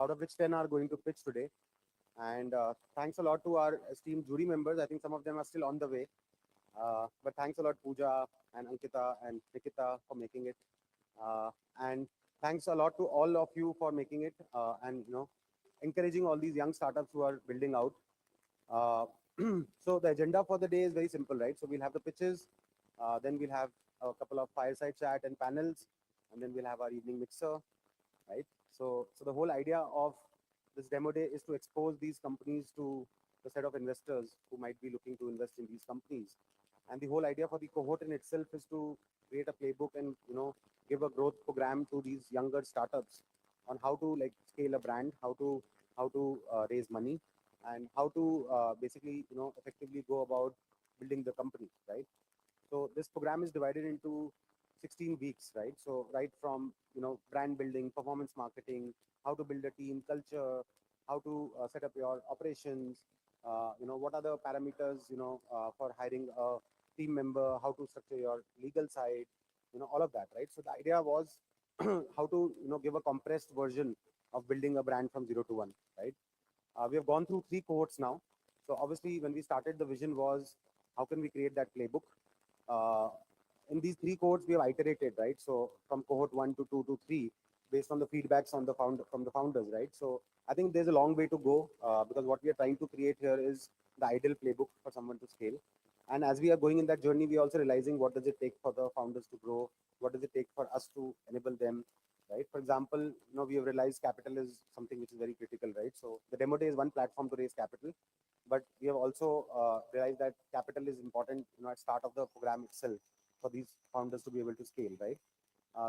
out of which 10 are going to pitch today. And thanks a lot to our esteemed jury members. I think some of them are still on the way. But thanks a lot, Pooja and Ankita and Nikita, for making it. And thanks a lot to all of you for making it and encouraging all these young startups who are building out. Uh, so the agenda for the day is very simple, right? So we'll have the pitches, then we'll have a couple of fireside chat and panels, and then we'll have our evening mixer, right? So the whole idea of this demo day is to expose these companies to the set of investors who might be looking to invest in these companies. And the whole idea for the cohort in itself is to create a playbook and give a growth program to these younger startups on how to like scale a brand, how to raise money, and how to basically effectively go about building the company, right? So this program is divided into 16 weeks, right? So right from brand building, performance marketing, how to build a team culture, how to set up your operations, what are the parameters for hiring a team member, how to structure your legal side, all of that, right? So the idea was how to give a compressed version of building a brand from 0 to 1, right? We have gone through 3 cohorts now. So obviously, when we started, the vision was how can we create that playbook. Uh, in these 3 cohorts, we have iterated, right? So from cohort 1 to 2 to 3, based on the feedbacks on the from the founders, right? So I think there's a long way to go because what we are trying to create here is the ideal playbook for someone to scale. And as we are going in that journey, we are also realizing what does it take for the founders to grow, what does it take for us to enable them, right? For example, we have realized capital is something which is very critical, right? So the demo day is one platform to raise capital, but we have also realized that capital is important, at start of the program itself for these founders to be able to scale, right?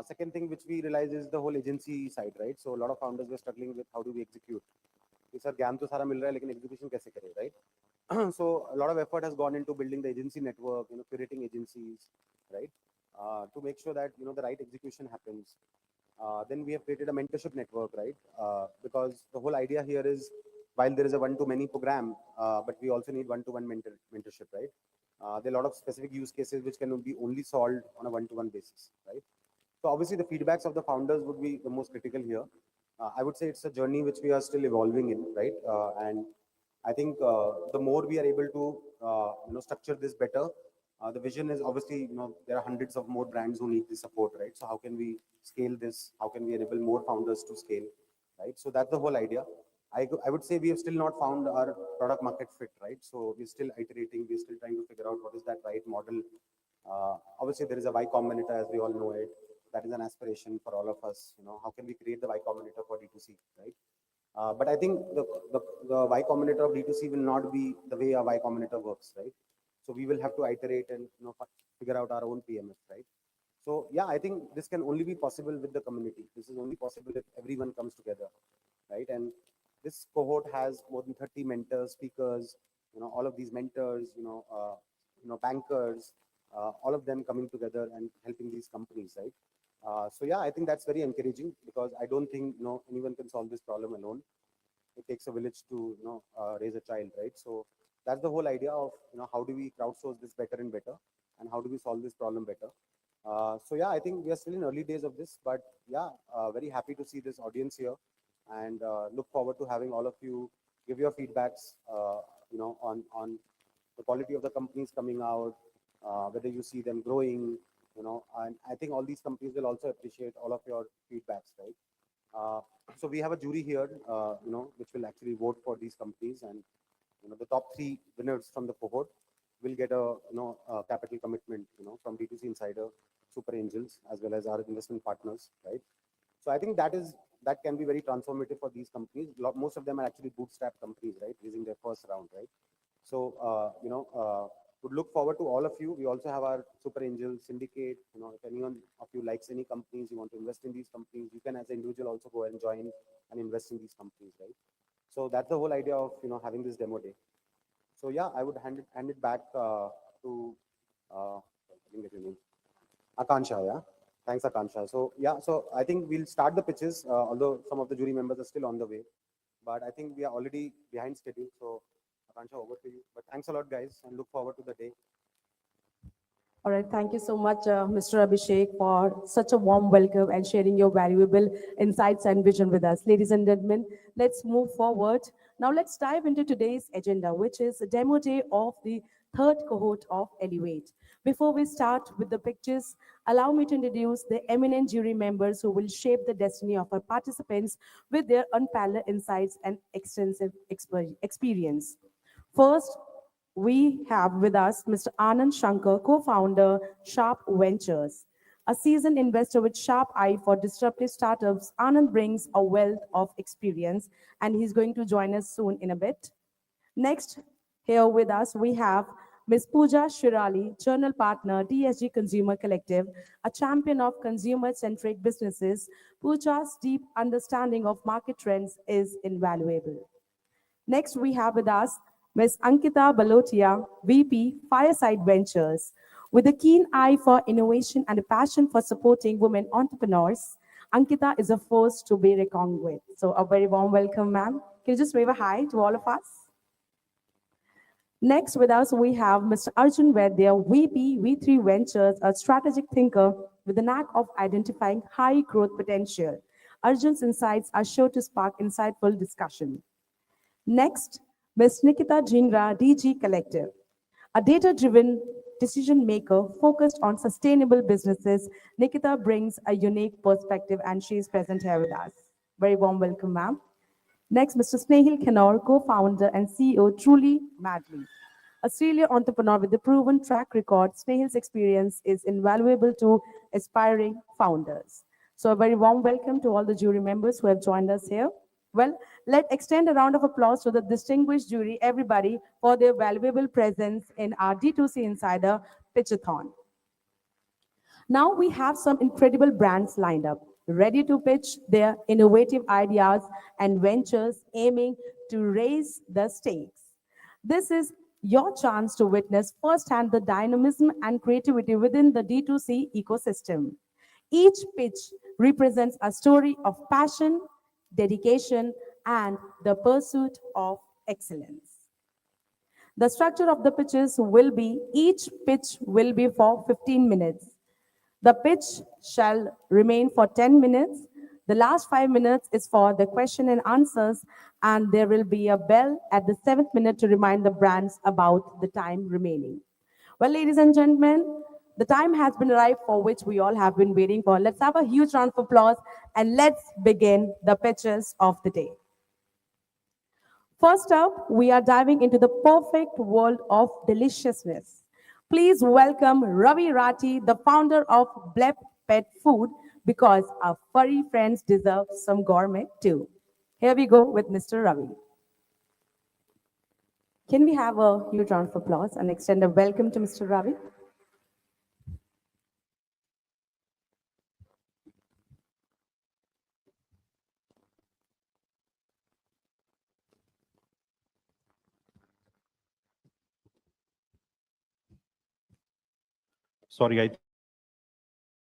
Second thing which we realize is the whole agency side, right? So a lot of founders were struggling with how do we execute. Sir, ज्ञान तो सारा मिल रहा है लेकिन execution कैसे करें, right? So a lot of effort has gone into building the agency network, curating agencies, right? To make sure that the right execution happens. Then we have created a mentorship network, right? Because the whole idea here is while there is a one-to-many program, but we also need one-to-one mentorship, right? There are a lot of specific use cases which can be only solved on a one-to-one basis, right? So obviously the feedbacks of the founders would be the most critical here. I would say it's a journey which we are still evolving in, right? And I think the more we are able to structure this better, the vision is obviously there are hundreds of more brands who need this support, right? So how can we scale this? How can we enable more founders to scale, right? So that's the whole idea. I would say we have still not found our product market fit, right? So we're still iterating, we're still trying to figure out what is that right model. Obviously, there is a Y Combinator, as we all know it. That is an aspiration for all of us. How can we create the Y Combinator for D2C, right? But I think the Y Combinator of D2C will not be the way a Y Combinator works, right? So we will have to iterate and figure out our own PMF, right? So yeah, I think this can only be possible with the community. This is only possible if everyone comes together, right? And this cohort has more than 30 mentors, speakers, all of these mentors, bankers, all of them coming together and helping these companies, right? So yeah, I think that's very encouraging because I don't think anyone can solve this problem alone. It takes a village to raise a child, right? So that's the whole idea of how do we crowdsource this better and better, and how do we solve this problem better. So yeah, I think we are still in early days of this, but yeah, very happy to see this audience here, and look forward to having all of you give your feedbacks, on the quality of the companies coming out, whether you see them growing, and I think all these companies will also appreciate all of your feedbacks, right? Uh, so we have a jury here, which will actually vote for these companies, and the top 3 winners from the cohort will get a capital commitment, from D2C Insider, Super Angels, as well as our investment partners, right? So I think that can be very transformative for these companies. Most of them are actually bootstrap companies, right, raising their first round, right? So would look forward to all of you. We also have our Super Angel Syndicate. If anyone of you likes any companies, you want to invest in these companies, you can as an individual also go and join and invest in these companies, right? So that's the whole idea of having this demo day. So yeah, I would hand it back to I didn't get your name. Akansha, yeah. Thanks, Akansha. So yeah, so I think we'll start the pitches, although some of the jury members are still on the way, but I think we are already behind schedule. So Akansha, over to you. But thanks a lot, guys, and look forward to the day. All right, thank you so much, Mr. Abhishek, for such a warm welcome and sharing your valuable insights and vision with us. Ladies and gentlemen, let's move forward. Now, let's dive into today's agenda, which is a demo day of the third cohort of Elevate. Before we start with the pictures, allow me to introduce the eminent jury members who will shape the destiny of our participants with their unparalleled insights and extensive experience. First, we have with us Mr. Anand Shankar, co-founder Sharp Ventures. A seasoned investor with sharp eye for disruptive startups, Anand brings a wealth of experience and he's going to join us soon in a bit. Next, here with us, we have Ms. Pooja Shirali, Journal Partner, DSG Consumer Collective, a champion of consumer-centric businesses. Pooja's deep understanding of market trends is invaluable. Next, we have with us Ms. Ankita Balotia, VP, Fireside Ventures. With a keen eye for innovation and a passion for supporting women entrepreneurs, Ankita is a force to be reckoned with. So, a very warm welcome, ma'am. Can you just wave a hi to all of us? Next, with us, we have Mr. Arjun Vaidya, VP, V3 Ventures, a strategic thinker with the knack of identifying high growth potential. Arjun's insights are sure to spark insightful discussion. Next, Ms. Nikita Jingra, DG Collective, a data driven decision maker focused on sustainable businesses. Nikita brings a unique perspective and she is present here with us. Very warm welcome, ma'am. Next, Mr. Snehil Kennor, co founder and CEO, Truly Madly. A serial entrepreneur with a proven track record, Snehil's experience is invaluable to aspiring founders. So, a very warm welcome to all the jury members who have joined us here. Well, let's extend a round of applause to the distinguished jury, everybody, for their valuable presence in our D2C Insider Pitchathon. Now we have some incredible brands lined up, ready to pitch their innovative ideas and ventures aiming to raise the stakes. This is your chance to witness firsthand the dynamism and creativity within the D2C ecosystem. Each pitch represents a story of passion, dedication, and the pursuit of excellence. The structure of the pitches will be each pitch will be for 15 minutes. The pitch shall remain for 10 minutes. The last 5 minutes is for the question and answers, and there will be a bell at the seventh minute to remind the brands about the time remaining. Well, ladies and gentlemen, the time has been arrived for which we all have been waiting for. Let's have a huge round of applause and let's begin the pitches of the day. First up, we are diving into the perfect world of deliciousness. Please welcome Ravi Rati, the founder of Blep Pet Food, because our furry friends deserve some gourmet too. Here we go with Mr. Ravi. Can we have a huge round of applause and extend a welcome to Mr. Ravi? Sorry, I think my mic is not working.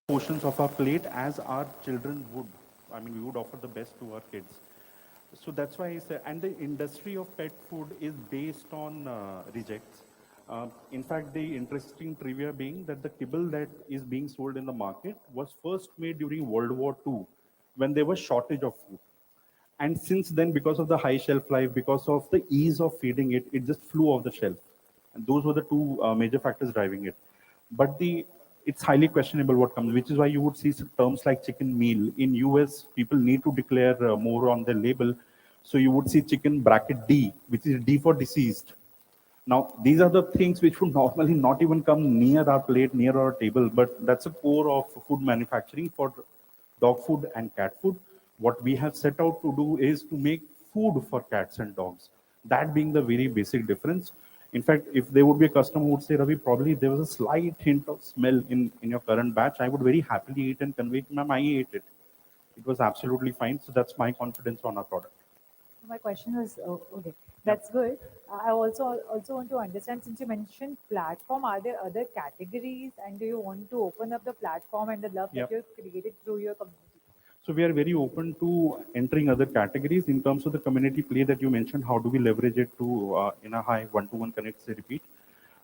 portions of our plate as our children would. I mean, we would offer the best to our kids. So that's why I say, and the industry of pet food is based on rejects. In fact, the interesting trivia being that the kibble that is being sold in the market was first made during World War II when there was shortage of food. And since then, because of the high shelf life, because of the ease of feeding it, it just flew off the shelf. And those were the two major factors driving it. But it's highly questionable what comes, which is why you would see some terms like chicken meal. In US, people need to declare more on their label. So you would see chicken bracket D, which is D for deceased. Now, these are the things which would normally not even come near our plate, near our table, but that's a core of food manufacturing for dog food and cat food. What we have set out to do is to make food for cats and dogs. That being the very basic difference. In fact, if there would be a customer who would say, Ravi, probably there was a slight hint of smell in your current batch, I would very happily eat and convey, ma'am, I ate it. It was absolutely fine. So that's my confidence on our product. My question was, okay, that's good. I also want to understand, since you mentioned platform, are there other categories, and do you want to open up the platform and the love that Yep. you've created through your community? So we are very open to entering other categories in terms of the community play that you mentioned. How do we leverage it to in a high one-to-one connect, say, repeat?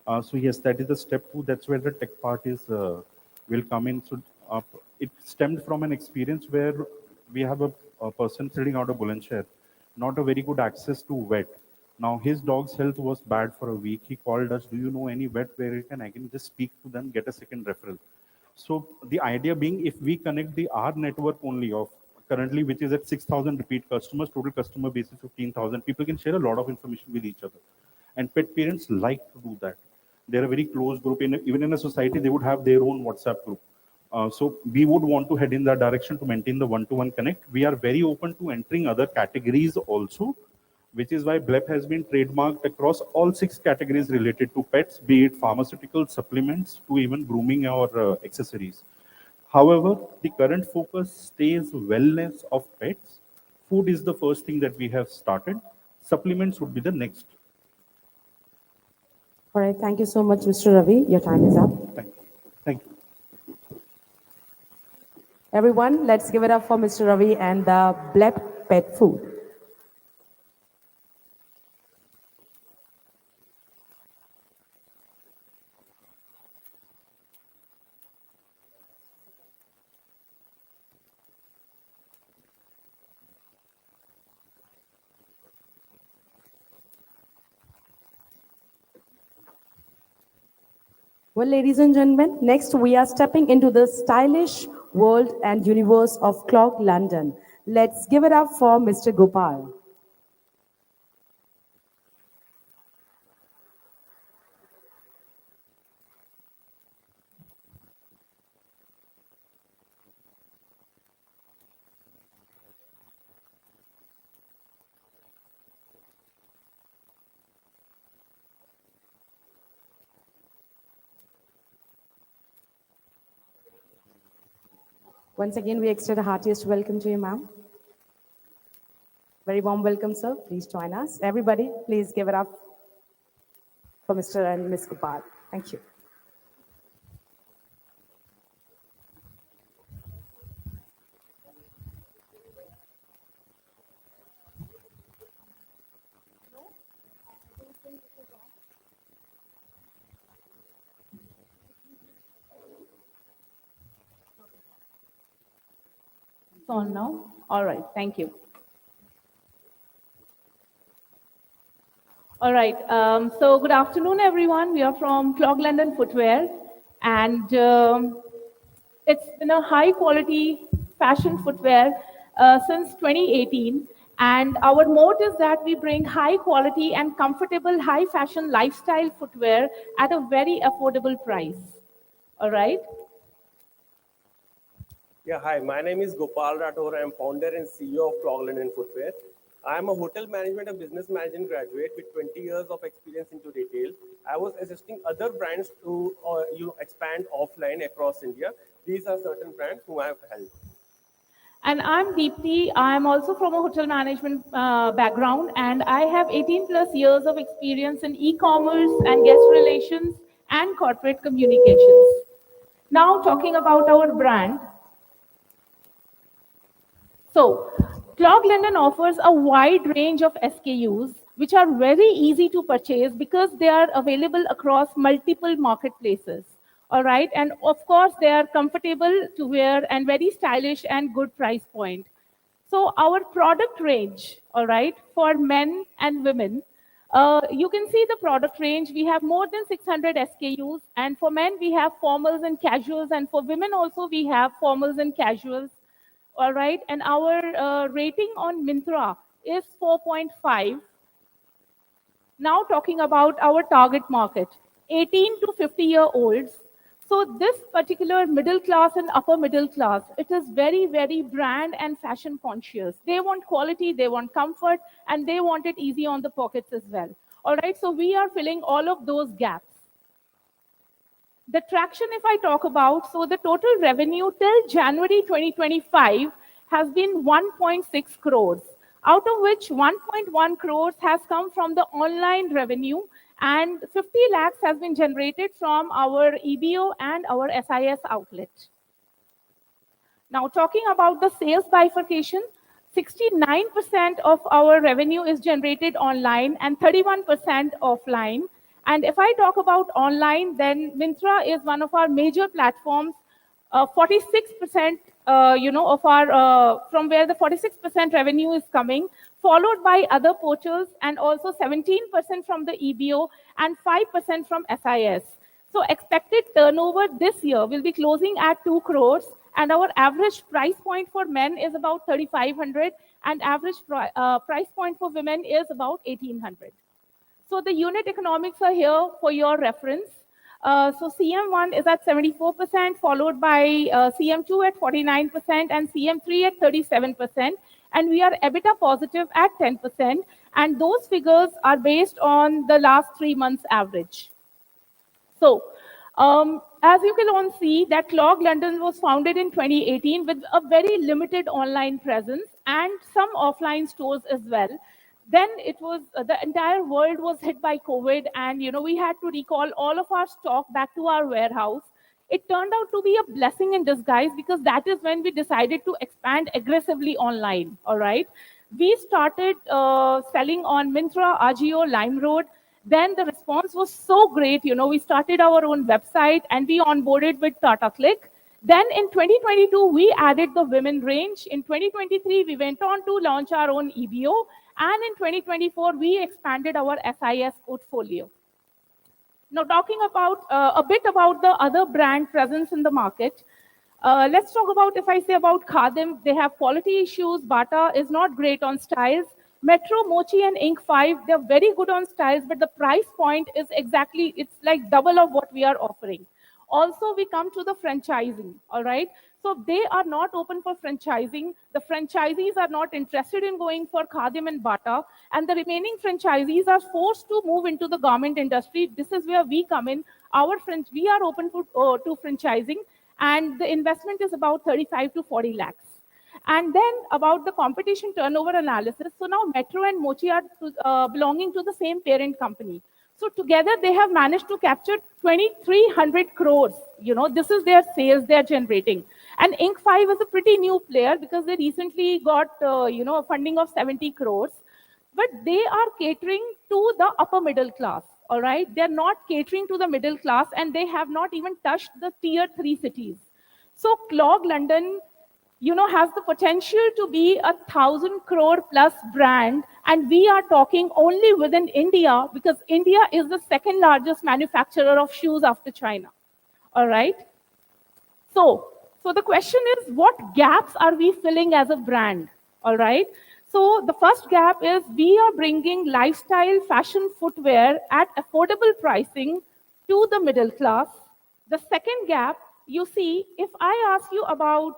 So yes, that is the step two. That's where the tech part is will come in. So it stemmed from an experience where we have a person sitting out of Bulandshahr, not a very good access to vet. Now his dog's health was bad for a week. He called us. Do you know any vet where I can just speak to them, get a second referral? So the idea being, if we connect the R network only of currently, which is at 6,000 repeat customers, total customer base is 15,000, people can share a lot of information with each other. And pet parents like to do that. They're a very close group. Even in a society, they would have their own WhatsApp group. So we would want to head in that direction to maintain the one-to-one connect. We are very open to entering other categories also, which is why BLEP has been trademarked across all 6 categories related to pets, be it pharmaceutical, supplements, to even grooming or accessories. However, the current focus stays wellness of pets. Food is the first thing that we have started. Supplements would be the next. All right, thank you so much, Mr. Ravi. Your time is up. Thank you. Thank you. Everyone, let's give it up for Mr. Ravi and the Blep Pet Food. Well, ladies and gentlemen, next we are stepping into the stylish world and universe of Clog London. Let's give it up for Mr. Gopal. Once again, we extend a heartiest welcome to you, ma'am. Very warm welcome, sir. Please join us. Everybody, please give it up for Mr. and Ms. Gopal. Thank you. It's on now. All right, thank you. All right, so good afternoon, everyone. We are from Clog London Footwear, and it's been a high quality fashion footwear since 2018. And our motto is that we bring high quality and comfortable, high fashion lifestyle footwear at a very affordable price. All right. Yeah, hi. My name is Gopal Rathore. I am founder and CEO of Clogland and Footwear. I am a hotel management and business management graduate with 20 years of experience into retail. I was assisting other brands to expand offline across India. These are certain brands who I have helped. And I'm Deepthi. I'm also from a hotel management background, and I have 18 plus years of experience in e-commerce and guest relations and corporate communications. Now talking about our brand. So, Clog London offers a wide range of SKUs which are very easy to purchase because they are available across multiple marketplaces. All right, and of course, they are comfortable to wear and very stylish and good price point. So, our product range, all right, for men and women, you can see the product range. We have more than 600 SKUs, and for men, we have formals and casuals, and for women also, we have formals and casuals. All right, and our rating on Mintra is 4.5. Now talking about our target market, 18 to 50-year-olds. So this particular middle class and upper middle class, it is very, very brand and fashion conscious. They want quality, they want comfort, and they want it easy on the pockets as well. All right, so we are filling all of those gaps. The traction, if I talk about, so the total revenue till January 2025 has been 1.6 crores, out of which 1.1 crores has come from the online revenue and 50 lakhs has been generated from our EBO and our SIS outlet. Now, talking about the sales bifurcation, 69% of our revenue is generated online and 31% offline. And if I talk about online, then Mintra is one of our major platforms. 46%, of our from where the 46% revenue is coming, followed by other portals, and also 17% from the EBO and 5% from SIS. So expected turnover this year will be closing at 2 crores, and our average price point for men is about 3,500, and average price point for women is about 1,800. So the unit economics are here for your reference. So CM1 is at 74%, followed by CM2 at 49%, and CM3 at 37%. And we are EBITDA positive at 10%. And those figures are based on the last 3 months average. So, as you can all see, that Clog London was founded in 2018 with a very limited online presence and some offline stores as well. Then it was the entire world was hit by COVID, and we had to recall all of our stock back to our warehouse. It turned out to be a blessing in disguise because that is when we decided to expand aggressively online. All right, we started selling on Mintra, Ajio, LimeRoad. Then the response was so great. We started our own website and we onboarded with Tata Click. Then in 2022, we added the women range. In 2023, we went on to launch our own EBO. And in 2024, we expanded our SIS portfolio. Now, talking about a bit about the other brand presence in the market, let's talk about, if I say about Khadim, they have quality issues. Bata is not great on styles. Metro, Mochi, and Ink 5, they're very good on styles, but the price point is exactly, it's like double of what we are offering. Also, we come to the franchising, all right? So they are not open for franchising. The franchisees are not interested in going for Khadim and Bata, and the remaining franchisees are forced to move into the garment industry. This is where we come in. We are open to franchising, and the investment is about 35 to 40 lakhs. And then about the competition turnover analysis. So now Metro and Mochi are belonging to the same parent company. So together they have managed to capture 2,300 crores. This is their sales they're generating. And Ink 5 is a pretty new player because they recently got, a funding of 70 crores. But they are catering to the upper middle class. All right. They're not catering to the middle class, and they have not even touched the tier 3 cities. So Clog London, has the potential to be 1,000 crore plus brand. And we are talking only within India because India is the second largest manufacturer of shoes after China. All right. So the question is, what gaps are we filling as a brand? All right. So the first gap is we are bringing lifestyle fashion footwear at affordable pricing to the middle class. The second gap, you see, if I ask you about,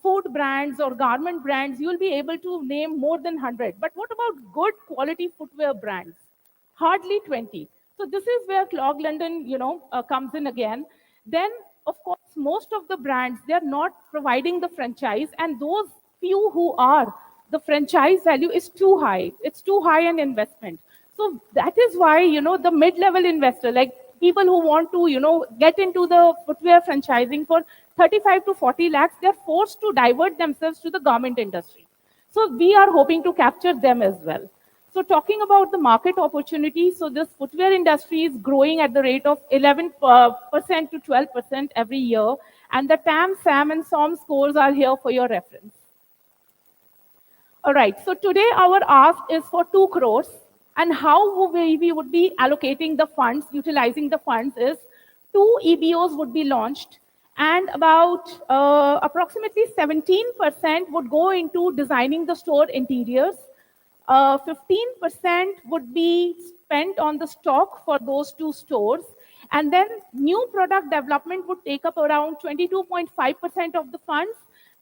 food brands or garment brands, you'll be able to name more than 100. But what about good quality footwear brands? Hardly 20. So this is where Clog London, comes in again. Then, of course, most of the brands, they're not providing the franchise, and those few who are, the franchise value is too high. It's too high an investment. So that is why, the mid-level investor, like people who want to, get into the footwear franchising for 35 to 40 lakhs, they're forced to divert themselves to the garment industry. So we are hoping to capture them as well. So talking about the market opportunity, so this footwear industry is growing at the rate of 11% to 12% every year, and the TAM, SAM, and SOM scores are here for your reference. All right, so today our ask is for 2 crores, and how we would be allocating the funds, utilizing the funds is 2 EBOs would be launched, and about approximately 17% would go into designing the store interiors. 15% would be spent on the stock for those 2 stores, and then new product development would take up around 22.5% of the funds.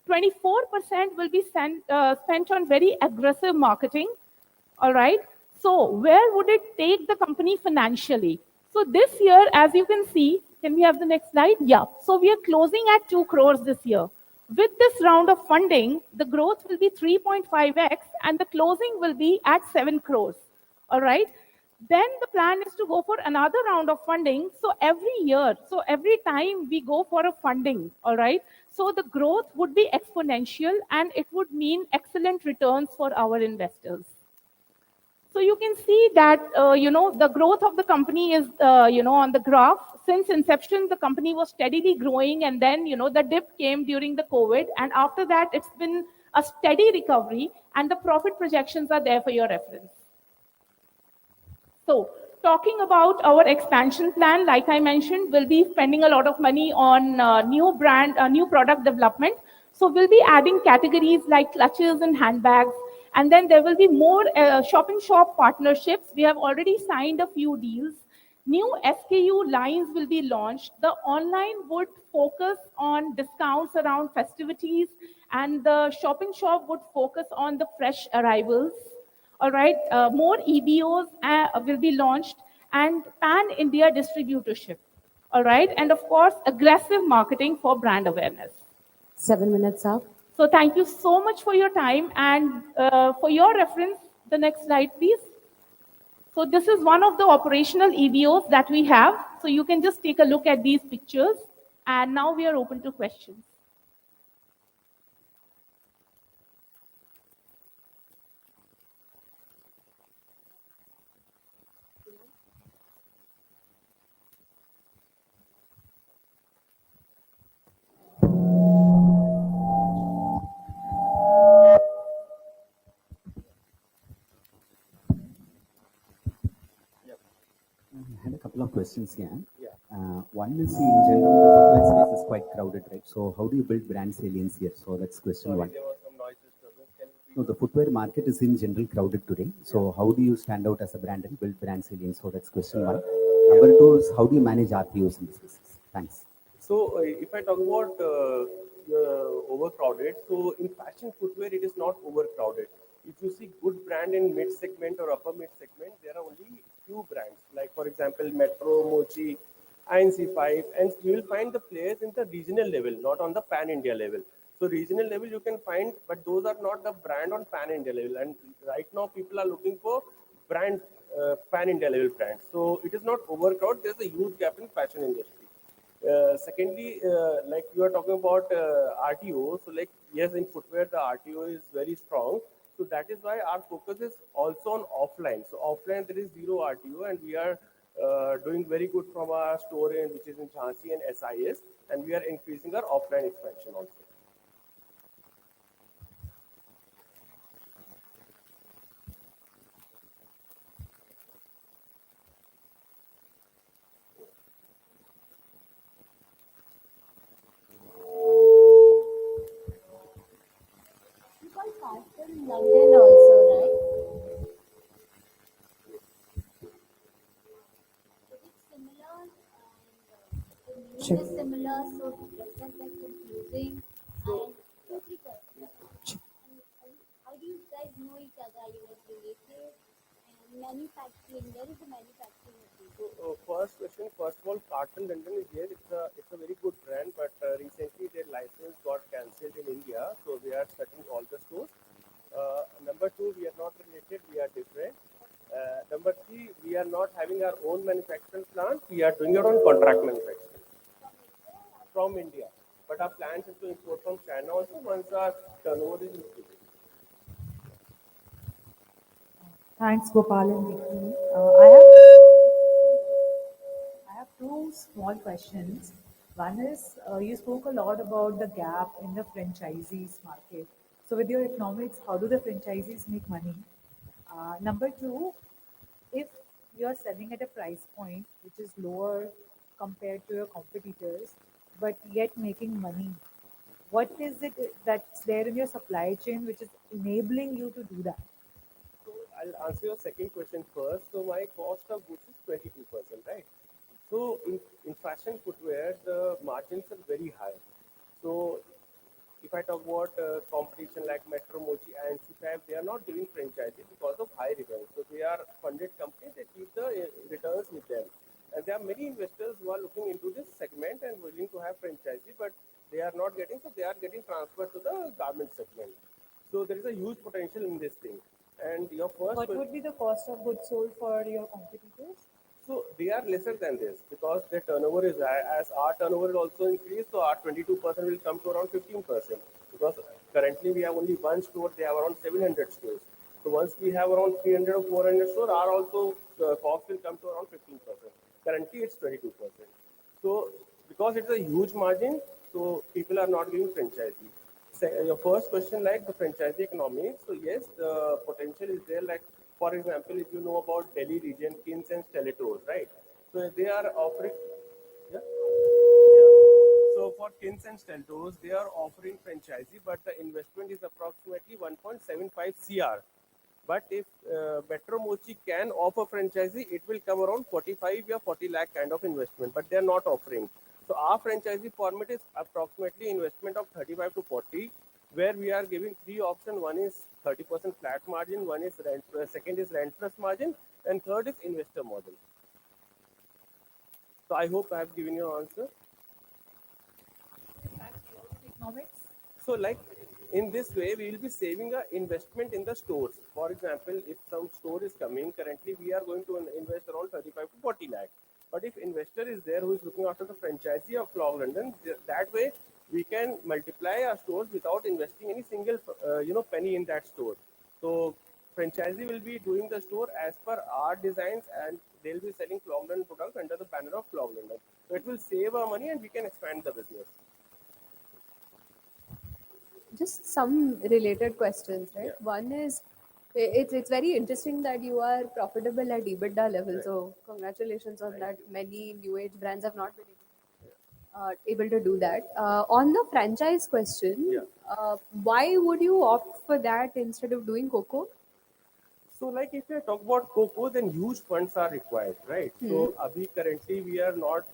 24% will be spent on very aggressive marketing. All right. So where would it take the company financially? So this year, as you can see, can we have the next slide? Yeah. So we are closing at 2 crores this year. With this round of funding, the growth will be 3.5x and the closing will be at 7 crores. All right. Then the plan is to go for another round of funding. So every year, so every time we go for a funding, all right, so the growth would be exponential and it would mean excellent returns for our investors. So you can see that, the growth of the company is, on the graph. Since inception, the company was steadily growing and then, the dip came during the COVID. And after that, it's been a steady recovery and the profit projections are there for your reference. So talking about our expansion plan, like I mentioned, we'll be spending a lot of money on new product development. So we'll be adding categories like clutches and handbags. And then there will be more shop-in-shop partnerships. We have already signed a few deals. New SKU lines will be launched. The online would focus on discounts around festivities, and the shop-in-shop would focus on the fresh arrivals. All right, more EBOs will be launched and pan-India distributorship. All right, and of course, aggressive marketing for brand awareness. 7 minutes up. So thank you so much for your time. And for your reference, the next slide, please. So this is one of the operational EBOs that we have. So you can just take a look at these pictures. And now we are open to questions. I had a couple of questions here. Yeah. One is, in general, the footwear space is quite crowded, right? So how do you build brand salience here? So that's question one. There was some noise disturbance. Can you No, the footwear market is in general crowded today. So how do you stand out as a brand and build brand salience? So that's question one. Number two is, how do you manage RPOs in this business? Thanks. So if I talk about overcrowded, so in fashion footwear, it is not overcrowded. If you see good brand in mid segment or upper mid segment, there are only few brands, like for example, Metro, Mochi, INC5, and you will find the players in the regional level, not on the pan-India level. So regional level you can find, but those are not the brand on pan-India level. And right now people are looking for brand, pan-India level brands. So it is not overcrowded. There's a huge gap in fashion industry. Secondly, like you are talking about RTO, so like yes, in footwear the RTO is very strong. So that is why our focus is also on offline. So offline there is zero RTO, and we are doing very good from our store in which is in Jhansi and SIS, and we are increasing our offline expansion also. You got faster in London also, right? Is it similar and the name is similar, so that's like confusing. And two, three questions. How do you guys know each other? Are you like related? And manufacturing, where is the manufacturing of this? So first question, first of all, Carlton London is here. It's a very good brand, but recently their license got cancelled in India, so they are shutting all the stores. Number two, we are not related, we are different. Number three, we are not having our own manufacturing plant. We are doing our own contract manufacturing from India. But our plans is to import from China also once our turnover is increasing. Thanks, Gopal and Vicky. I have two small questions. One is you spoke a lot about the gap in the franchisees market. So, with your economics, how do the franchisees make money? Number two, if you're selling at a price point which is lower compared to your competitors, but yet making money, what is it that's there in your supply chain which is enabling you to do that? So I'll answer your second question first. So my cost of goods is 22%, right? So in fashion footwear, the margins are very high. So if I talk about competition like Metro, Mochi, and C5, they are not giving franchising because of high returns. So they are funded companies, they keep the returns with them. And there are many investors who are looking into this segment and willing to have franchisee, but they are not getting, so they are getting transferred to the garment segment. So there is a huge potential in this thing. And your first What would be the cost of goods sold for your competitors? so they are lesser than this because their turnover is high. As our turnover will also increase, so our 22% will come to around 15%. Because currently we have only one store, they have around 700 stores. So once we have around 300 or 400 stores, our also cost will come to around 15%. Currently it's 22%. So because it's a huge margin, so people are not giving franchisee. Your first question, like the franchisee economics. So yes, the potential is there. Like for example, if you know about Delhi region, Kins and Stilettos, right? So they are offering. Yeah. Yeah. So for Kins and Stilettos, they are offering franchisee, but the investment is approximately 1.75 CR. But if Metro Mochi can offer franchisee, it will come around 45 or 40 lakh kind of investment, but they are not offering. So our franchisee format is approximately investment of 35 to 40, where we are giving three options. One is 30% flat margin, one is rent, second is rent plus margin, and third is investor model. So I hope I have given you an answer. Economics? So like in this way, we will be saving a investment in the stores. For example, if some store is coming, currently we are going to invest around 35 to 40 lakh. But if investor is there who is looking after the franchisee of Clog London, that way we can multiply our stores without investing any single penny in that store. So franchisee will be doing the store as per our designs and they'll be selling Clog London products under the banner of Clog London. So it will save our money and we can expand the business. Just some related questions, right? Yeah. One is it's very interesting that you are profitable at EBITDA level. Right. So congratulations on Thank that. you. Many new age brands have not been able to do that. On the franchise question, Yeah. why would you opt for that instead of doing Coco? So, like if I talk about Coco, then huge funds are required, right? Hmm. So, Abhi currently we are not,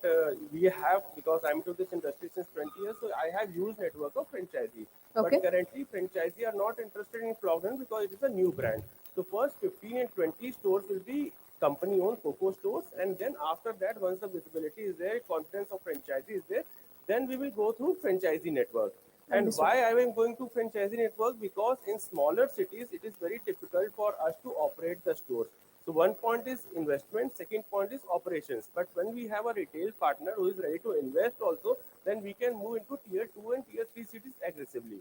we have, because I'm into this industry since 20 years, so I have huge network of franchisee. Okay. But currently, franchisee are not interested in Flogden because it is a new brand. So, first 15 and 20 stores will be company owned Coco stores, and then after that, once the visibility is there, confidence of franchisee is there, then we will go through franchisee network. And Understood. why I am going to franchising network? Because in smaller cities, it is very difficult for us to operate the stores. So one point is investment, second point is operations. But when we have a retail partner who is ready to invest also, then we can move into tier 2 and tier 3 cities aggressively.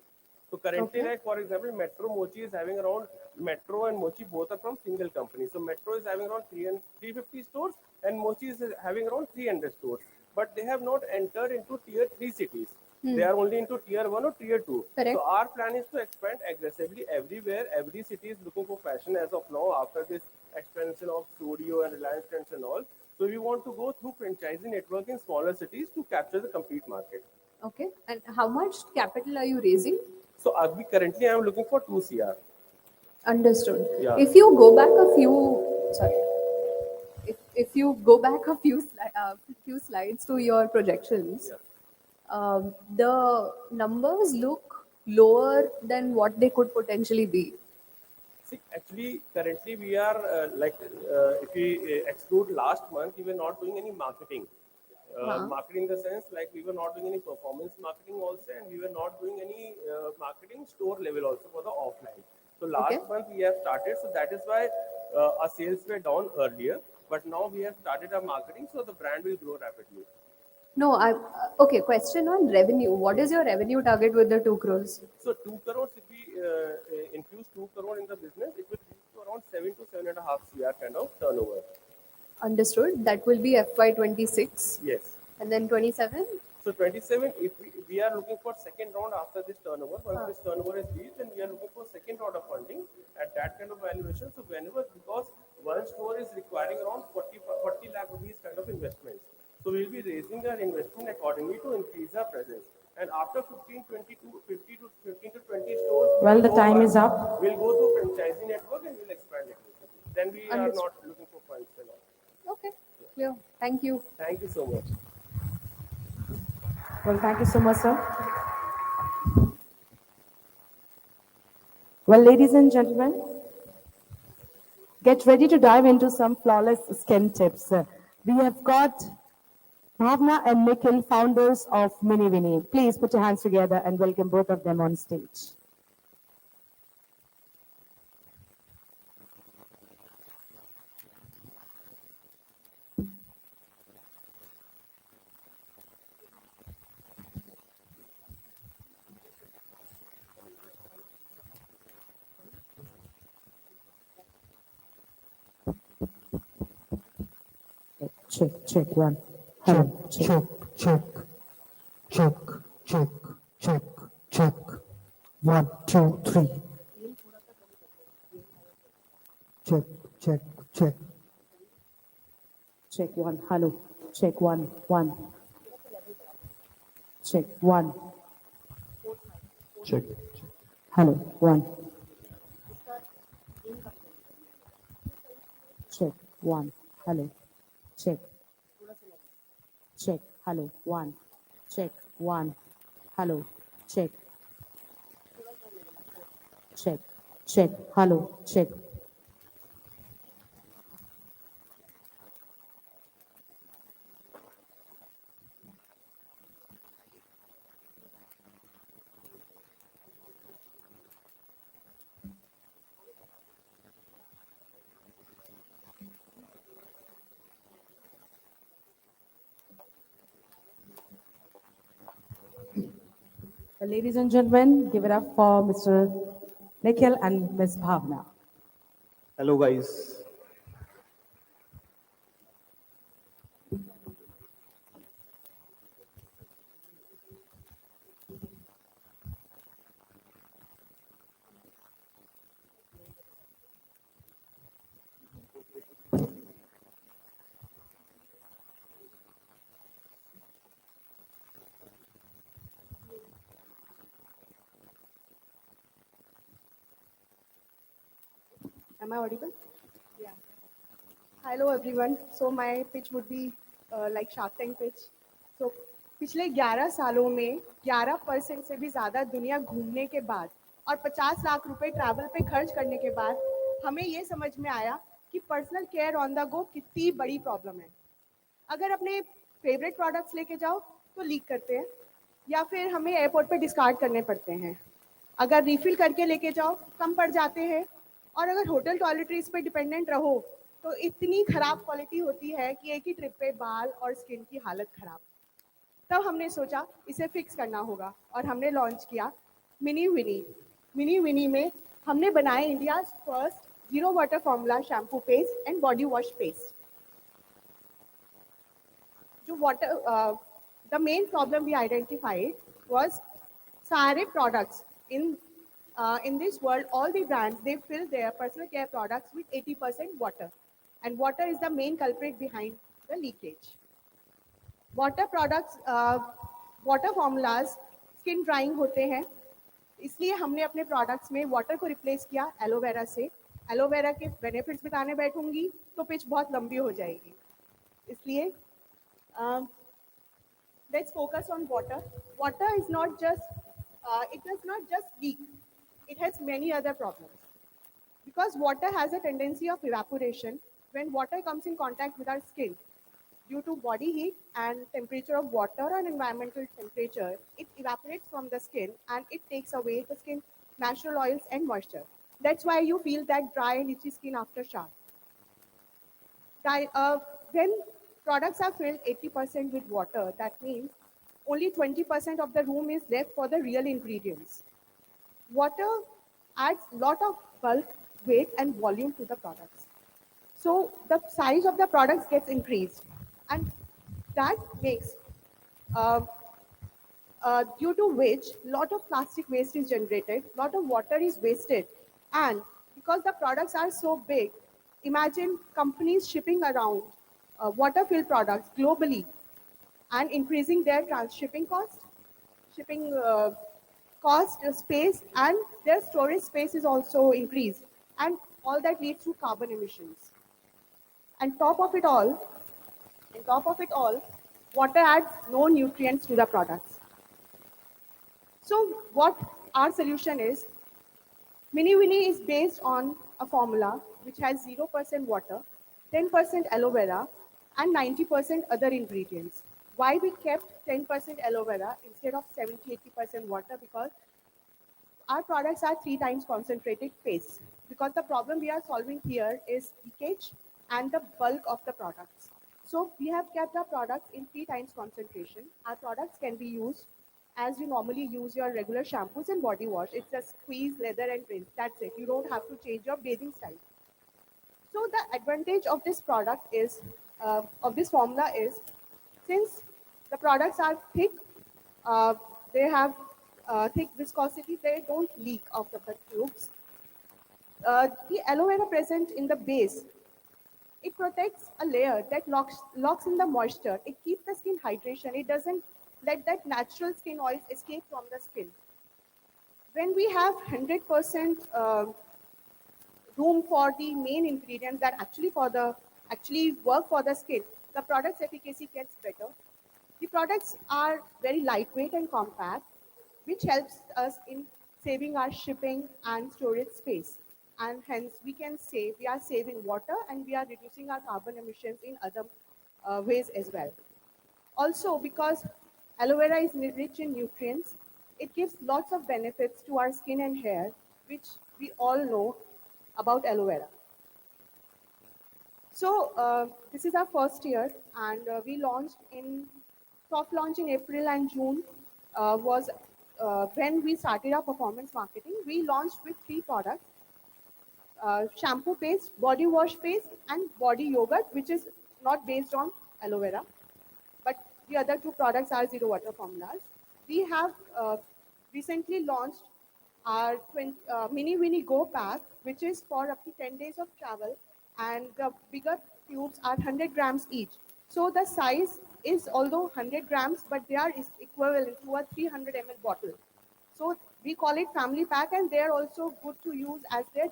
So currently, Okay. like for example, Metro Mochi is having around Metro and Mochi both are from single company. So Metro is having around 350 stores and Mochi is having around 300 stores. But they have not entered into tier 3 cities. They are only into tier 1 or tier 2. So Correct. our plan is to expand aggressively everywhere. Every city is looking for fashion as of now after this expansion of Studio and Reliance Trends and all. So we want to go through franchising network in smaller cities to capture the complete market. Okay. And how much capital are you raising? So we currently I'm looking for 2 CR. Understood. Yeah. If you go back a few, sorry, if you go back a few slides to your projections, Yeah. the numbers look lower than what they could potentially be. See, actually, currently we are if we exclude last month, we were not doing any marketing. Huh. Marketing in the sense like we were not doing any performance marketing also, and we were not doing any marketing store level also for the offline. So Okay. last month we have started, so that is why our sales were down earlier, but now we have started our marketing, so the brand will grow rapidly. No, okay. Question on revenue. What is your revenue target with the 2 crores? So 2 crores, if we infuse 2 crore in the business, it will reach to around 7 to 7.5 CR kind of turnover. Understood. That will be FY26. Yes. And then 27? So 27, if we are looking for second round after this turnover. Once this turnover is reached, then we are looking for second round of funding at that kind of valuation. So whenever, because one store is requiring around 40 lakh rupees kind of investments. So we'll be raising our investment accordingly to increase our presence. And after 50 to 15 to 20 stores, Well, the time is up. We'll go to franchising network and we'll expand it. Then we are not looking for funds and all. Okay, clear. Thank you. Thank you so much. Well, thank you so much, sir. Well, ladies and gentlemen, get ready to dive into some flawless skin tips. We have got Bhavna and Nikhil, founders of Mini Winnie. Please put your hands together and welcome both of them on stage. Check one. Hello, check. 1, 2, 3. Check one. Hello. Check one. Check one. Check. Hello. One. Check one. Hello. Check. Hello. One. Check one. Hello. Check. Hello. Check. Ladies and gentlemen, give it up for Mr. Nikhil and Ms. Bhavna. Hello, guys. Am I audible? Yeah. Hello everyone. So my pitch would be like Shark Tank pitch. So पिछले 11 सालों में 11% से भी ज़्यादा दुनिया घूमने के बाद और 50 लाख रुपए ट्रैवल पे खर्च करने के बाद हमें ये समझ में आया कि personal care on the go कितनी बड़ी प्रॉब्लम है. अगर अपने फेवरेट प्रोडक्ट्स लेके जाओ तो लीक करते हैं या फिर हमें एयरपोर्ट पे डिस्कार्ड करने पड़ते हैं. अगर रिफिल करके लेके जाओ कम पड़ जाते हैं और अगर होटल टॉयलेटरीज पे डिपेंडेंट रहो तो इतनी खराब क्वालिटी होती है कि एक ही ट्रिप पे बाल और स्किन की हालत खराब. तब हमने सोचा इसे फिक्स करना होगा और हमने लॉन्च किया मिनी विनी. मिनी विनी में हमने बनाए India first 0 water formula shampoo paste and body wash paste. जो water the main problem we identified was सारे products in this world, all the brands, they fill their personal care products with 80% water. And water is the main culprit behind the leakage. Water products, water formulas, skin drying होते हैं. इसलिए हमने अपने products में water को replace किया aloe vera से. Aloe vera के benefits बताने बैठूंगी तो pitch बहुत लंबी हो जाएगी. इसलिए let's focus on water. Water is not just, it does not just leak. It has many other problems. Because water has a tendency of evaporation when water comes in contact with our skin. Due to body heat and temperature of water and environmental temperature, it evaporates from the skin and it takes away the skin natural oils and moisture. That's why you feel that dry and itchy skin after shower. when products are filled 80% with water, that means only 20% of the room is left for the real ingredients. Water adds lot of bulk, weight, and volume to the products. So the size of the products gets increased, and that makes uh, due to which lot of plastic waste is generated, lot of water is wasted, and because the products are so big, imagine companies shipping around water-filled products globally and increasing their shipping cost, shipping cost, space, and their storage space is also increased, and all that leads to carbon emissions. And top of it all, on top of it all, water adds no nutrients to the products. So what our solution is, Mini Winnie is based on a formula which has 0% water, 10% aloe vera, and 90% other ingredients. Why we kept 10% aloe vera instead of 70-80% water? Because our products are 3 times concentrated paste. Because the problem we are solving here is leakage and the bulk of the products. So we have kept our products in 3 times concentration. Our products can be used as you normally use your regular shampoos and body wash. It's just squeeze, lather, and rinse. That's it. You don't have to change your bathing style. So the advantage of this product is, of this formula is, since the products are thick, uh, they have thick viscosity, they don't leak out of the tubes. The aloe vera present in the base, it protects a layer that locks in the moisture. It keeps the skin hydration. It doesn't let that natural skin oils escape from the skin. When we have 100% room for the main ingredients that actually work for the skin, the product's efficacy gets better. The products are very lightweight and compact, which helps us in saving our shipping and storage space. And hence, we can say we are saving water and we are reducing our carbon emissions in other ways as well. Also, because aloe vera is rich in nutrients, it gives lots of benefits to our skin and hair, which we all know about aloe vera. So this is our first year, and we launched in soft launch in April and June was when we started our performance marketing. We launched with 3 products: shampoo paste, body wash paste, and body yogurt, which is not based on aloe vera, but the other 2 products are zero water formulas. We have recently launched our Mini Winnie Go pack, which is for up to 10 days of travel, and the bigger tubes are 100 grams each. So the size is although 100 grams, but they are is equivalent to a 300 ml bottle. So we call it family pack, and they're also good to use as their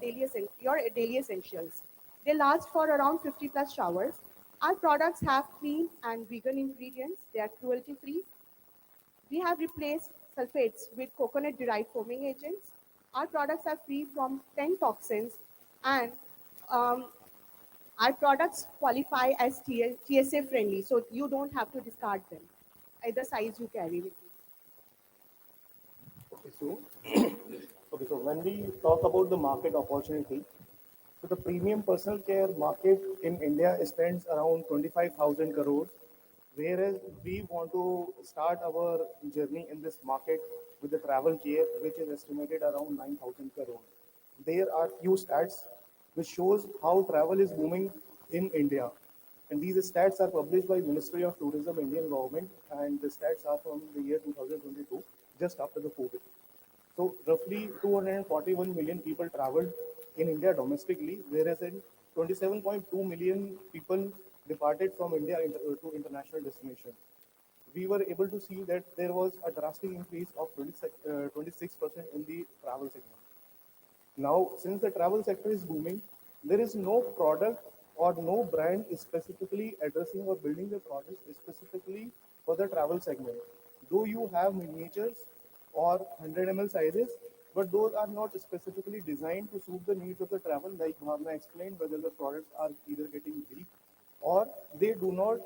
your daily essentials. They last for around 50 plus showers. Our products have clean and vegan ingredients. They are cruelty free. We have replaced sulfates with coconut derived foaming agents. Our products are free from 10 toxins, and um, our products qualify as TSA friendly, so you don't have to discard them, either size you carry with you. Okay, so okay, so when we talk about the market opportunity, so the premium personal care market in India stands around 25,000 crores, whereas we want to start our journey in this market with the travel care, which is estimated around 9,000 crores. There are few stats which shows how travel is booming in India. And these stats are published by Ministry of Tourism, Indian government, and the stats are from the year 2022, just after the COVID. So roughly 241 million people traveled in India domestically, whereas in 27.2 million people departed from India to international destinations. We were able to see that there was a drastic increase of 26% in the travel segment. Now, since the travel sector is booming, there is no product or no brand is specifically addressing or building the products specifically for the travel segment. Though you have miniatures or 100 ml sizes, but those are not specifically designed to suit the needs of the travel, like Bhavna explained, whether the products are either getting leaked or they do not,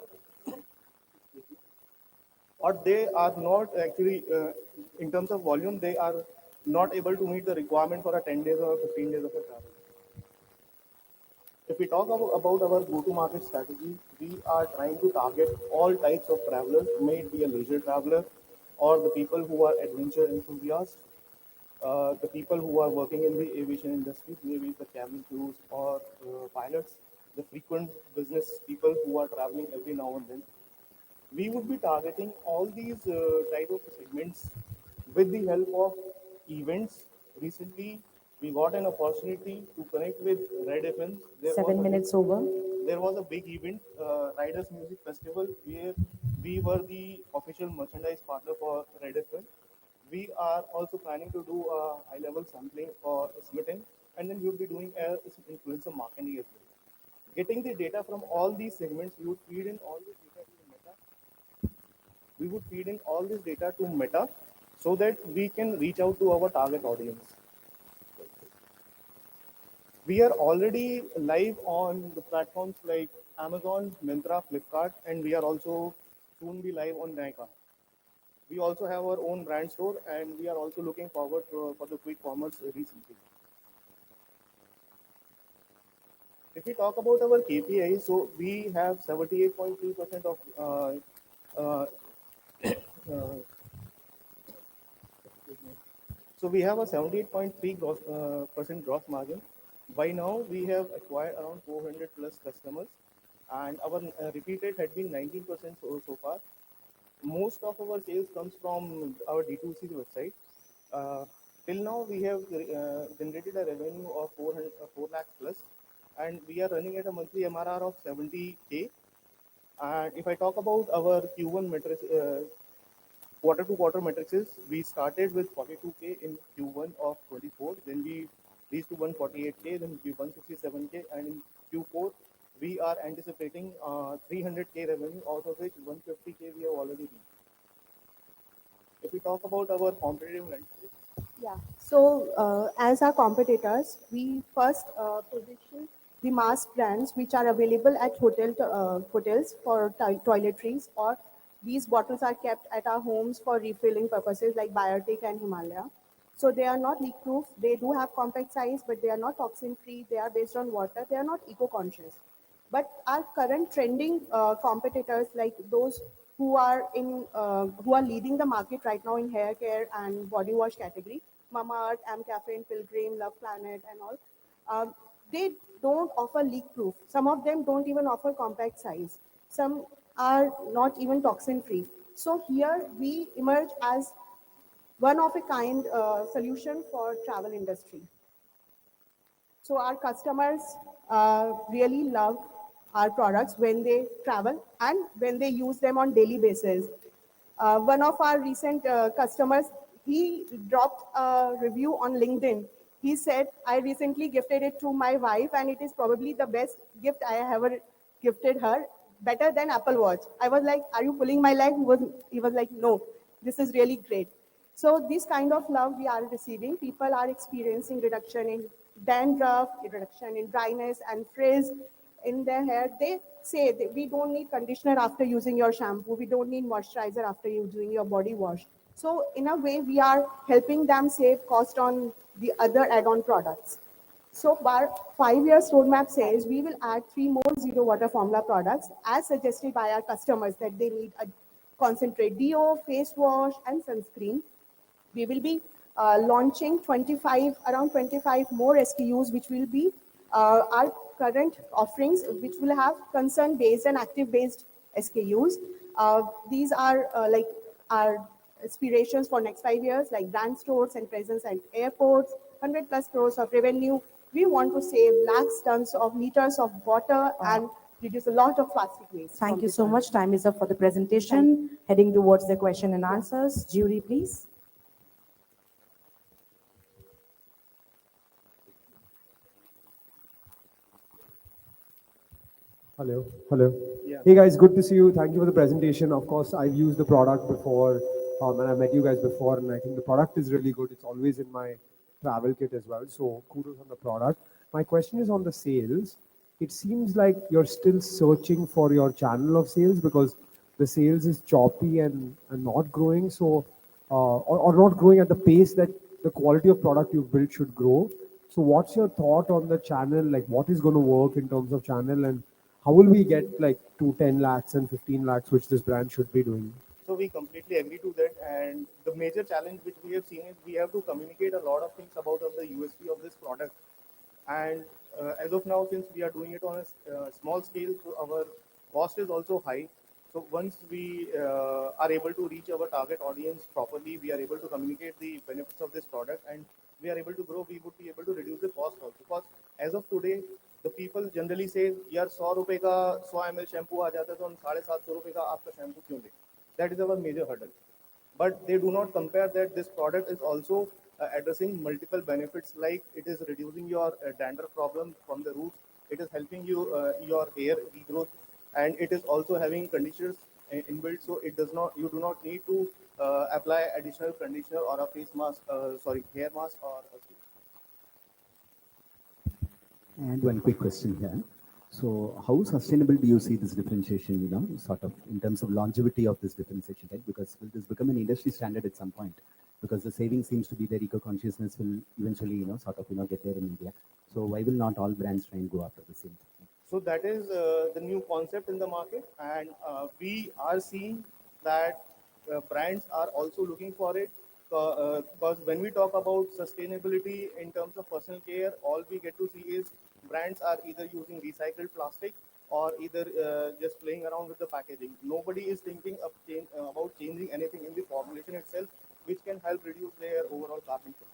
or they are not actually, in terms of volume, they are not able to meet the requirement for a 10 days or 15 days of a travel. If we talk about our go-to-market strategy, we are trying to target all types of travelers, may it be a leisure traveler or the people who are adventure enthusiasts, the people who are working in the aviation industry, maybe the cabin crews or pilots, the frequent business people who are traveling every now and then. We would be targeting all these type of segments with the help of events. Recently, we got an opportunity to connect with Red FM. 7 minutes over. There was a big event, Riders Music Festival, where we were the official merchandise partner for Red FM. We are also planning to do a high-level sampling for Smitten, and then we'll be doing influencer marketing as well. Getting the data from all these segments, we would feed in all this data to Meta. We would feed in all this data to Meta so that we can reach out to our target audience. We are already live on the platforms like Amazon, Myntra, Flipkart, and we are also soon be live on Nykaa. We also have our own brand store, and we are also looking forward for the quick commerce recently. If we talk about our KPI, so we have 78.3% of so we have a 78.3 percent gross margin. By now, we have acquired around 400 plus customers, and our repeat rate had been 19% so far. Most of our sales comes from our D2C website. Till now, we have generated a revenue of 4 lakhs plus, and we are running at a monthly MRR of 70K. And if I talk about our Q1 metrics, quarter-to-quarter metrics, we started with 42K in Q1 of 24, then we reached to 148K, then we 167K, and in Q4, we are anticipating 300K revenue, out of which 150K we have already reached. If we talk about our competitive landscape. Yeah. So as our competitors, we first position the mass brands which are available at hotels for toiletries, or these bottles are kept at our homes for refilling purposes like Biotic and Himalaya. So they are not leak proof. They do have compact size, but they are not toxin free. They are based on water. They are not eco conscious. But our current trending competitors, like those who are leading the market right now in hair care and body wash category, Mamaearth, Caffeine, Pilgrim, Love Planet, and all, they don't offer leak proof. Some of them don't even offer compact size. Some are not even toxin free. So here we emerge as one of a kind solution for travel industry. So our customers really love our products when they travel and when they use them on daily basis. One of our recent customers, he dropped a review on LinkedIn. He said, I recently gifted it to my wife and it is probably the best gift I have ever gifted her, better than Apple Watch. I was like, are you pulling my leg? He was like, no, this is really great. So this kind of love we are receiving. People are experiencing reduction in dandruff, reduction in dryness and frizz in their hair. They say that we don't need conditioner after using your shampoo. We don't need moisturizer after using your body wash. So in a way, we are helping them save cost on the other add-on products. So our 5 years roadmap says we will add 3 more zero water formula products as suggested by our customers that they need a concentrate deo, face wash, and sunscreen. We will be launching around 25 more SKUs, which will be our current offerings, which will have concern-based and active-based SKUs. These are like our aspirations for next 5 years, like brand stores and presence at airports, 100 plus crores of revenue. We want to save lakhs tons of liters of water and reduce a lot of plastic waste. Thank you so much. Time is up for the presentation. Heading towards the question and answers. Jury, please. Hello. Hello. Yeah. Hey guys, good to see you. Thank you for the presentation. Of course, I've used the product before, and I've met you guys before, and I think the product is really good. It's always in my travel kit as well. So kudos on the product. My question is on the sales. It seems like you're still searching for your channel of sales because the sales is choppy and not growing. So, or not growing at the pace that the quality of product you've built should grow. So what's your thought on the channel? Like what is going to work in terms of channel, and how will we get like to 10 lakhs and 15 lakhs, which this brand should be doing? So we completely agree to that. And the major challenge which we have seen is we have to communicate a lot of things about of the USP of this product. And as of now, since we are doing it on a small scale, so our cost is also high. So once we are able to reach our target audience properly, we are able to communicate the benefits of this product, and we are able to grow, we would be able to reduce the cost also. Because as of today, the people generally say, यार 100 रुपए का 100 ml shampoo आ जाता है तो हम 750 रुपए का आपका शैम्पू क्यों लें? That is our major hurdle. But they do not compare that this product is also addressing multiple benefits, like it is reducing your dandruff problem from the roots, it is helping you your hair regrowth, and it is also having conditioners inbuilt, so it does not, you do not need to apply additional conditioner or a face mask, sorry, hair mask or a And one quick question here. So how sustainable do you see this differentiation, sort of in terms of longevity of this differentiation, right? Because will this become an industry standard at some point? Because the saving seems to be there, eco-consciousness will eventually, sort of, get there in India. So why will not all brands try and go after the same thing? So that is the new concept in the market, and we are seeing that brands are also looking for it. Because when we talk about sustainability in terms of personal care, all we get to see is brands are either using recycled plastic or either just playing around with the packaging. Nobody is thinking of about changing anything in the formulation itself, which can help reduce their overall carbon footprint.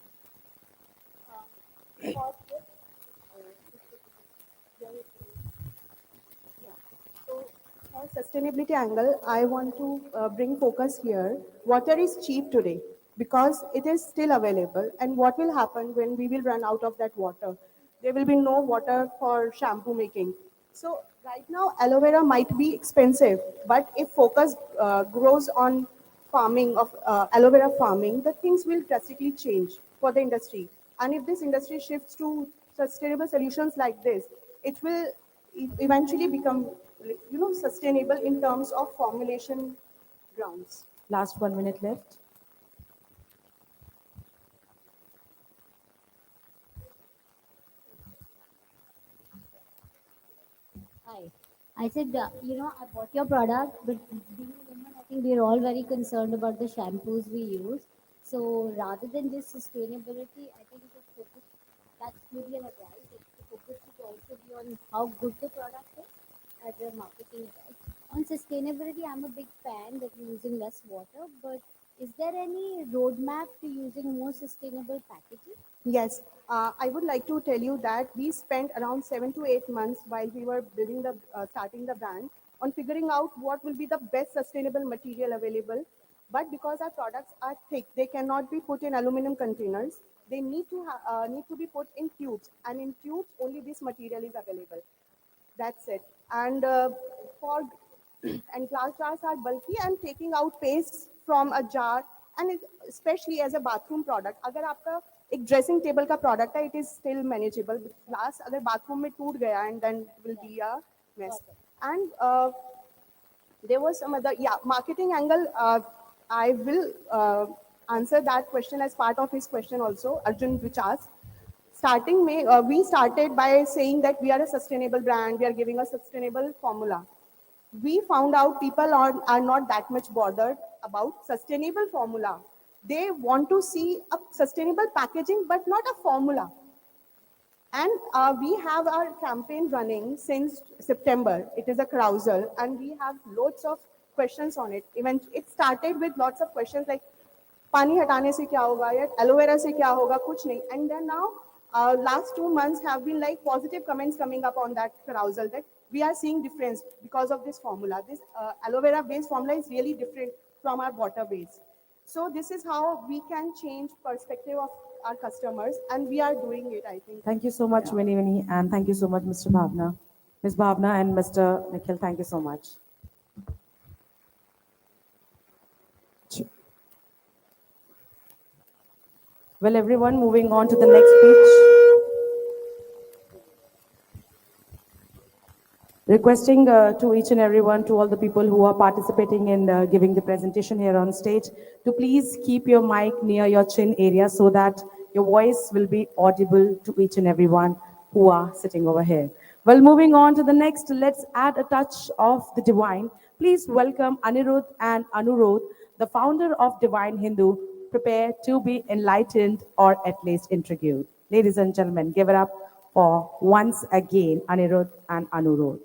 So, for sustainability angle, I want to bring focus here. Water is cheap today because it is still available. And what will happen when we will run out of that water? There will be no water for shampoo making. So right now, aloe vera might be expensive, but if focus grows on farming of aloe vera farming, the things will drastically change for the industry. And if this industry shifts to sustainable solutions like this, it will eventually become, sustainable in terms of formulation grounds. Last 1 minute left. Hi. I said, I bought your product, but being a woman, I think we're all very concerned about the shampoos we use. So rather than just sustainability, I think the focus, that's maybe an advice. The focus should also be on how good the product is as a marketing advice. On sustainability, I'm a big fan that we're using less water, but is there any roadmap to using more sustainable packaging? Yes, I would like to tell you that we spent around 7 to 8 months while we were starting the brand on figuring out what will be the best sustainable material available. But because our products are thick, they cannot be put in aluminum containers. They need to be put in tubes, and in tubes only this material is available. That's it. And for and glass jars are bulky and taking out paste from a jar, and especially as a bathroom product. अगर आपका एक dressing table का product है, it is still manageable. Glass अगर bathroom में टूट गया, and then will be a mess. And there was some other, yeah, marketing angle. I will answer that question as part of his question also, Arjun, which asked. Starting May, we started by saying that we are a sustainable brand, we are giving a sustainable formula. We found out people are not that much bothered about sustainable formula. They want to see a sustainable packaging, but not a formula. And we have our campaign running since September. It is a carousel, and we have loads of questions on it. Even it started with lots of questions like, पानी हटाने से क्या होगा या aloe vera से क्या होगा कुछ नहीं, and then now last 2 months have been like positive comments coming up on that carousel that we are seeing difference because of this formula. This aloe vera based formula is really different from our water base. So this is how we can change perspective of our customers, and we are doing it, I think. Thank you so much, Winnie, and thank you so much, Mr. Bhavna. Ms. Bhavna and Mr. Nikhil, thank you so much. Well, everyone, moving on to the next pitch. Requesting to each and everyone, to all the people who are participating in giving the presentation here on stage, to please keep your mic near your chin area so that your voice will be audible to each and everyone who are sitting over here. Well, moving on to the next, let's add a touch of the divine. Please welcome Anirudh and Anurodh, the founder of Divine Hindu. Prepare to be enlightened or at least intrigued. Ladies and gentlemen, give it up for once again Anirudh and Anurodh.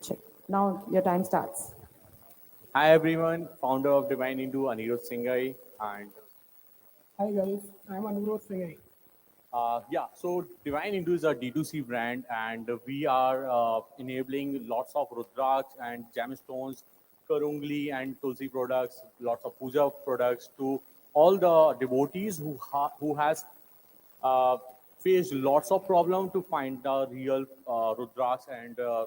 Check. Now your time starts. Hi everyone, founder of Divine Hindu, Anirudh Singhai, and Hi guys, I'm Anurod Singh. so Divine Hindu is a D2C brand, and we are enabling lots of Rudraks and gemstones, Karungli and Tulsi products, lots of puja products to all the devotees who has uh, faced lots of problem to find the real Rudraks and uh,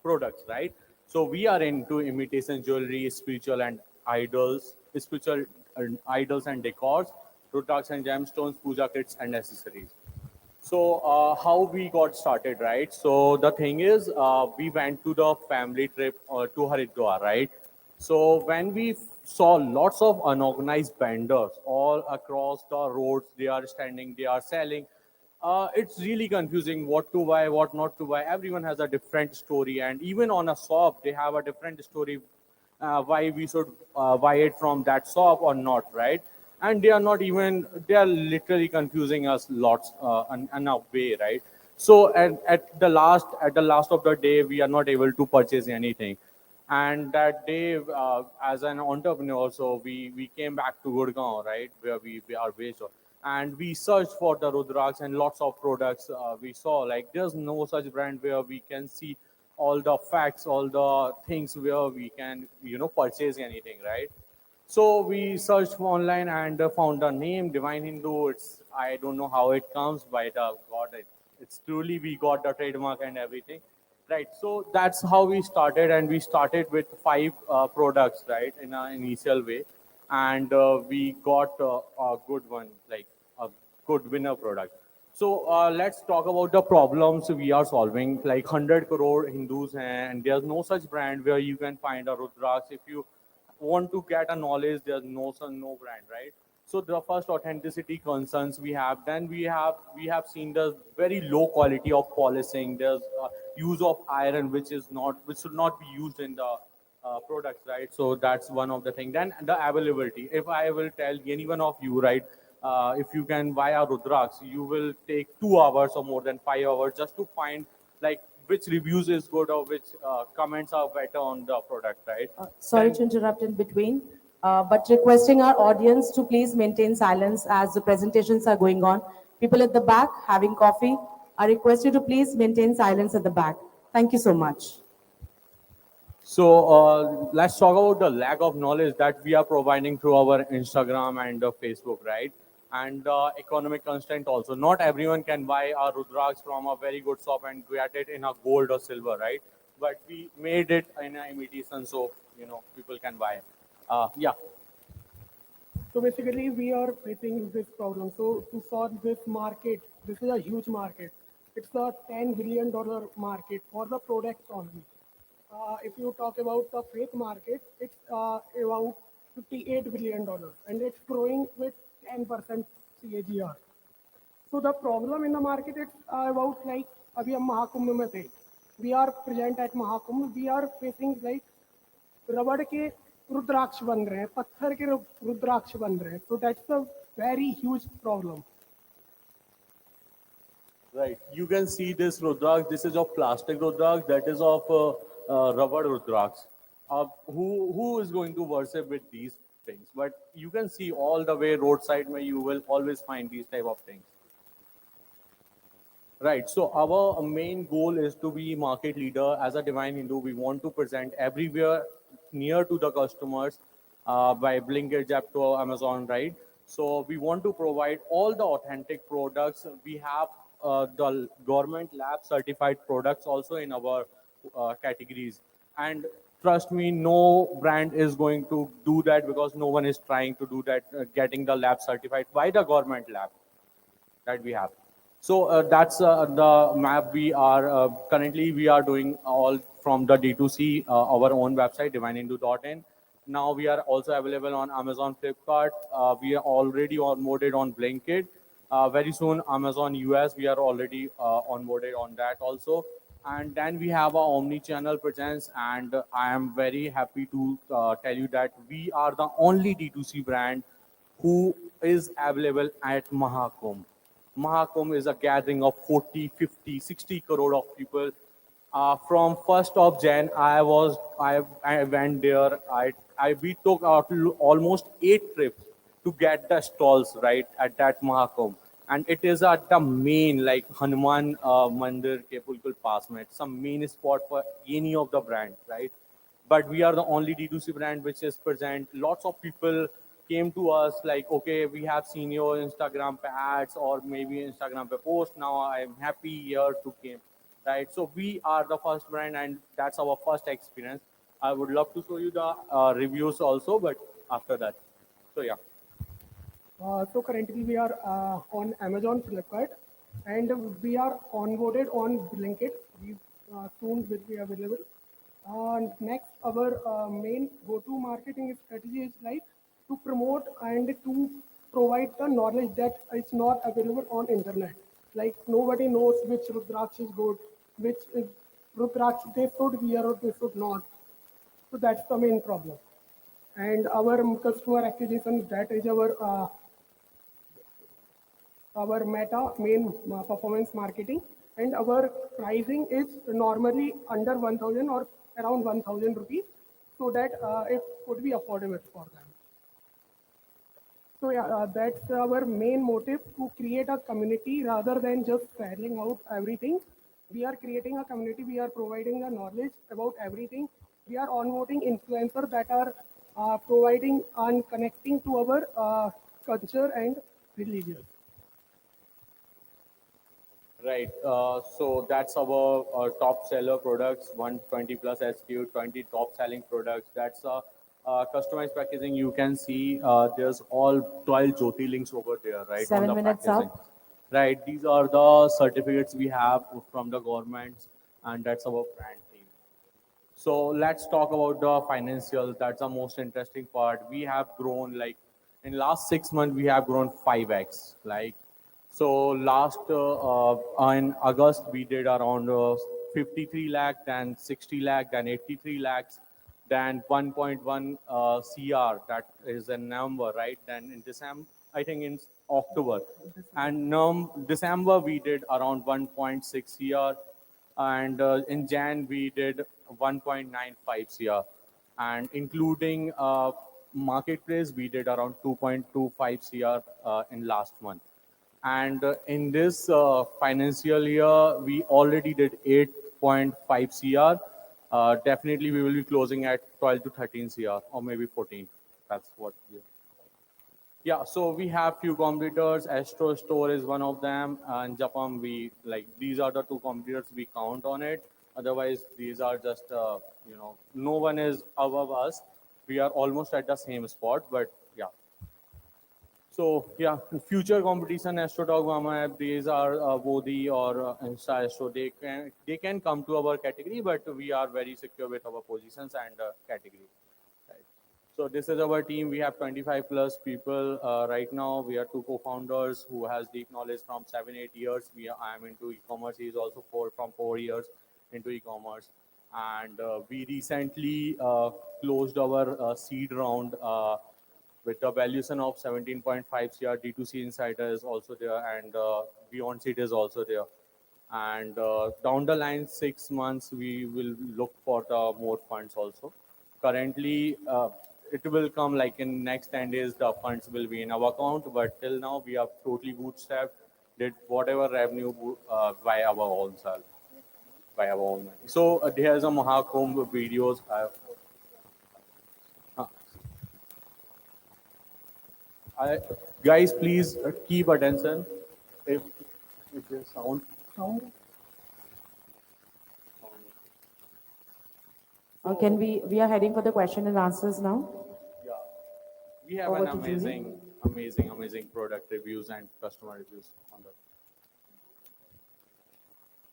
products, right? So we are into imitation jewelry, spiritual and idols, spiritual idols and decors, Rudraks and gemstones, puja kits and accessories. So how we got started, right? So the thing is, we went to the family trip to Haridwar, right? So when we saw lots of unorganized vendors all across the roads, they are standing, they are selling. It's really confusing what to buy, what not to buy. Everyone has a different story, and even on a shop, they have a different story why we should buy it from that shop or not, right? And they are not even, they are literally confusing us lots in a way, right? So at the last of the day, we are not able to purchase anything. And that day, as an entrepreneur, so we came back to Gurgaon, right, where we are based on. And we searched for the Rudraks and lots of products we saw. Like there's no such brand where we can see all the facts, all the things where we can, purchase anything, right? So we searched for online and found a name, Divine Hindu. It's, I don't know how it comes, but God, it's truly we got the trademark and everything, right? So that's how we started, and we started with five products, right, in an initial way, and we got a good one, like a good winner product. So let's talk about the problems we are solving. Like 100 crore Hindus, and there's no such brand where you can find a Rudraks. If you want to get a knowledge, there's no brand, right? So the first authenticity concerns we have. Then we have seen the very low quality of polishing. There's use of iron, which should not be used in the products, right? So that's one of the thing. Then the availability. If I will tell any one of you, right, if you can buy a Rudraks, you will take 2 hours or more than 5 hours just to find like which reviews is good or which comments are better on the product, right? Sorry Then to interrupt in between, but requesting our audience to please maintain silence as the presentations are going on. People at the back having coffee are requested to please maintain silence at the back. Thank you so much. So let's talk about the lack of knowledge that we are providing through our Instagram and Facebook, right? And economic constraint also. Not everyone can buy our Rudraks from a very good shop and get it in a gold or silver, right? But we made it in an imitation, so people can buy. Yeah. So basically, we are facing this problem. So to solve this market, this is a huge market. It's a $10 billion market for the products only. If you talk about the fake market, it's about $58 billion, and it's growing with 10% CAGR. So the problem in the market is about like अभी हम महाकुंभ में थे. We are present at Mahakumbh. We are facing like रबड़ के रुद्राक्ष बन रहे हैं, पत्थर के रुद्राक्ष बन रहे हैं. So that's a very huge problem. Right. You can see this Rudraks. This is of plastic Rudraks. That is of rubber Rudraks. Who is going to worship with these things. But you can see all the way roadside where you will always find these type of things. Right. So our main goal is to be market leader as a Divine Hindu. We want to present everywhere near to the customers by Blinkit, Zepto, Amazon, right? So we want to provide all the authentic products. We have the government lab certified products also in our categories. And trust me, no brand is going to do that because no one is trying to do that, getting the lab certified by the government lab that we have. So that's the map we are currently we are doing all from the D2C, our own website, divinehindu.in. Now we are also available on Amazon, Flipkart. We are already onboarded on Blinkit. Very soon, Amazon US, we are already onboarded on that also. And then we have our omni-channel presence, and I am very happy to tell you that we are the only D2C brand who is available at Mahakumbh. Mahakumbh is a gathering of 40, 50, 60 crore of people. From 1st of Jan, I went there. We took out almost 8 trips to get the stalls right at that Mahakumbh. And it is at the main, like Hanuman Mandir, Kepulkul Pass में. It's a main spot for any of the brand, right? But we are the only D2C brand which is present. Lots of people came to us like, okay, we have seen your Instagram ads or maybe Instagram post. Now I'm happy here to came, right? So we are the first brand, and that's our first experience. I would love to show you the reviews also, but after that. So yeah. So currently we are on Amazon, Flipkart, and we are onboarded on Blinkit. We soon will be available. Next, our main go-to marketing strategy is like to promote and to provide the knowledge that is not available on internet. Like nobody knows which Rudraksh is good, which is Rudraksh they should wear or they should not. So that's the main problem. And our customer acquisition, that is our meta main performance marketing, and our pricing is normally under 1000 or around 1000 rupees, so that it could be affordable for them. So yeah, that's our main motive, to create a community rather than just selling out everything. We are creating a community. We are providing the knowledge about everything. We are onboarding influencers that are providing and connecting to our culture and religion. Right. So that's our top seller products, 120 plus SKU, 20 top selling products. That's customized packaging. You can see there's all 12 Jyoti links over there, right? On 7 the minutes packaging. up. Right. These are the certificates we have from the governments, and that's our brand team. So let's talk about the financial. That's the most interesting part. We have grown like in last 6 months we have grown 5x. Like so last in August we did around 53 lakh, then 60 lakh, then 83 lakhs, then 1.1 CR. That is a number, right? Then in December, I think in October, and December we did around 1.6 CR, and in Jan we did 1.95 CR, and including marketplace we did around 2.25 CR in last month. And in this financial year we already did 8.5 CR. Definitely we will be closing at 12 to 13 CR or maybe 14. That's what we yeah, so we have few competitors. Astro Store is one of them, and Japam. We like these are the two competitors we count on it. Otherwise, these are just no one is above us. We are almost at the same spot, but yeah. So yeah, future competition Astro Dog Mama app. These are Bodhi or Insta Astro. They can come to our category, but we are very secure with our positions and category. Right. So this is our team. We have 25 plus people right now. We are two co-founders who has deep knowledge from 7-8 years. I am into e-commerce. He is also from 4 years into e-commerce. And we recently closed our seed round with a valuation of 17.5 CR. D2C Insider is also there, and Beyond Seed is also there. And down the line, 6 months, we will look for the more funds also. Currently, it will come like in next 10 days, the funds will be in our account. But till now, we are totally bootstrapped, did whatever revenue by our own self, by our own money. So there's a Mahakumbh videos. Uh, I, guys, please keep attention. If there's sound. Can we are heading for the question and answers now? Yeah, we have Over an to Julie. amazing product reviews and customer reviews on the.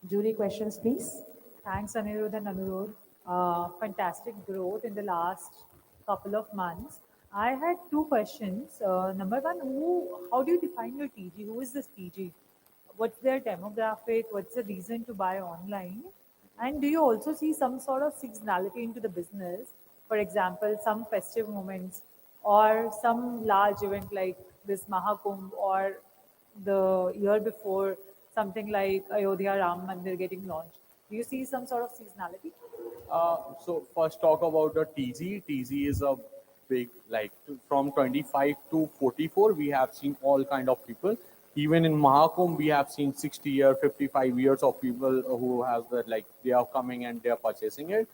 Jury questions, please. Thanks, Anirudh and Anurudh. Fantastic growth in the last couple of months. I had two questions. Number one, how do you define your TG? Who is this TG? What's their demographic? What's the reason to buy online? And do you also see some sort of seasonality into the business? For example, some festive moments or some large event like this Mahakumbh, or the year before something like Ayodhya Ram Mandir getting launched. Do you see some sort of seasonality? So first talk about the TG. TG is a big, like from 25 to 44, we have seen all kind of people. Even in Mahakumbh, we have seen 60 year, 55 years of people who has that, like they are coming and they are purchasing it.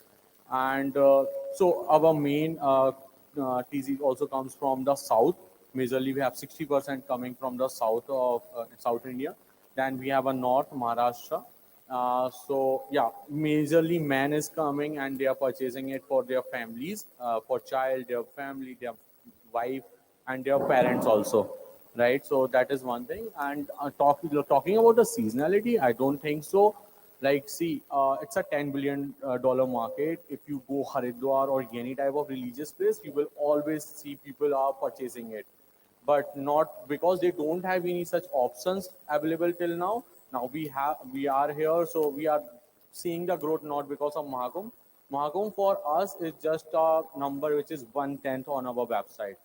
And so our main TG also comes from the south. Majorly, we have 60% coming from the south of South India. Then we have a north, Maharashtra. So yeah, majorly man is coming and they are purchasing it for their families, for child, their family, their wife, and their parents also, right? So that is one thing. And talking about the seasonality, I don't think so. Like, see, it's a $10 billion market. If you go Haridwar or any type of religious place, you will always see people are purchasing it, but not because they don't have any such options available till now. Now we are here, so we are seeing the growth not because of Mahagum. Mahagum for us is just a number which is 1/10 on our website.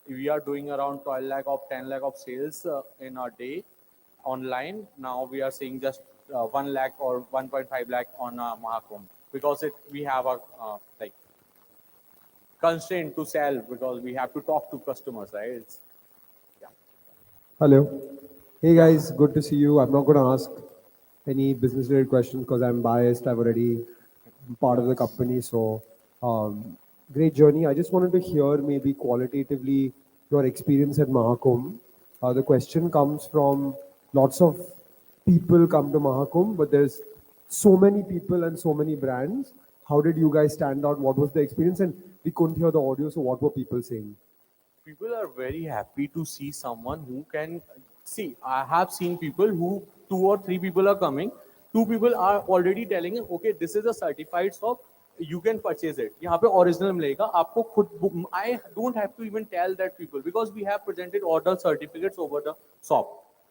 We are doing around 12 lakh of 10 lakh of sales in a day online. Now we are seeing just 1 lakh or 1.5 lakh on Mahagum because we have a like constraint to sell because we have to talk to customers, right? Hello. Hey guys, good to see you. I'm not going to ask any business related questions because I'm biased. I've already part of the company. So, great journey. I just wanted to hear maybe qualitatively your experience at Mahakumbh. The question comes from lots of people come to Mahakumbh, but there's so many people and so many brands. How did you guys stand out? What was the experience? And we couldn't hear the audio, so what were people saying? People are very happy to see someone who can see. I have seen people who 2 or 3 people are coming. 2 people are already telling him, okay, this is a certified shop. You can purchase it. यहाँ पे original मिलेगा. आपको खुद. I don't have to even tell that people because we have presented order certificates over the shop,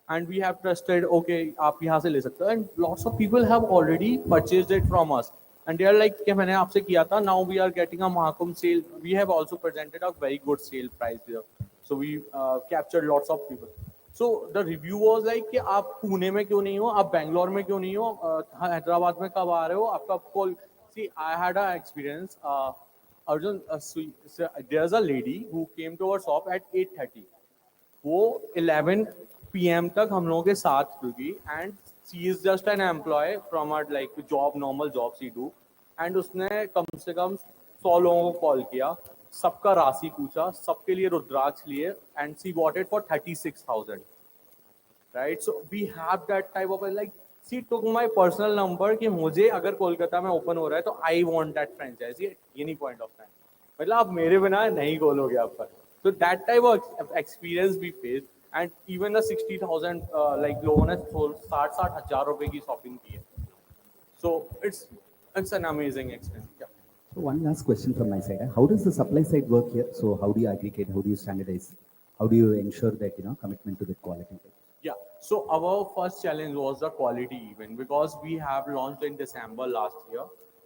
and we have trusted. Okay, आप यहाँ से ले सकते हो. And lots of people have already purchased it from us. And they are like कि मैंने आपसे किया था. Now we are getting a Mahakumbh sale. We have also presented a very good sale price there. So we captured lots of people. So the review was like कि आप पुणे में क्यों नहीं हो, आप बैंगलोर में क्यों नहीं हो, हैदराबाद में कब आ रहे हो, आपका call. See, I had an experience. Arjun, there's a lady who came to our shop at 8:30. वो 11 p.m. तक हम लोगों के साथ रुकी, and she is just an employee from our like job, normal job she do, and उसने कम से कम 100 लोगों को कॉल किया, सबका राशि पूछा, सबके लिए रुद्राक्ष लिए, and she bought it for 36,000, right? So we have that type of like, she took my personal number कि मुझे अगर कोलकाता में ओपन हो रहा है तो I want that franchise. Any point of time, मतलब आप मेरे बिना नहीं खोलोगे आप पर. So that type of experience we faced, and even the 60,000 like लोगों ने 60-60 हजार रुपए की shopping की है. So it's an amazing experience. Yeah. So one last question from my side. How does the supply side work here? So how do you aggregate? How do you standardize? How do you ensure that commitment to the quality? Yeah. So our first challenge was the quality even because we have launched in December last year,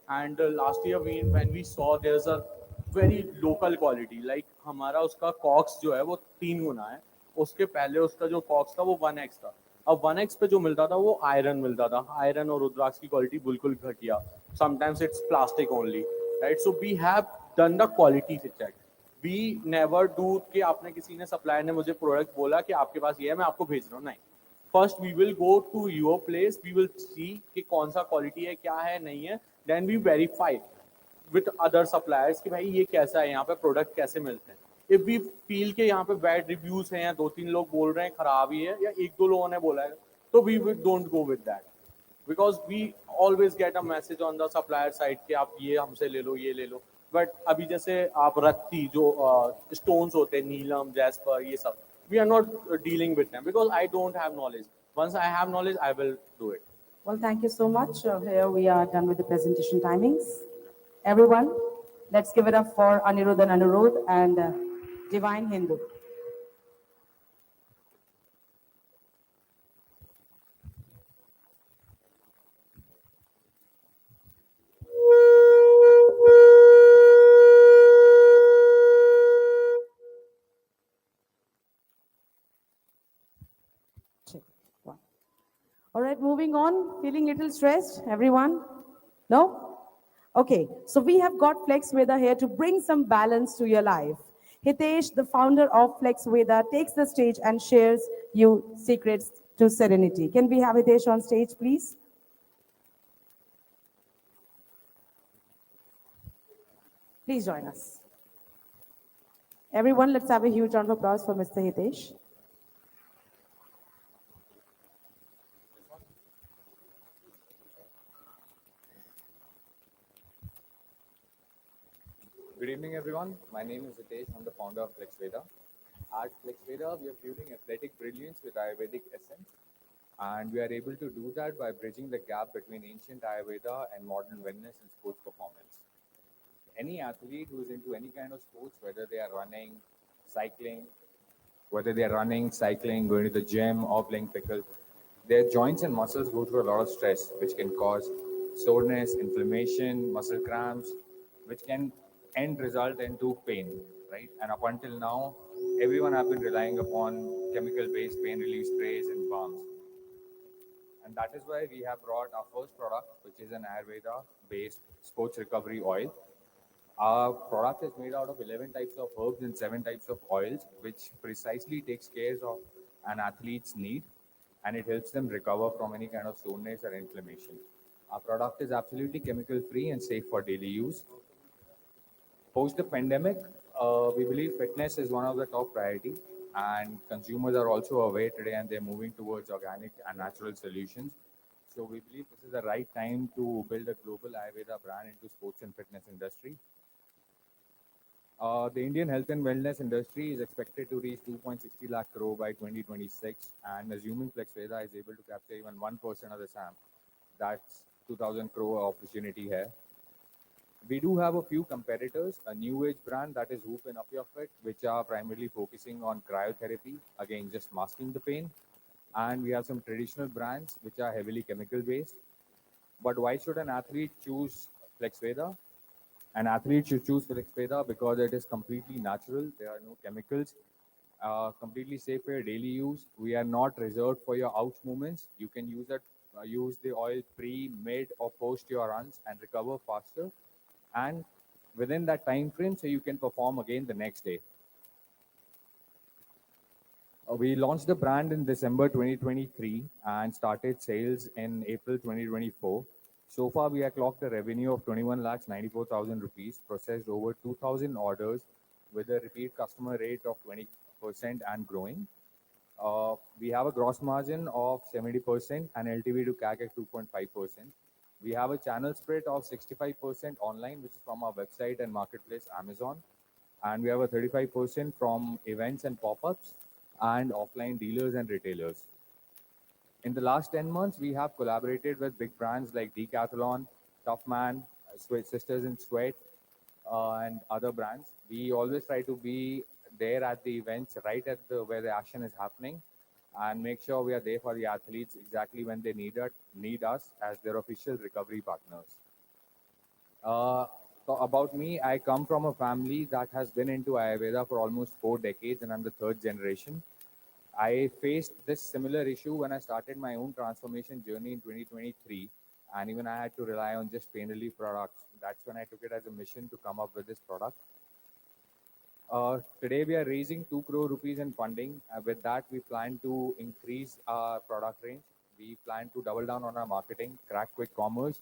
and last year when we saw there's a very local quality, like हमारा उसका cox जो है वो 3 गुना है, उसके पहले उसका जो cox था वो 1x था. अब 1x पे जो मिलता था वो आयरन मिलता था. आयरन और रुद्राक्ष की क्वालिटी बिल्कुल घटिया. Sometimes it's plastic only, right? So we have done the quality check. We never do कि आपने किसी ने सप्लायर ने मुझे प्रोडक्ट बोला कि आपके पास ये है मैं आपको भेज रहा हूँ, नहीं. First we will go to your place, we will see कि कौन सा क्वालिटी है, क्या है, नहीं है, then we verify with other suppliers कि भाई ये कैसा है, यहाँ पे प्रोडक्ट कैसे मिलते हैं. इफ वी फील के यहाँ पे बैड रिव्यूज हैं या 2-3 लोग बोल रहे हैं खराब ही है या 1-2 लोगों ने बोला है, तो we don't go with that, because we always get a message on the supplier side कि आप ये हमसे ले लो, ये ले लो. बट अभी जैसे आप रत्ती जो स्टोन्स होते हैं, नीलम, जैस्पर, ये सब, we are not dealing with them because I don't have knowledge. Once I have knowledge I will do it. Well, thank you so much. Here we are done with the presentation timings. Everyone, let's give it up for Anirudh and Anurodh and Divine Hindu. Check. One. All right, moving on. Feeling little stressed, everyone? No? Okay, so we have got Flex Veda here to bring some balance to your life. Hitesh, the founder of Flex Veda, takes the stage and shares you secrets to serenity. Can we have Hitesh on stage, please? Please join us. Everyone, let's have a huge round of applause for Mr. Hitesh. Good evening, everyone. My name is Hitesh. I'm the founder of FlexVeda. At FlexVeda, we are fusing athletic brilliance with Ayurvedic essence, and we are able to do that by bridging the gap between ancient Ayurveda and modern wellness and sports performance. Any athlete who is into any kind of sports, whether they are running, cycling, going to the gym, or playing pickle, their joints and muscles go through a lot of stress, which can cause soreness, inflammation, muscle cramps, which can end result into pain, right? And up until now, everyone have been relying upon chemical-based pain relief sprays and balms. And that is why we have brought our first product, which is an Ayurveda-based sports recovery oil. Our product is made out of 11 types of herbs and 7 types of oils, which precisely takes care of an athlete's need, and it helps them recover from any kind of soreness or inflammation. Our product is absolutely chemical-free and safe for daily use. Post the pandemic, we believe fitness is one of the top priority, and consumers are also aware today, and they're moving towards organic and natural solutions. So we believe this is the right time to build a global Ayurveda brand into sports and fitness industry. The Indian health and wellness industry is expected to reach 2.60 lakh crore by 2026, and assuming FlexVeda is able to capture even 1% of the SAM, that's 2,000 crore opportunity here. We do have a few competitors, a new age brand that is Hoop and Up Your Fit, which are primarily focusing on cryotherapy, again, just masking the pain. And we have some traditional brands which are heavily chemical based. But why should an athlete choose FlexVeda? An athlete should choose FlexVeda because it is completely natural. There are no chemicals, completely safe for your daily use. We are not reserved for your ouch movements. You can use the oil pre, mid, or post your runs and recover faster, and within that time frame, so you can perform again the next day. We launched the brand in December 2023 and started sales in April 2024. So far, we have clocked a revenue of 21 lakhs 94,000 rupees, processed over 2,000 orders with a repeat customer rate of 20% and growing. We have a gross margin of 70% and LTV to CAC at 2.5%. We have a channel spread of 65% online, which is from our website and marketplace, Amazon. And we have a 35% from events and pop-ups and offline dealers and retailers. In the last 10 months, we have collaborated with big brands like Decathlon, Toughman, Sisters in Sweat, and other brands. We always try to be there at the events, right at where the action is happening, and make sure we are there for the athletes exactly when they need us as their official recovery partners. So about me, I come from a family that has been into Ayurveda for almost 4 decades, and I'm the third generation. I faced this similar issue when I started my own transformation journey in 2023, and even I had to rely on just pain relief products. That's when I took it as a mission to come up with this product. Today we are raising 2 crore rupees in funding. With that, we plan to increase our product range. We plan to double down on our marketing, crack quick commerce,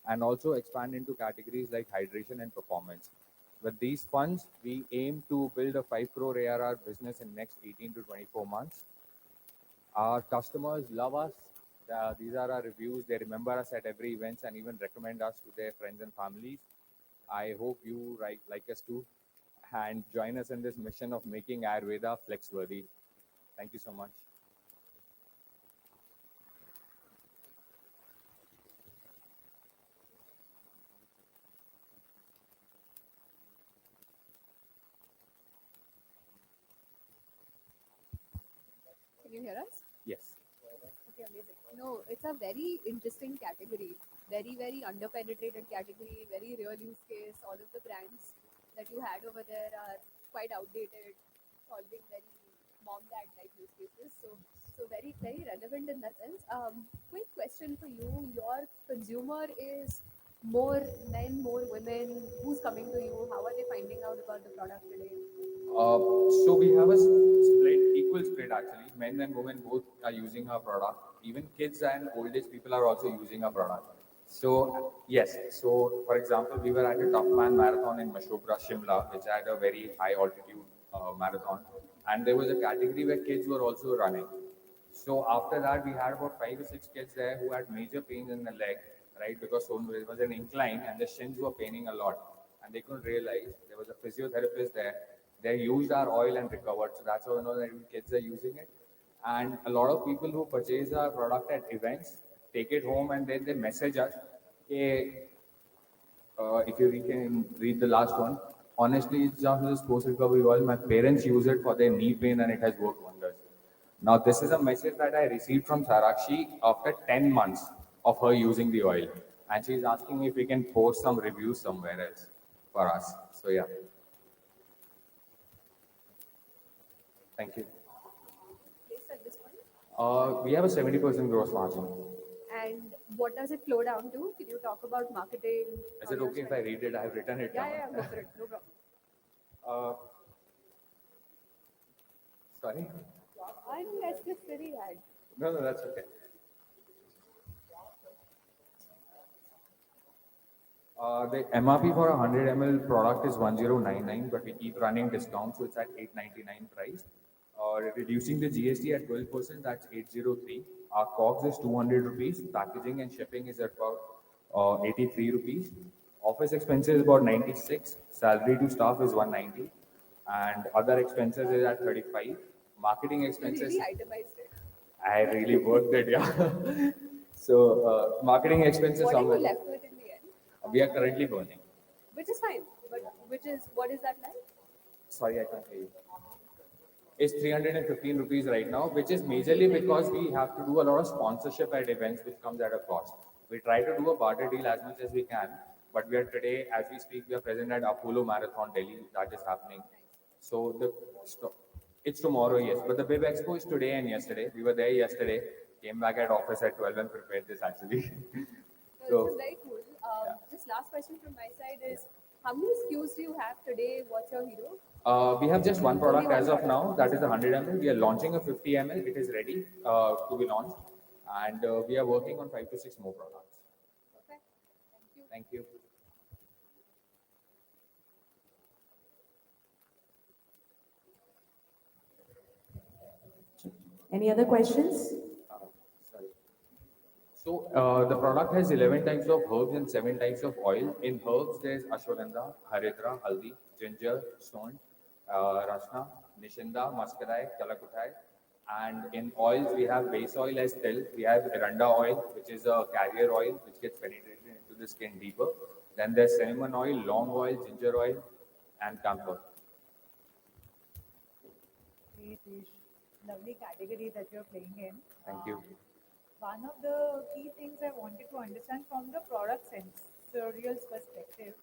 and also expand into categories like hydration and performance. With these funds, we aim to build a 5 crore ARR business in next 18 to 24 months. Our customers love us. These are our reviews. They remember us at every event and even recommend us to their friends and families. I hope you like us too and join us in this mission of making Ayurveda flex worthy. Thank you so much. Can you hear us? Yes. Okay, amazing. No, it's a very interesting category. Very, very underpenetrated category, very real use case. All of the brands that you had over there are quite outdated, solving very mom dad type use cases. So very, very relevant in that sense. Quick question for you. Your consumer is more men, more women. Who's coming to you? How are they finding out about the product today? So we have a split, equal split actually. Men and women both are using our product. Even kids and old age people are also using our product. So yes, so for example, we were at a Tough Man marathon in Mashobra, Shimla, which had a very high altitude marathon, and there was a category where kids were also running. So after that, we had about 5 or 6 kids there who had major pains in the leg, right? Because so it was an incline and the shins were paining a lot, and they couldn't realize there was a physiotherapist there. They used our oil and recovered. So that's how I know that even kids are using it. And a lot of people who purchase our product at events take it home and then they message us. Hey, if you can read the last one, honestly, it's just this post recovery oil. My parents use it for their knee pain and it has worked wonders. Now, this is a message that I received from Sarakshi after 10 months of her using the oil. And she's asking me if we can post some reviews somewhere else for us. So, yeah. Thank you. Based at this point. We have a 70% gross margin. And what does it flow down to? Can you talk about marketing? Is it okay if I read it? I have written it Yeah, down. yeah, go for it. No problem. Uh, sorry? Unnecessary ad. No, that's okay. The MRP for a 100 ml product is 1099, but we keep running discounts, so it's at 899 price. Reducing the GST at 12%, that's 803. Our COGS is 200 rupees. Packaging and shipping is at about 83 rupees. Office expenses is about 96. Salary to staff is 190. And other expenses is at 35. Marketing You expenses. really itemized it. I really worked it, yeah. So marketing expenses. What are somewhere. you left with in the end? We are currently burning. Which is fine. But what is that like? Sorry, I can't hear you. It's 315 rupees right now, which is majorly because we have to do a lot of sponsorship at events, which comes at a cost. We try to do a barter deal as much as we can, but we are today, as we speak, we are present at Apollo Marathon Delhi. That is happening. So it's tomorrow, yes. But the Bib Expo is today and yesterday. We were there yesterday. Came back at office at 12 and prepared this actually. So, this is very cool. Just last question from my side is, how many SKUs do you have today? What's your hero? We have just one product Only one as of product. now. That is the 100 ml. We are launching a 50 ml. It is ready to be launched, and we are working on 5 to 6 more products. Perfect. Thank you. Thank you. Any other questions? Sorry. So the product has 11 types of herbs and 7 types of oil. In herbs, there's ashwagandha, haridra, haldi, ginger, stone, rasna, nishinda, muskarai, kalakutai. And in oils, we have base oil as tel. We have eranda oil, which is a carrier oil, which gets penetrated into the skin deeper. Then there's cinnamon oil, long oil, ginger oil, and camphor. Great, Ish. Lovely category that you're playing in. Thank you. One of the key things I wanted to understand from the product sensorial perspective.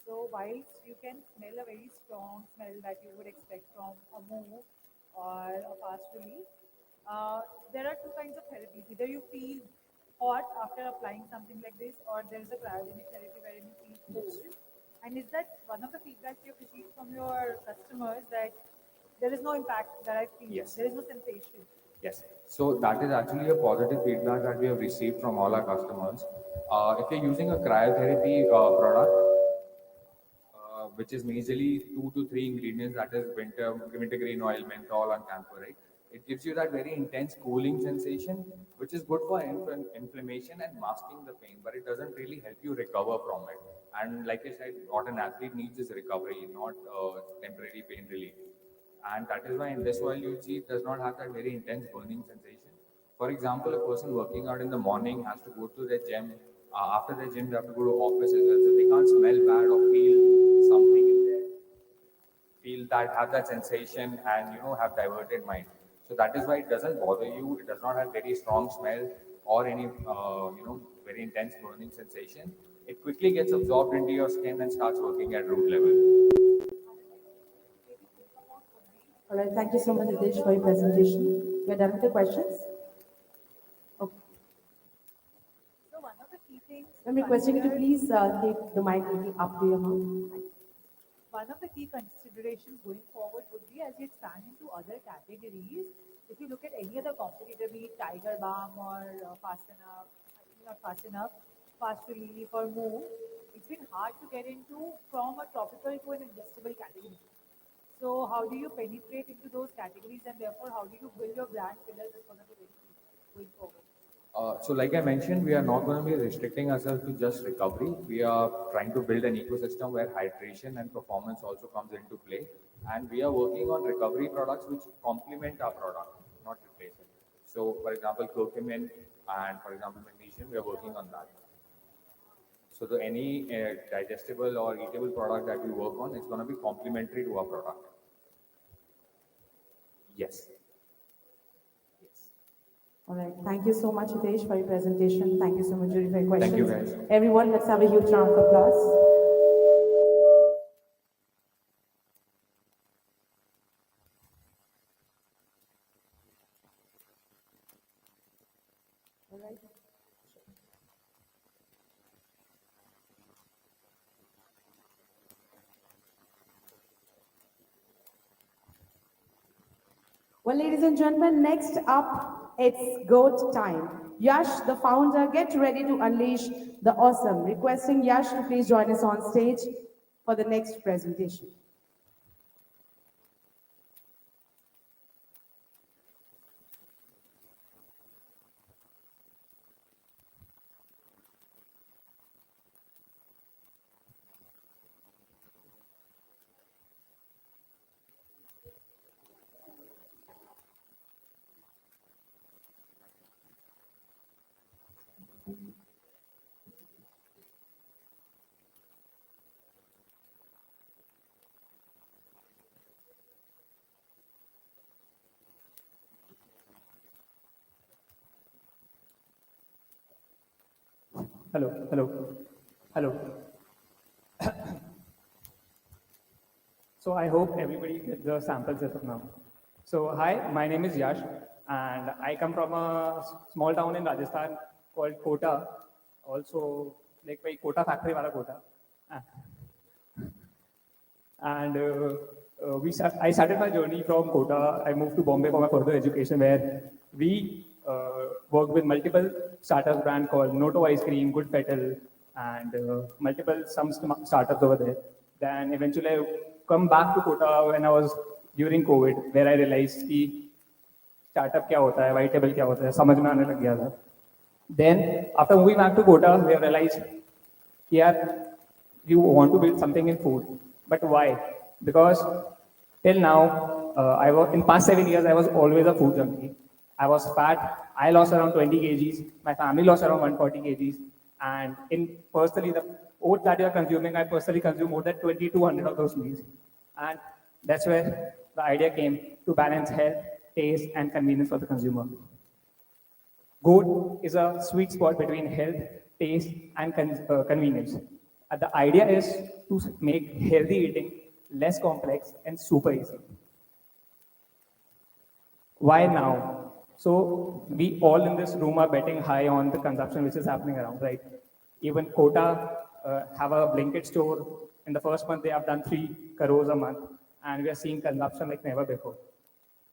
So whilst you can smell a very strong smell that you would expect from a move or a fast release, there are two kinds of therapies. Either you feel hot after applying something like this, or there is a cryogenic therapy wherein you feel cold. And is that one of the feedbacks you've received from your customers that there is no impact that I feel, Yes. there is no sensation? Yes. So that is actually a positive feedback that we have received from all our customers. If you're using a cryotherapy product, which is majorly 2 to 3 ingredients, that is wintergreen oil, menthol, and camphor, right? It gives you that very intense cooling sensation, which is good for inflammation and masking the pain, but it doesn't really help you recover from it. And like I said, what an athlete needs is recovery, not temporary pain relief. And that is why in this oil you see it does not have that very intense burning sensation. For example, a person working out in the morning has to go to the gym. After the gym, they have to go to office as well, so they can't smell bad or feel something in there, feel that, have that sensation, and have diverted mind. So that is why it doesn't bother you. It does not have very strong smell or any very intense burning sensation. It quickly gets absorbed into your skin and starts working at root level. All right, thank you so much, Hitesh, for your presentation. We're done with the questions. Okay. So one of the key things I'm requesting you to please keep the mic a little up to your mouth. one of the key considerations going forward would be as you expand into other categories, if you look at any other competitor, be it Tiger Balm or Fast Enough, I think not Fast Enough, Fast Relief or Move, it's been hard to get into from a tropical to an ingestible category. So how do you penetrate into those categories and therefore how do you build your brand pillars is going to be very key going forward? So like I mentioned, we are not going to be restricting ourselves to just recovery. We are trying to build an ecosystem where hydration and performance also comes into play. And we are working on recovery products which complement our product, not replace it. So for example, curcumin and for example, magnesium, we are working on that. So any digestible or eatable product that we work on is going to be complementary to our product. Yes. All right, thank you so much, Hitesh, for your presentation. Thank you so much, Judy, for your questions. Thank you, guys. Everyone, let's have a huge round of applause. All right. Well, ladies and gentlemen, next up, it's GOAT time. Yash, the founder, get ready to unleash the awesome. Requesting Yash to please join us on stage for the next presentation. Hello, hello, hello. So I hope everybody gets the samples as of now. So hi, my name is Yash, and I come from a small town in Rajasthan called Kota, also like by Kota factory wala Kota. Ah. And I started my journey from Kota. I moved to Bombay for my further education, where we worked with multiple startup brands called Noto Ice Cream, Good Petal, and multiple some startups over there. Then eventually I come back to Kota when I was during COVID, where I realized कि startup क्या होता है, white table क्या होता है, समझ में आने लग गया था. Then after moving back to Kota, we have realized, yeah, you want to build something in food, but why? Because till now, in past 7 years, I was always a food junkie. I was fat. I lost around 20 kgs. My family lost around 140 kgs. And personally, the oats that you are consuming, I personally consume more than 2,200 of those meals. And that's where the idea came to balance health, taste, and convenience for the consumer. GOAT is a sweet spot between health, taste, and convenience. The idea is to make healthy eating less complex and super easy. Why now? So we all in this room are betting high on the consumption which is happening around, right? Even Kota have a Blinkit store. In the first month, they have done 3 crores a month, and we are seeing consumption like never before.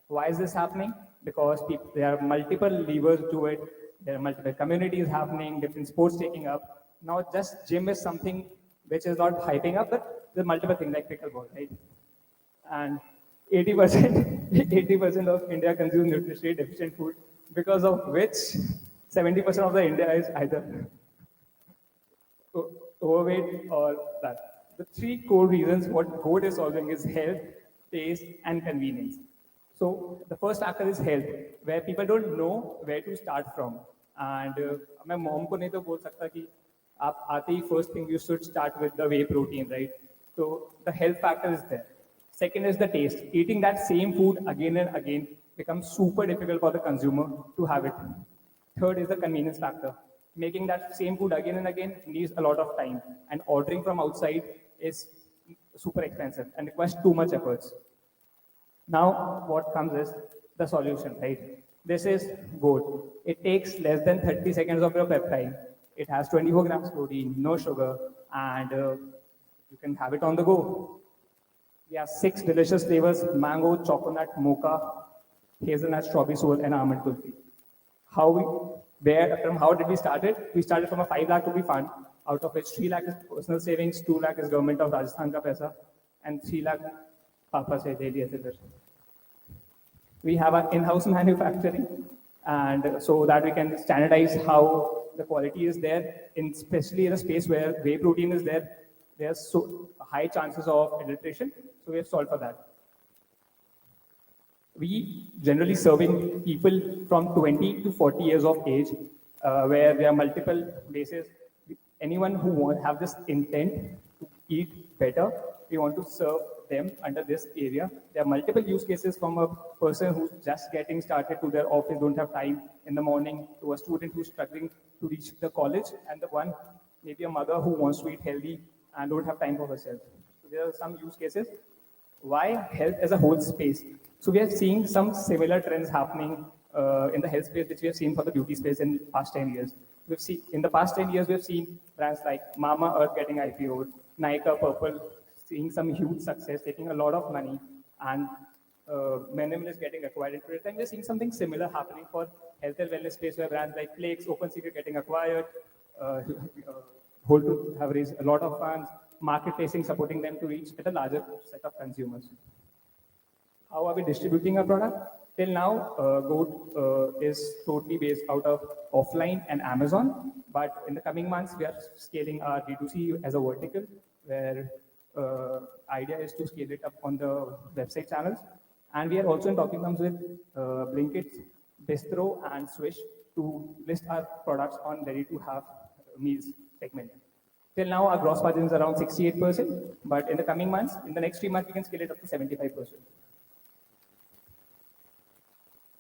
Why is this happening? Because there are multiple levers to it. There are multiple communities happening, different sports taking up. Now, just gym is something which is not hyping up, but there's multiple things like pickleball, right? And 80%, 80% of India consumes nutritionally deficient food, because of which 70% of the India is either overweight or that. The 3 core reasons what Cohort is solving is health, taste, and convenience. So the first factor is health, where people don't know where to start from. And मैं mom को नहीं तो बोल सकता कि आप आते ही first thing you should start with the whey protein, right? So the health factor is there. Second is the taste. Eating that same food again and again becomes super difficult for the consumer to have it. Third is the convenience factor. Making that same food again and again needs a lot of time, and ordering from outside is super expensive and requires too much efforts. Now, what comes is the solution, right? This is gold. It takes less than 30 seconds of your peptide. It has 24 grams protein, no sugar, and you can have it on the go. We have 6 delicious flavors: mango, chocolate, mocha, hazelnut, strawberry soul, and almond kulfi. How did we start it? We started from a 5 lakh rupee fund, out of which 3 lakh is personal savings, 2 lakh is government of Rajasthan ka paisa, and 3 lakh Papa se daily asset. We have our in-house manufacturing, and so that we can standardize how the quality is there, especially in a space where whey protein is there. There's so high chances of adulteration, so we have solved for that. We generally serving people from 20 to 40 years of age, where there are multiple bases. Anyone who wants have this intent to eat better, we want to serve them under this area. There are multiple use cases, from a person who's just getting started to their office, don't have time in the morning, to a student who's struggling to reach the college, and the one, maybe a mother who wants to eat healthy and don't have time for herself. So there are some use cases. Why health as a whole space? So we are seeing some similar trends happening in the health space, which we have seen for the beauty space in past 10 years. We've seen in the past 10 years, we've seen brands like Mama Earth getting IPO'd, Nykaa Purple seeing some huge success, taking a lot of money, and Minimal is getting acquired into it. And we're seeing something similar happening for health and wellness space, where brands like Flakes, Open Secret getting acquired, Whole have raised a lot of funds, market facing, supporting them to reach at a larger set of consumers. How are we distributing our product? Till now, Goat is totally based out of offline and Amazon, but in the coming months, we are scaling our D2C as a vertical, where idea is to scale it up on the website channels. And we are also in talking terms with Blinkit, Bistro, and Swish to list our products on ready-to-have meals segment. Till now, our gross margin is around 68%, but in the coming months, in the next 3 months, we can scale it up to 75%.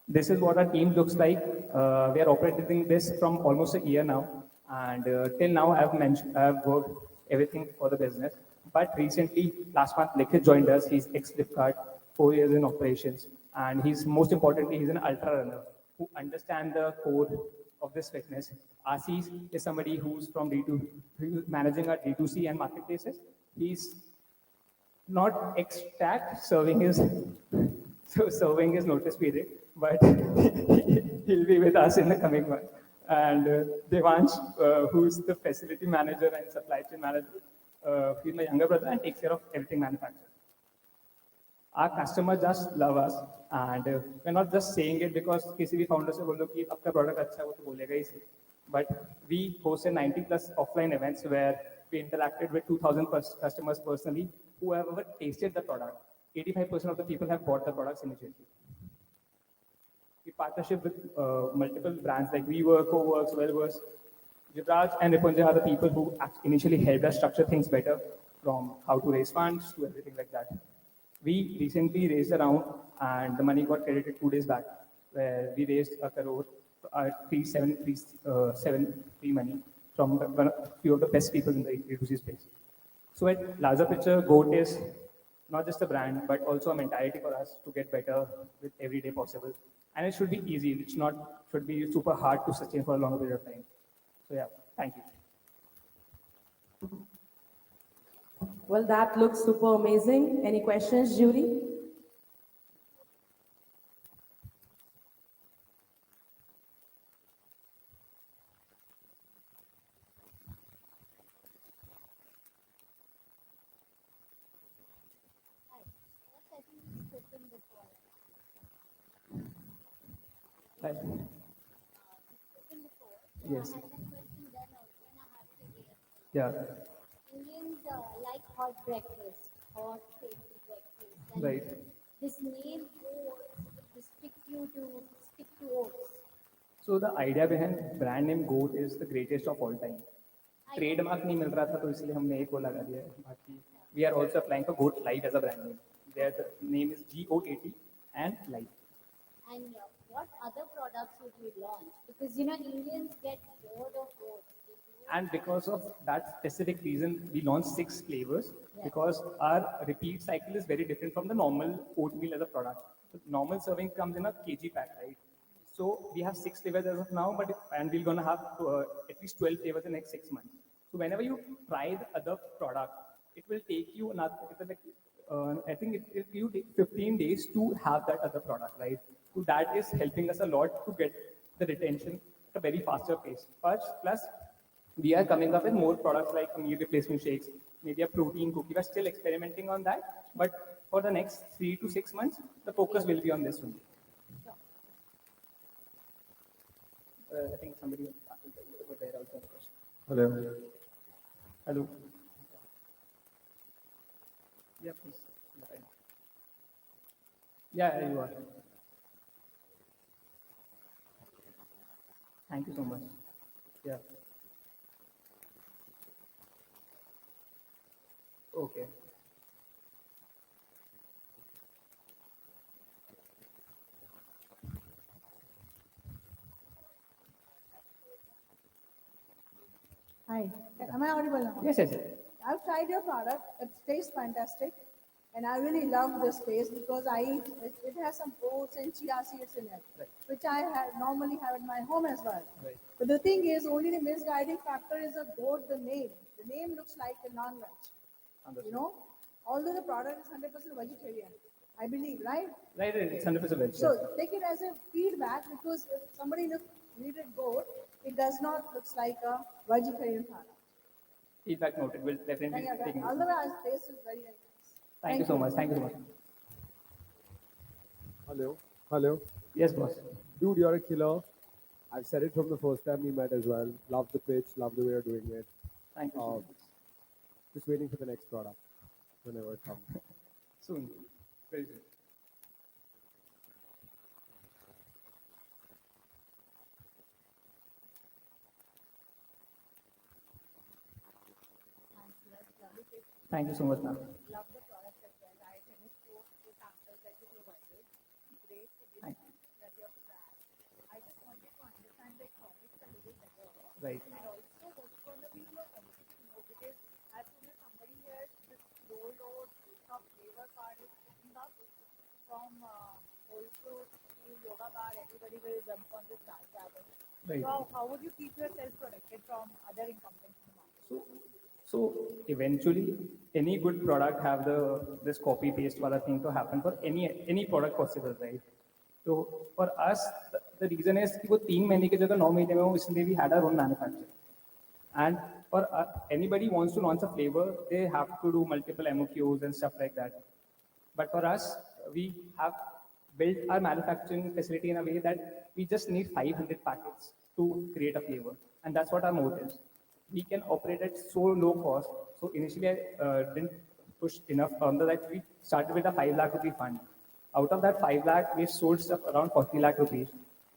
This is what our team looks like. We are operating this from almost a year now, and till now, I've worked everything for the business. But recently, last month, Likhit joined us. He's ex-Flipkart, 4 years in operations, and most importantly, he's an ultra runner who understands the core of this fitness. Ashish is somebody who's from who's managing our D2C and marketplaces. He's not ex-TAC, serving his notice period, but he'll be with us in the coming month. And Devansh, who's the facility manager and supply chain manager, he's my younger brother and takes care of everything manufactured. Our customers just love us, and we're not just saying it because किसी भी founder से बोलो कि आपका product अच्छा है वो तो बोलेगा ही सही. But we hosted 90 plus offline events where we interacted with 2,000 customers personally who have ever tasted the product. 85% of the people have bought the products immediately. We partnership with multiple brands like WeWork, Coworks, Wellworks. Jivraj and Ripunjay are the people who initially helped us structure things better, from how to raise funds to everything like that. We recently raised a round, and the money got credited 2 days back, where we raised a crore, free money from a few of the best people in the D2C space. So at larger picture, Goat is not just a brand, but also a mentality for us to get better with every day possible. And it should be easy. It should be super hard to sustain for a longer period of time. So yeah, thank you. Well, that looks super amazing. Any questions, Judy? Hi. Yes, I think we've spoken before. Hi. We've spoken before. So I Yes. had that question then also, and I have it again. Yeah. Indians like hot breakfast, hot tasty breakfast, and Right. this name oats restrict you to stick to oats. So the idea behind brand name GOAT is the greatest of all time. Trademark नहीं मिल रहा था तो इसलिए हमने एक को लगा दिया है बाकी we are also applying for goat life as a brand name there the name is GOAT and life And what other products would you launch? Because Indians get bored of oats. and because of that specific reason we launched 6 flavors Yeah. because our repeat cycle is very different from the normal oatmeal as a product. The normal serving comes in a kg pack, right? So we have 6 flavors as of now, and we're gonna have at least 12 flavors in the next 6 months. So whenever you try the other product, it will take you another, I think it you take 15 days to have that other product, right? So that is helping us a lot to get the retention at a very faster pace. Plus, we are coming up with more products like meal replacement shakes, maybe a protein cookie. We're still experimenting on that, but for the next 3 to 6 months, the focus will be on this only. I think somebody over there also has a question. Hello. Hello. Yeah, please. Yeah, you are. Thank you so much. Yeah. Okay. Hi, am I audible now? Yes, yes, yes. I've tried your product. It tastes fantastic, and I really love this taste because it has some oats and chia seeds in it, Right. which I normally have at my home as well. Right. But the thing is, only the misguiding factor is a goat. The name. The name looks like a non-veg. Understood. Although the product is 100% vegetarian, I believe, right? Right, it's 100% veg. So take it as a feedback because if somebody needed goat, it does not looks like a vegetarian product. Feedback noted. We'll definitely Yeah, take it. otherwise, taste is very, very nice. Thank you so much. Thank you so much. Hello. Hello. Yes, boss. Dude, you're a killer. I've said it from the first time we met as well. Love the pitch, love the way you're doing it. Thank you so much. Just waiting for the next product whenever it comes. Soon. Very soon. Thank you so much, ma'am. Love the product as well. I finished two samples that you provided. Great Thank you. that you have tracked. I just wanted to understand the economics a little better. Right. And also what's going to be your commission mode because as soon as somebody hears this low load of flavor part is picking up from whole fruit to yoga bar, everybody will jump on this bandwagon. Right. So how would you keep yourself protected from other incumbents in the market? So eventually, any good product have this copy paste wala thing to happen for any product possible, right? So for us, the reason is कि वो 3 महीने की जगह 9 महीने में हो इसलिए we had our own manufacturing. And for anybody wants to launch a flavor, they have to do multiple MOQs and stuff like that. But for us, we have built our manufacturing facility in a way that we just need 500 packets to create a flavor, and that's what our mode is. We can operate at so low cost. So initially, I didn't push enough on that. We started with a 5 lakh rupee fund. Out of that 5 lakh, we sold stuff around 40 lakh rupees.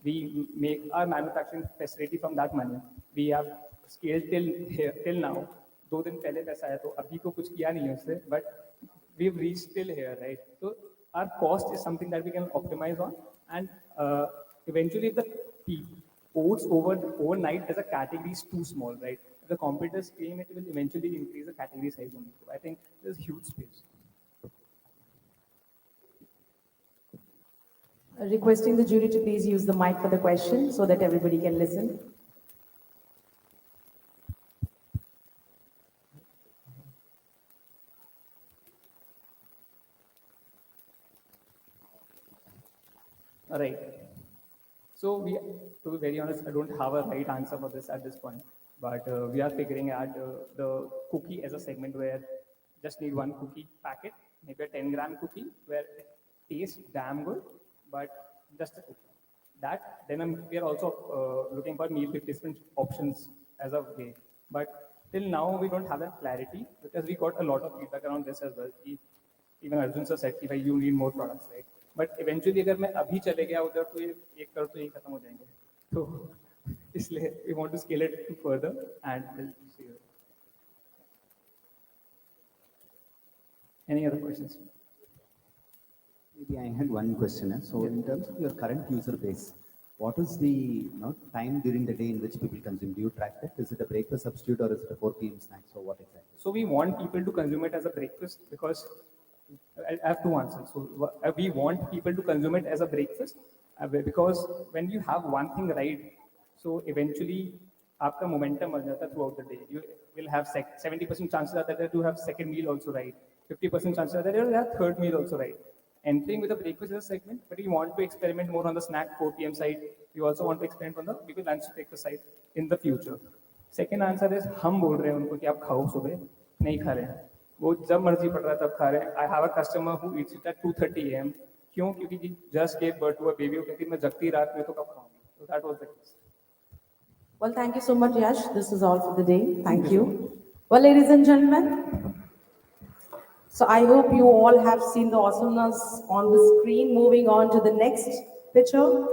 We make our manufacturing facility from that money. We have scaled till now. 2 दिन पहले पैसा आया तो अभी तो कुछ किया नहीं है उससे, but we've reached till here, right? So our cost is something that we can optimize on, and eventually, if the oats overnight as a category is too small, right? If the competitors claim it will eventually increase the category size only. So I think there's huge space. Requesting the jury to please use the mic for the question so that everybody can listen. Right. So we, to be very honest, I don't have a right answer for this at this point, but we are figuring out the cookie as a segment where just need one cookie packet, maybe a 10-gram cookie where it tastes damn good, but just a cookie. That then we are also looking for meal replacement options as a way, but till now we don't have that clarity because we got a lot of feedback around this as well. Even Arjun sir said कि भाई you need more products, right? But eventually अगर मैं अभी चले गया उधर तो ये 1 करोड़ तो यही खत्म हो जाएंगे. तो इसलिए we want to scale it further and we'll see. Any other questions? Maybe I had one question. So in terms of your current user base, what is the time during the day in which people consume? Do you track that? Is it a breakfast substitute or is it a 4 p.m. snack? So what exactly? So we want people to consume it as a breakfast because I have two answers. So we want people to consume it as a breakfast because when you have one thing right, so eventually आपका momentum बढ़ जाता है throughout the day. You will have 70% chances are that you have second meal also right. 50% chances are that you will have third meal also right. Entering with a breakfast is a segment, but we want to experiment more on the snack 4 p.m. side. We also want to experiment on the maybe lunch breakfast side in the future. Second answer is हम बोल रहे हैं उनको कि आप खाओ सुबह नहीं खा रहे हैं वो जब मर्जी पड़ रहा है तब खा रहे हैं. I have a customer who eats it at 2:30 a.m. क्यों? क्योंकि he just gave birth to a baby. वो कहती है मैं जगती रात में तो कब खाऊंगी. So that was the case. Well, thank you so much, Yash. This is all for the day. Thank you. Well, ladies and gentlemen, so I hope you all have seen the awesomeness on the screen. Moving on to the next picture.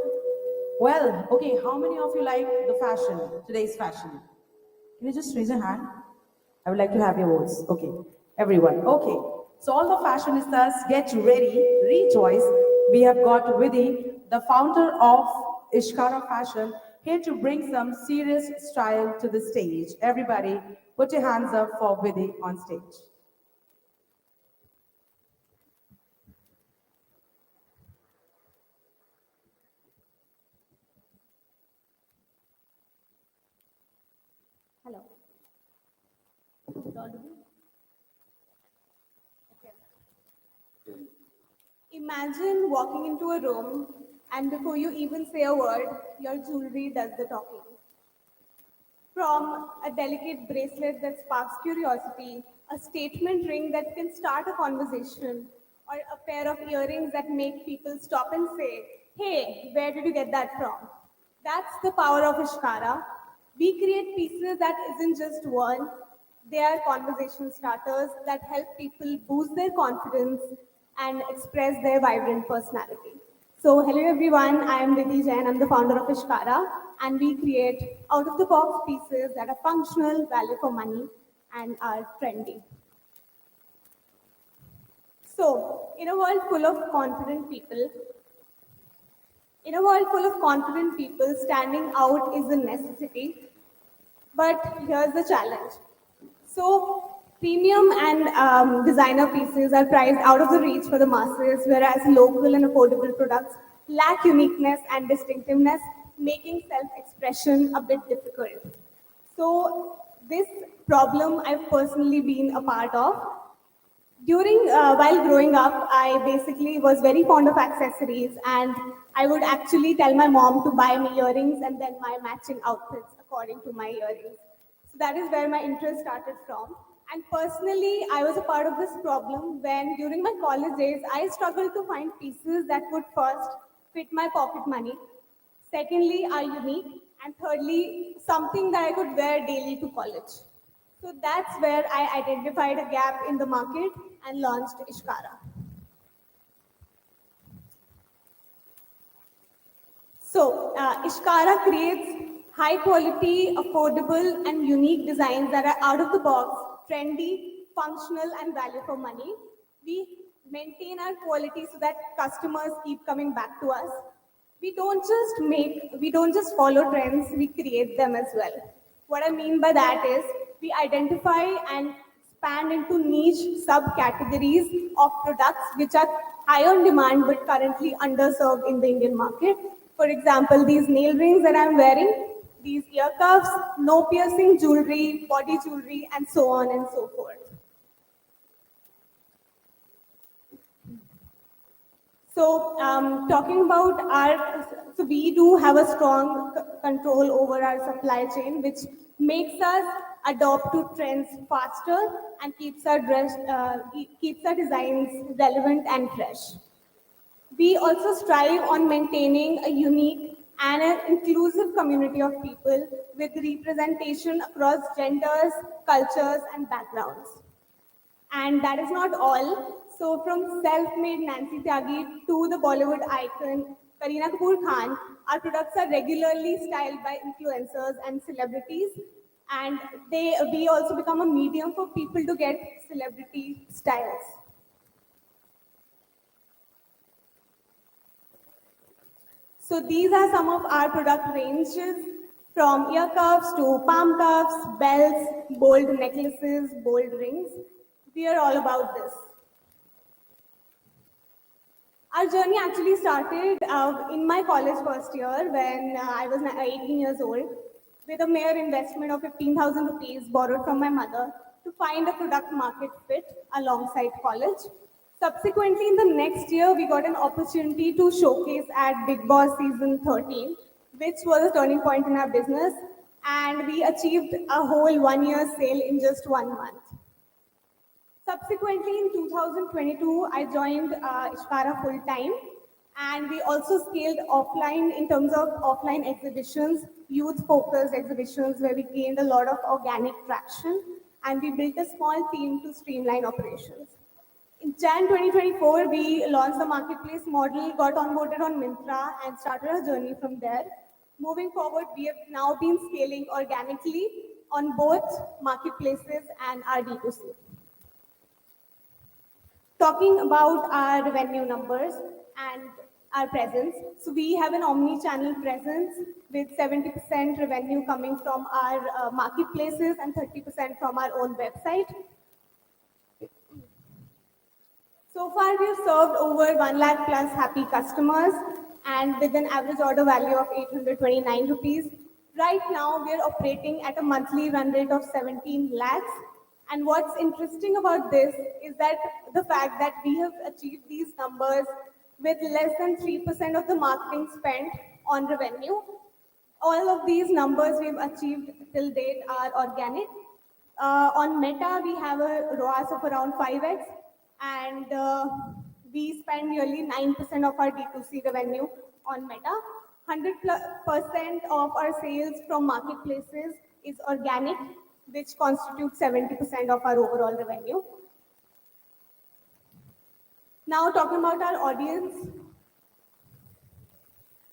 Well, okay, how many of you like the fashion, today's fashion? Can you just raise your hand? I would like to have your votes. Okay, everyone. Okay, so all the fashionistas, get ready, rejoice. We have got Vidhi, the founder of Ishkara Fashion, here to bring some serious style to the stage. Everybody, put your hands up for Vidhi on stage. Hello. Is it audible? Okay. Imagine walking into a room and before you even say a word, your jewelry does the talking. From a delicate bracelet that sparks curiosity, a statement ring that can start a conversation, or a pair of earrings that make people stop and say, hey, where did you get that from? That's the power of Ishkara. We create pieces that isn't just one, they are conversation starters that help people boost their confidence and express their vibrant personality. So, hello everyone, I am Vidhi Jain, I'm the founder of Ishkara, and we create out of the box pieces that are functional, value for money, and are trendy. So, in a world full of confident people, standing out is a necessity. But here's the challenge. So, premium and designer pieces are priced out of the reach for the masses, whereas local and affordable products lack uniqueness and distinctiveness, making self-expression a bit difficult. So, this problem I've personally been a part of. While growing up, I basically was very fond of accessories, and I would actually tell my mom to buy me earrings and then my matching outfits according to my earrings. So that is where my interest started from. And personally, I was a part of this problem when during my college days, I struggled to find pieces that would first fit my pocket money, secondly, are unique, and thirdly, something that I could wear daily to college. So that's where I identified a gap in the market and launched Ishkara. So Ishkara creates high quality, affordable, and unique designs that are out of the box, trendy, functional, and value for money. We maintain our quality so that customers keep coming back to us. We don't just follow trends, we create them as well. What I mean by that is we identify and expand into niche subcategories of products which are high on demand but currently underserved in the Indian market. For example, these nail rings that I'm wearing, these ear cuffs, no piercing jewelry, body jewelry, and so on and so forth. So talking about so we do have a strong control over our supply chain, which makes us adopt to trends faster and keeps our designs relevant and fresh. We also strive on maintaining a unique and an inclusive community of people with representation across genders, cultures, and backgrounds. And that is not all. So from self-made Nancy Tyagi to the Bollywood icon Kareena Kapoor Khan, our products are regularly styled by influencers and celebrities. And we also become a medium for people to get celebrity styles. So these are some of our product ranges, from ear cuffs to palm cuffs, belts, bold necklaces, bold rings. We are all about this. Our journey actually started in my college first year when I was 18 years old, with a mere investment of 15,000 rupees borrowed from my mother to find a product market fit alongside college. Subsequently, in the next year, we got an opportunity to showcase at Big Boss season 13, which was a turning point in our business, and we achieved a whole 1 year sale in just 1 month. Subsequently, in 2022, I joined Ishkara full time, and we also scaled offline in terms of offline exhibitions, youth focused exhibitions where we gained a lot of organic traction, and we built a small team to streamline operations. In Jan 2024, we launched the marketplace model, got onboarded on Myntra, and started our journey from there. Moving forward, we have now been scaling organically on both marketplaces and our D2C. Talking about our revenue numbers and our presence. So we have an omni-channel presence with 70% revenue coming from our marketplaces and 30% from our own website. So far, we've served over 1 lakh plus happy customers and with an average order value of 829 rupees. Right now, we're operating at a monthly run rate of 17 lakhs. And what's interesting about this is that the fact that we have achieved these numbers with less than 3% of the marketing spent on revenue. All of these numbers we've achieved till date are organic. On Meta, we have a ROAS of around 5x, and we spend nearly 9% of our D2C revenue on Meta. 100% of our sales from marketplaces is organic, which constitutes 70% of our overall revenue. Now, talking about our audience.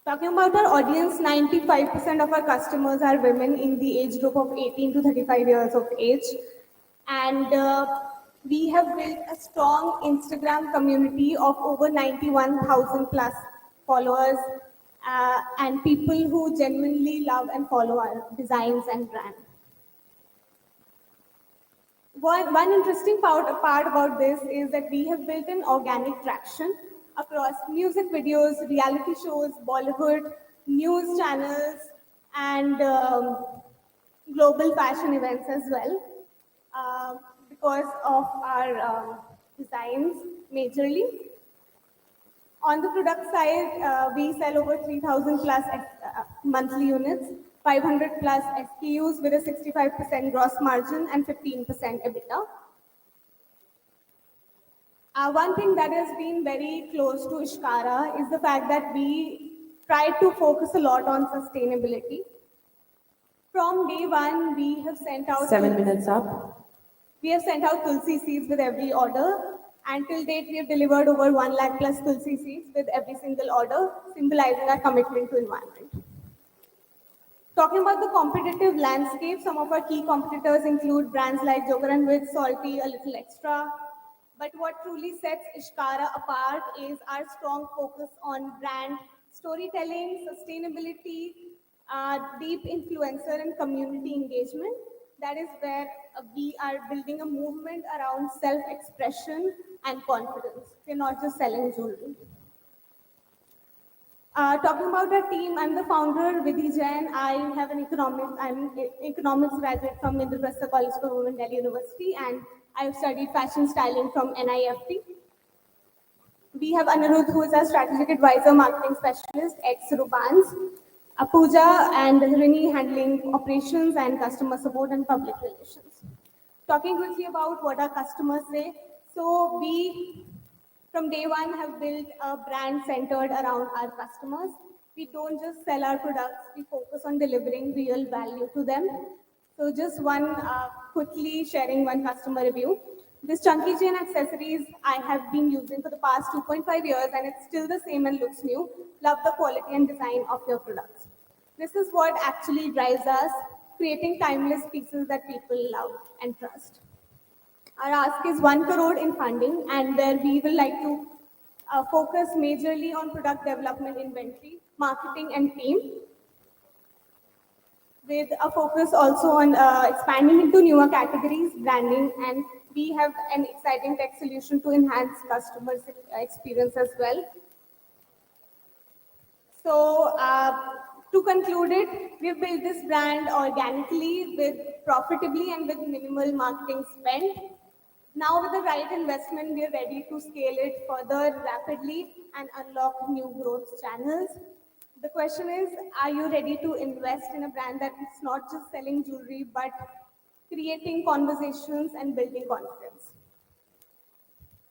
95% of our customers are women in the age group of 18 to 35 years of age. And we have built a strong Instagram community of over 91,000 plus followers and people who genuinely love and follow our designs and brand. One interesting part about this is that we have built an organic traction across music videos, reality shows, Bollywood, news channels, and global fashion events as well. Because of our designs majorly. On the product side, we sell over 3,000 plus monthly units, 500 plus SKUs with a 65% gross margin and 15% EBITDA. One thing that has been very close to Ishkara is the fact that we try to focus a lot on sustainability. From day one, we have sent out 7 minutes up. We have sent out Tulsi seeds with every order. And till date, we have delivered over 1 lakh plus Tulsi seeds with every single order, symbolizing our commitment to environment. Talking about the competitive landscape, some of our key competitors include brands like Joker and Witch, Salty, A Little Extra. But what truly sets Ishkara apart is our strong focus on brand storytelling, sustainability, deep influencer and community engagement. That is where we are building a movement around self-expression and confidence. We're not just selling jewelry. Talking about our team, I'm the founder, Vidhi Jain. I'm an economics graduate from Indraprastha College for Women, Delhi University, and I've studied fashion styling from NIFT. We have Anirudh, who is our strategic advisor, marketing specialist, ex-Rubans, Apuja and Rini handling operations and customer support and public relations. Talking quickly about what our customers say. So we, from day one, have built a brand centered around our customers. We don't just sell our products, we focus on delivering real value to them. So just quickly sharing one customer review. This chunky chain accessories I have been using for the past 2.5 years and it's still the same and looks new. Love the quality and design of your products. This is what actually drives us, creating timeless pieces that people love and trust. Our ask is 1 crore in funding, and where we will like to focus majorly on product development, inventory, marketing, and team, with a focus also on expanding into newer categories, branding, and we have an exciting tech solution to enhance customers' experience as well. So, to conclude it, we've built this brand organically, with profitably and with minimal marketing spend. Now, with the right investment, we are ready to scale it further rapidly and unlock new growth channels. The question is, are you ready to invest in a brand that is not just selling jewelry, but creating conversations and building confidence?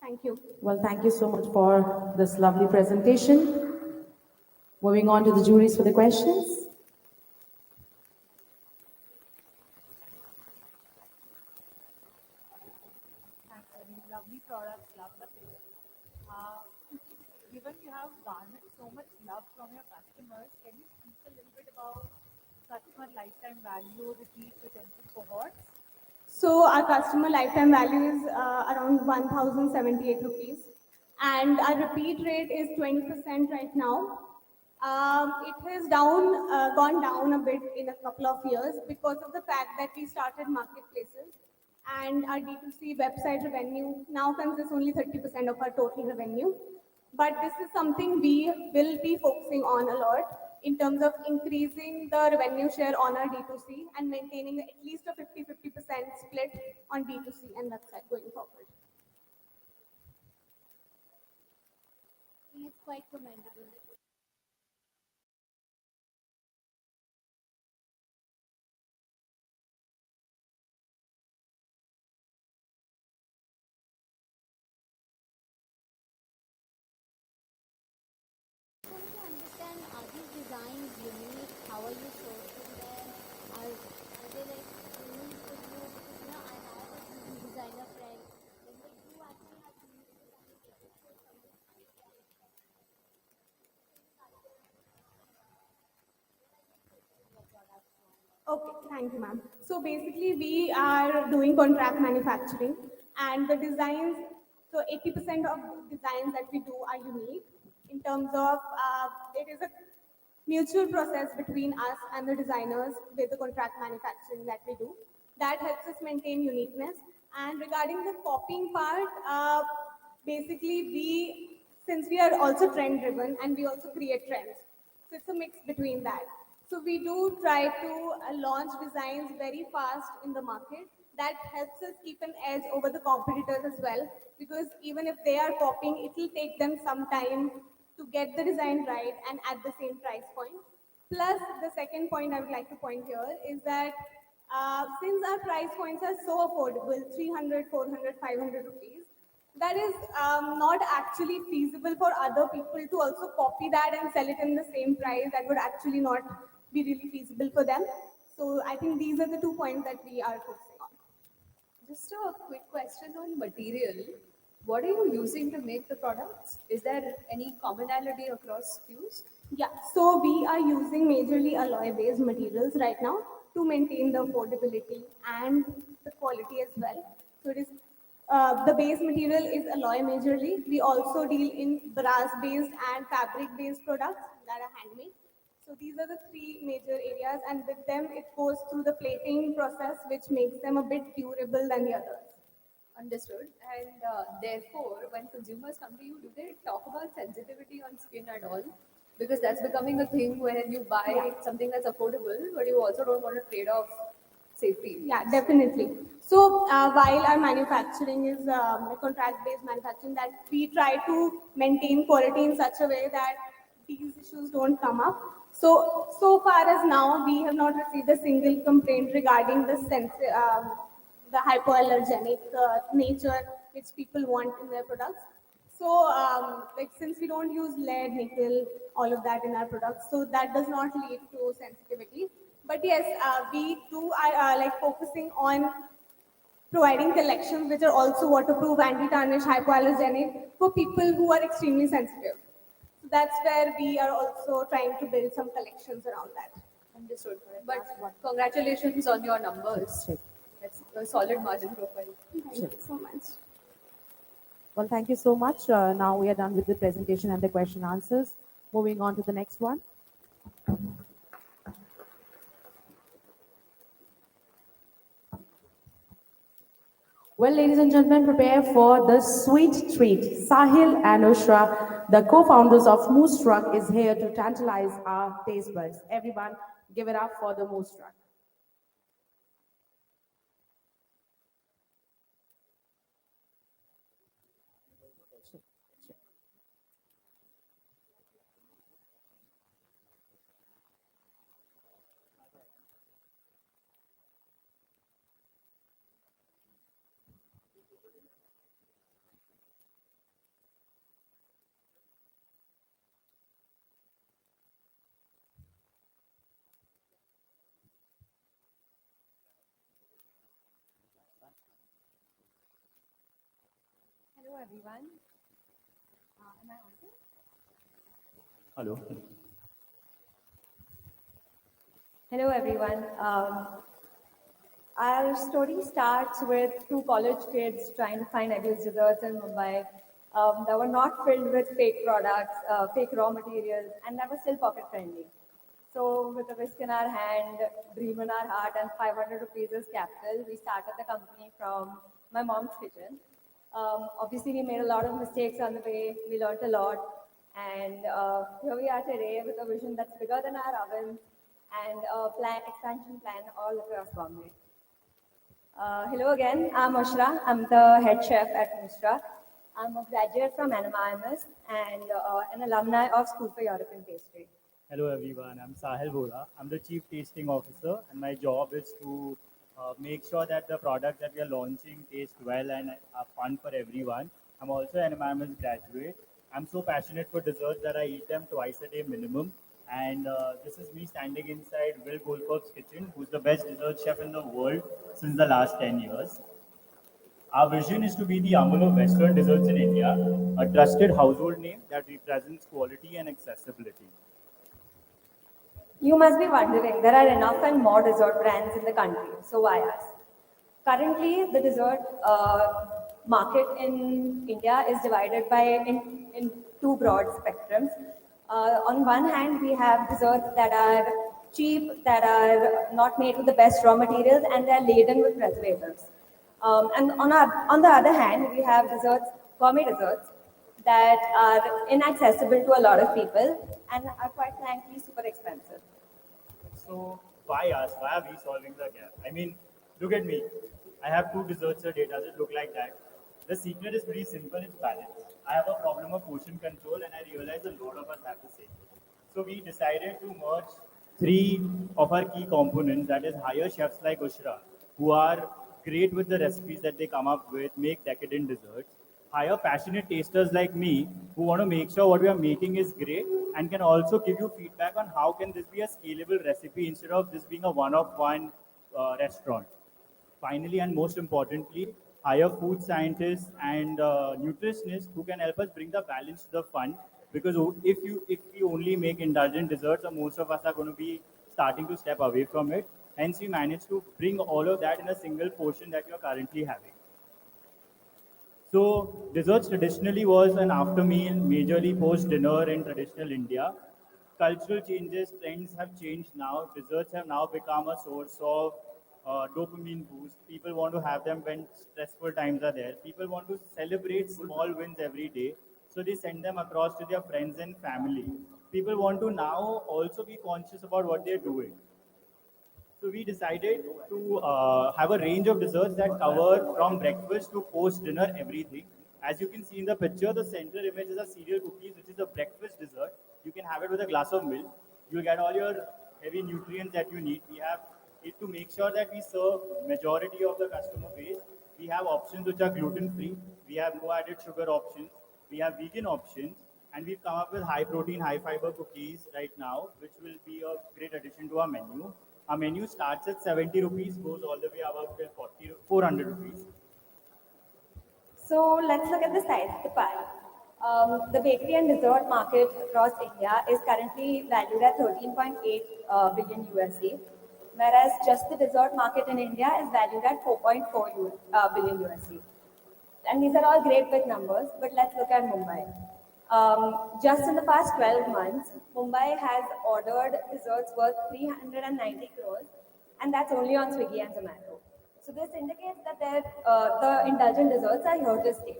Thank you. Well, thank you so much for this lovely presentation. Moving on to the juries for the questions. Thanks for these lovely products, love the pitch. Given you have garnered so much love from your customers, can you speak a little bit about customer lifetime value, repeat retention cohorts? So our customer lifetime value is around 1,078 rupees, and our repeat rate is 20% right now. It has gone down a bit in a couple of years because of the fact that we started marketplaces and our D2C website revenue now consists only 30% of our total revenue. But this is something we will be focusing on a lot in terms of increasing the revenue share on our D2C and maintaining at least a 50-50% split on D2C and website going forward. It's quite commendable. I want to understand, are these designs unique? How are you sourcing them? Are they like unique for you? Because I have a designer friend. Then they do actually have unique designs. Okay, thank you, ma'am. So basically, we are doing contract manufacturing, and the designs, so 80% of designs that we do are unique in terms of it is a mutual process between us and the designers with the contract manufacturing that we do. That helps us maintain uniqueness. And regarding the copying part, basically, since we are also trend driven and we also create trends, so it's a mix between that. So we do try to launch designs very fast in the market. That helps us keep an edge over the competitors as well, because even if they are copying, it will take them some time to get the design right and at the same price point. Plus, the second point I would like to point here is that since our price points are so affordable, 300, 400, 500 rupees, that is not actually feasible for other people to also copy that and sell it in the same price. That would actually not be really feasible for them. So I think these are the 2 points that we are focusing on. Just a quick question on material. What are you using to make the products? Is there any commonality across SKUs? Yeah, so we are using majorly alloy-based materials right now to maintain the affordability and the quality as well. So it is the base material is alloy majorly. We also deal in brass-based and fabric-based products that are handmade. So these are the 3 major areas, and with them it goes through the plating process, which makes them a bit durable than the others. Understood. And therefore, when consumers come to you, do they talk about sensitivity on skin at all? Because that's becoming a thing where you buy something that's affordable, but you also don't want to trade off safety? Yeah, definitely. So while our manufacturing is contract-based manufacturing, that we try to maintain quality in such a way that these issues don't come up. So far as now, we have not received a single complaint regarding the hypoallergenic nature which people want in their products. So, like since we don't use lead, nickel, all of that in our products, so that does not lead to sensitivity. But yes, we do like focusing on providing collections which are also waterproof, anti-tarnish, hypoallergenic for people who are extremely sensitive. So that's where we are also trying to build some collections around that. Understood. But congratulations on your numbers. That's a solid margin profile. Thank you so much. Well, thank you so much. Now we are done with the presentation and the question answers. Moving on to the next one. Well, ladies and gentlemen, prepare for the sweet treat. Sahil and Ushra, the co-founders of Moose Truck, is here to tantalize our taste buds. Everyone, give it up for the Moose Truck. Hello everyone. Am I audible? Hello. Hello everyone. Our story starts with two college kids trying to find ideal desserts in Mumbai that were not filled with fake products, fake raw materials, and that were still pocket friendly. So, with a whisk in our hand, dream in our heart, and 500 rupees as capital, we started the company from my mom's kitchen. Obviously, we made a lot of mistakes on the way. We learned a lot, and here we are today with a vision that's bigger than our ovens and a expansion plan all across Bombay. Hello again, I'm Ashra. I'm the head chef at Mishra. I'm a graduate from NMIMS and an alumni of School for European Pastry. Hello everyone, I'm Sahil Vola. I'm the Chief Tasting Officer and my job is to make sure that the products that we are launching taste well and are fun for everyone. I'm also an MIMS graduate. I'm so passionate for desserts that I eat them twice a day minimum. And this is me standing inside Will Goldberg's kitchen, who's the best dessert chef in the world since the last 10 years. Our vision is to be the Amul of Western desserts in India, a trusted household name that represents quality and accessibility. You must be wondering, there are enough and more dessert brands in the country, so why us? Currently, the dessert market in India is divided in two broad spectrums. On one hand, we have desserts that are cheap, that are not made with the best raw materials, and they're laden with preservatives. And on the other hand, we have desserts, gourmet desserts, that are inaccessible to a lot of people and are quite frankly super expensive. So why us? Why are we solving the gap? I mean, look at me. I have two desserts a day. Does it look like that? The secret is pretty simple. It's balance. I have a problem of portion control, and I realize a lot of us have the same. So we decided to merge three of our key components. That is, hire chefs like Ushra, who are great with the recipes that they come up with, make decadent desserts. Hire passionate tasters like me who want to make sure what we are making is great and can also give you feedback on how can this be a scalable recipe instead of this being a one-of-one restaurant. Finally, and most importantly, hire food scientists and nutritionists who can help us bring the balance to the fun. Because if we only make indulgent desserts, most of us are going to be starting to step away from it. Hence, we managed to bring all of that in a single portion that you're currently having. So desserts traditionally was an after meal, majorly post dinner in traditional India. Cultural changes, trends have changed now. Desserts have now become a source of dopamine boost. People want to have them when stressful times are there. People want to celebrate small wins every day. So they send them across to their friends and family. People want to now also be conscious about what they're doing. So we decided to have a range of desserts that cover from breakfast to post dinner everything. As you can see in the picture, the center image is a cereal cookies, which is a breakfast dessert. You can have it with a glass of milk. You'll get all your heavy nutrients that you need. We have it to make sure that we serve majority of the customer base. We have options which are gluten free. We have no added sugar options. We have vegan options, and we've come up with high protein, high fiber cookies right now, which will be a great addition to our menu. Our menu starts at 70 rupees, goes all the way above till 400 rupees. So let's look at the size of the pie. The bakery and dessert market across India is currently valued at 13.8 billion USD, whereas just the dessert market in India is valued at 4.4 billion USD. And these are all great big numbers, but let's look at Mumbai. Just in the past 12 months, Mumbai has ordered desserts worth 390 crores, and that's only on Swiggy and Zomato. So this indicates that the indulgent desserts are here to stay.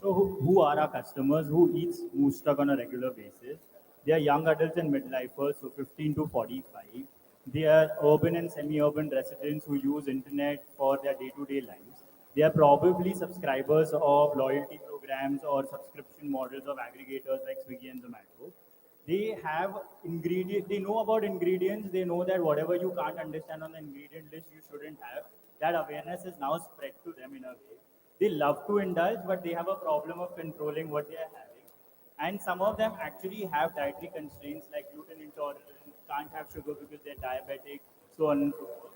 So who are our customers who eats moose truck on a regular basis? They are young adults and midlifers, so 15 to 45. They are urban and semi-urban residents who use internet for their day-to-day lives. They are probably subscribers of loyalty programs or subscription models of aggregators like Swiggy and Zomato. They have ingredient. They know about ingredients. They know that whatever you can't understand on the ingredient list, you shouldn't have. That awareness is now spread to them in a way. They love to indulge, but they have a problem of controlling what they are having. And some of them actually have dietary constraints like gluten intolerance, can't have sugar because they're diabetic, so on and so forth.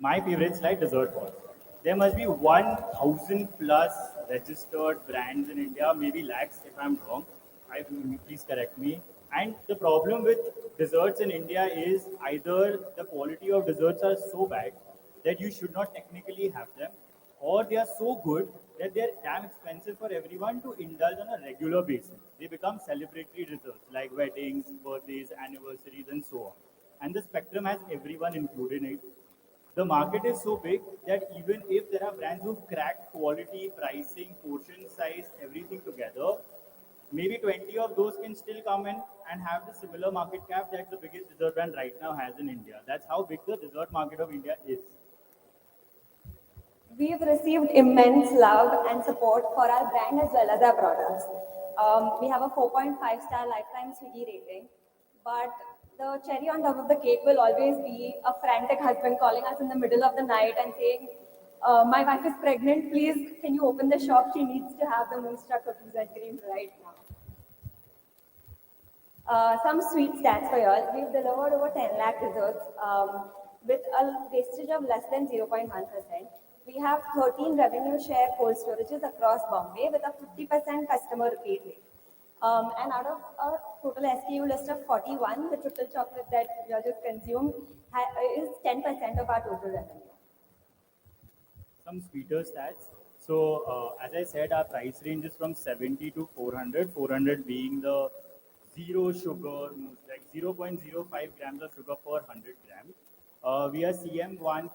My favorite slide, dessert balls. There must be 1,000 plus registered brands in India, maybe lakhs if I'm wrong. Please correct me. And the problem with desserts in India is either the quality of desserts are so bad that you should not technically have them, or they are so good that they're damn expensive for everyone to indulge on a regular basis. They become celebratory desserts like weddings, birthdays, anniversaries, and so on. And the spectrum has everyone included in it. The market is so big that even if there are brands who've cracked quality, pricing, portion size, everything together, maybe 20 of those can still come in and have the similar market cap that the biggest dessert brand right now has in India. That's how big the dessert market of India is. We've received immense love and support for our brand as well as our products. We have a 4.5-star lifetime Swiggy rating, but the cherry on top of the cake will always be a frantic husband calling us in the middle of the night and saying, my wife is pregnant, please can you open the shop? She needs to have the Moonstruck cookies and cream right now. Some sweet stats for y'all. We've delivered over 10 lakh desserts with a wastage of less than 0.1%. We have 13 revenue share cold storages across Bombay with a 50% customer repeat rate. And out of a total SKU list of 41, the triple chocolate that you all just consumed is 10% of our total revenue. Some sweeter stats. So as I said, our price range is from 70 to 400, 400 being the zero sugar, like 0.05 grams of sugar per 100 grams. We are CM1 51.5%.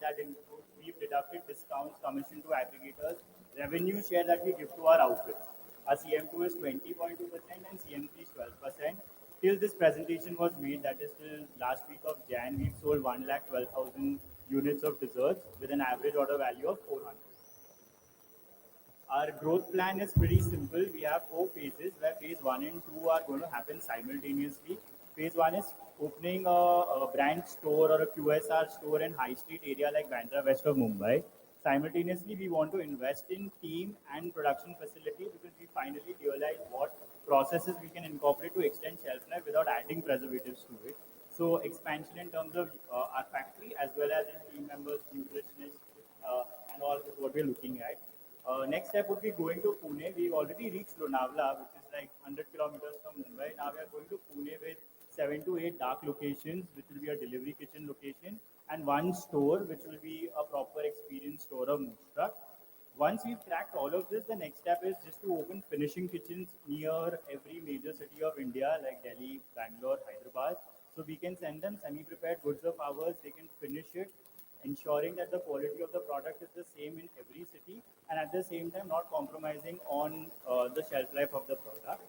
That includes, we've deducted discounts, commission to aggregators, revenue share that we give to our outlets. Our CM2 is 20.2% and CM3 is 12%. Till this presentation was made, that is till last week of Jan, we've sold 1,12,000 units of desserts with an average order value of 400. Our growth plan is pretty simple. We have 4 phases where phase 1 and 2 are going to happen simultaneously. Phase 1 is opening a brand store or a QSR store in high street area like Bandra West of Mumbai. Simultaneously, we want to invest in team and production facility because we finally realized what processes we can incorporate to extend shelf life without adding preservatives to it. So expansion in terms of our factory as well as in team members, nutritionists, and all is what we're looking at. Next step would be going to Pune. We've already reached Lonavala, which is like 100 kilometers from Mumbai. Now we are going to Pune with 7 to 8 dark locations, which will be a delivery kitchen location, and 1 store, which will be a proper experience store of Moonstruck. Once we've cracked all of this, the next step is just to open finishing kitchens near every major city of India, like Delhi, Bangalore, Hyderabad. So we can send them semi-prepared goods of ours. They can finish it, ensuring that the quality of the product is the same in every city, and at the same time not compromising on the shelf life of the product.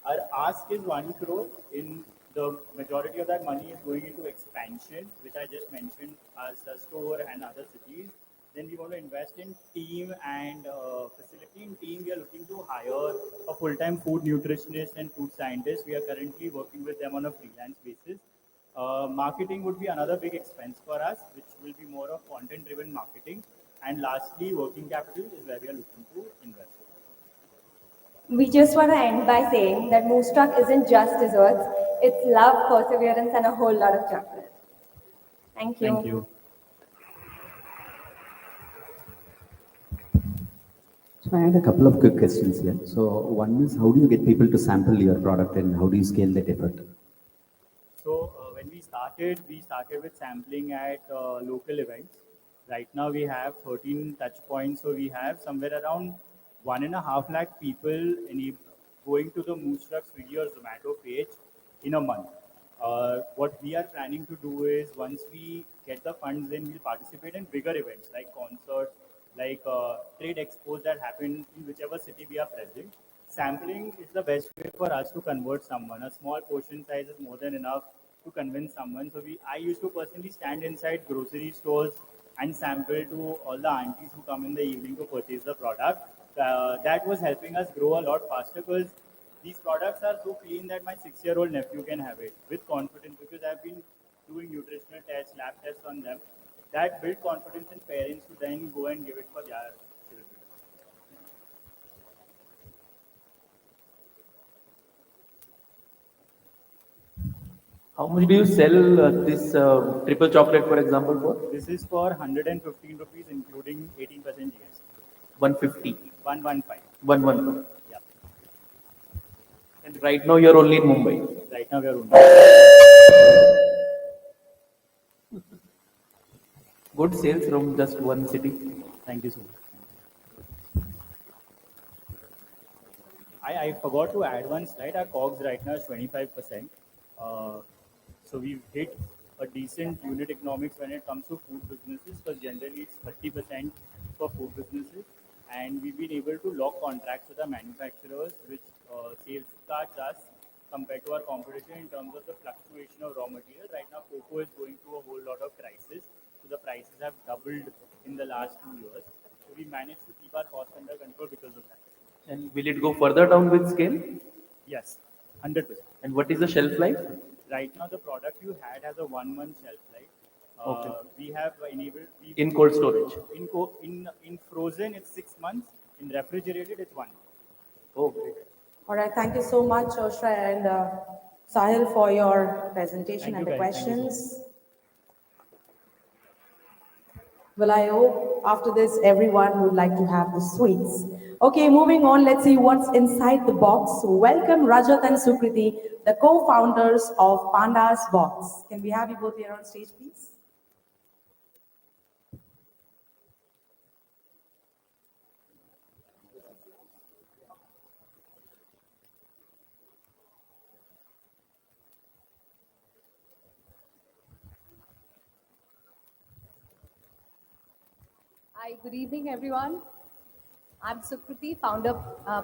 Our ask is 1 crore. In the majority of that money is going into expansion, which I just mentioned as a store and other cities. Then we want to invest in team and facility. In team, we are looking to hire a full-time food nutritionist and food scientist. We are currently working with them on a freelance basis. Marketing would be another big expense for us, which will be more of content-driven marketing. And lastly, working capital is where we are looking to invest. We just want to end by saying that Moonstruck isn't just desserts, it's love, perseverance, and a whole lot of chocolate. Thank you. Thank you. So I had a couple of quick questions here. So one is, how do you get people to sample your product and how do you scale that effort? So when we started with sampling at local events. Right now we have 13 touch points. So we have somewhere around 1.5 lakh people going to the Moonstruck Swiggy or Zomato page in a month. What we are planning to do is once we get the funds in, we'll participate in bigger events like concerts, like trade expos that happen in whichever city we are present. Sampling is the best way for us to convert someone. A small portion size is more than enough to convince someone. So I used to personally stand inside grocery stores and sample to all the aunties who come in the evening to purchase the product. That was helping us grow a lot faster because these products are so clean that my 6-year-old nephew can have it with confidence because I've been doing nutritional tests, lab tests on them. That build confidence in parents to then go and give it for their children. How much do you sell this triple chocolate, for example, for? This is for 115 rupees, including 18% GST. 150. 115. 115. Yeah. And right now you're only in Mumbai. Right now we are only. Good sales from just one city. Thank you so much. I forgot to add one slide. Our COGS right now is 25%. So we've hit a decent unit economics when it comes to food businesses because generally it's 30% for food businesses. And we've been able to lock contracts with our manufacturers, which safeguards us compared to our competition in terms of the fluctuation of raw material. Right now, cocoa is going through a whole lot of crisis. So the prices have doubled in the last 2 years. So we managed to keep our costs under control because of that. And will it go further down with scale? Yes, 100%. And what is the shelf life? Right now, the product you had has a 1 month shelf life. Okay. We have enabled In cold storage? In frozen, it's 6 months. In refrigerated, it's 1 month. Oh, great. All right, thank you so much, Oshra and Sahil, for your presentation and the questions. Well, I hope after this, everyone would like to have the sweets. Okay, moving on, let's see what's inside the box. Welcome Rajat and Sukriti, the co-founders of Panda's Box. Can we have you both here on stage, please? Hi, good evening, everyone. I'm Sukriti, founder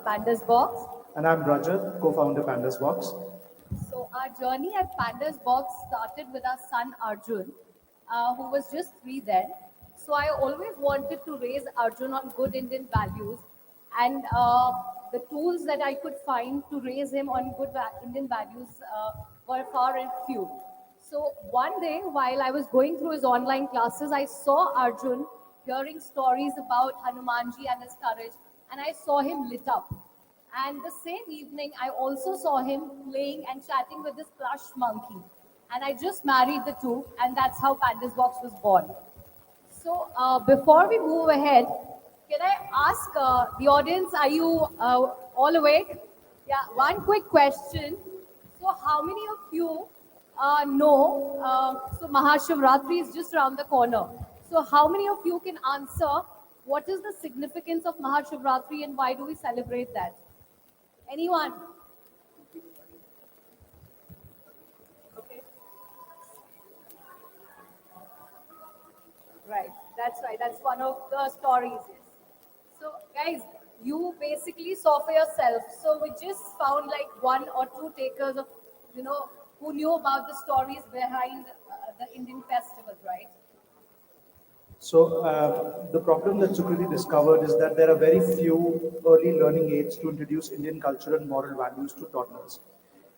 Pandas Box. And I'm Rajat, co-founder Pandas Box. So our journey at Pandas Box started with our son Arjun, who was just 3 then. So I always wanted to raise Arjun on good Indian values, and the tools that I could find to raise him on good Indian values were far and few. So one day, while I was going through his online classes, I saw Arjun hearing stories about Hanumanji and his courage, and I saw him lit up. And the same evening, I also saw him playing and chatting with this plush monkey. And I just married the two, and that's how Pandas Box was born. So before we move ahead, can I ask the audience, are you all awake? Yeah, one quick question. So how many of you know, so Mahashivratri is just around the corner. So how many of you can answer what is the significance of Mahashivratri and why do we celebrate that? Anyone? Okay. Right, that's right. That's one of the stories. Yes. So, guys, you basically saw for yourself. So we just found like one or two takers of, who knew about the stories behind the Indian festival, right? So the problem that Sukriti discovered is that there are very few early learning aids to introduce Indian culture and moral values to toddlers.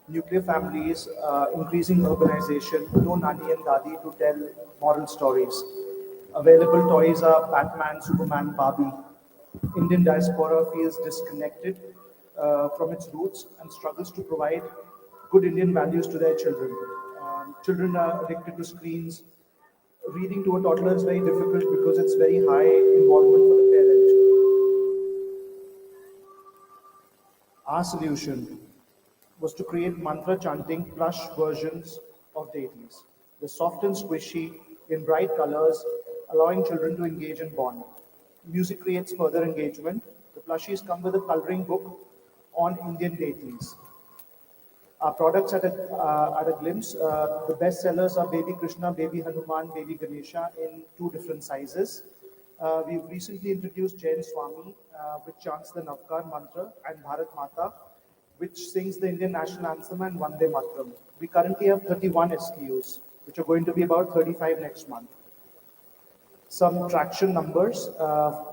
Nuclear families, increasing urbanization, no nani and dadi to tell moral stories. Available toys are Batman, Superman, Barbie. Indian diaspora feels disconnected from its roots and struggles to provide good Indian values to their children. Children are addicted to screens. Reading to a toddler is very difficult because it's very high involvement for the parent. Our solution was to create mantra chanting plush versions of deities. They're soft and squishy in bright colors, allowing children to engage and bond. Music creates further engagement. The plushies come with a coloring book on Indian deities. Our products at a glimpse, the best sellers are Baby Krishna, Baby Hanuman, Baby Ganesha in two different sizes. We've recently introduced Jain Swami, which chants the Navkar mantra, and Bharat Mata, which sings the Indian national anthem and Vande Mataram. We currently have 31 SKUs, which are going to be about 35 next month. Some traction numbers.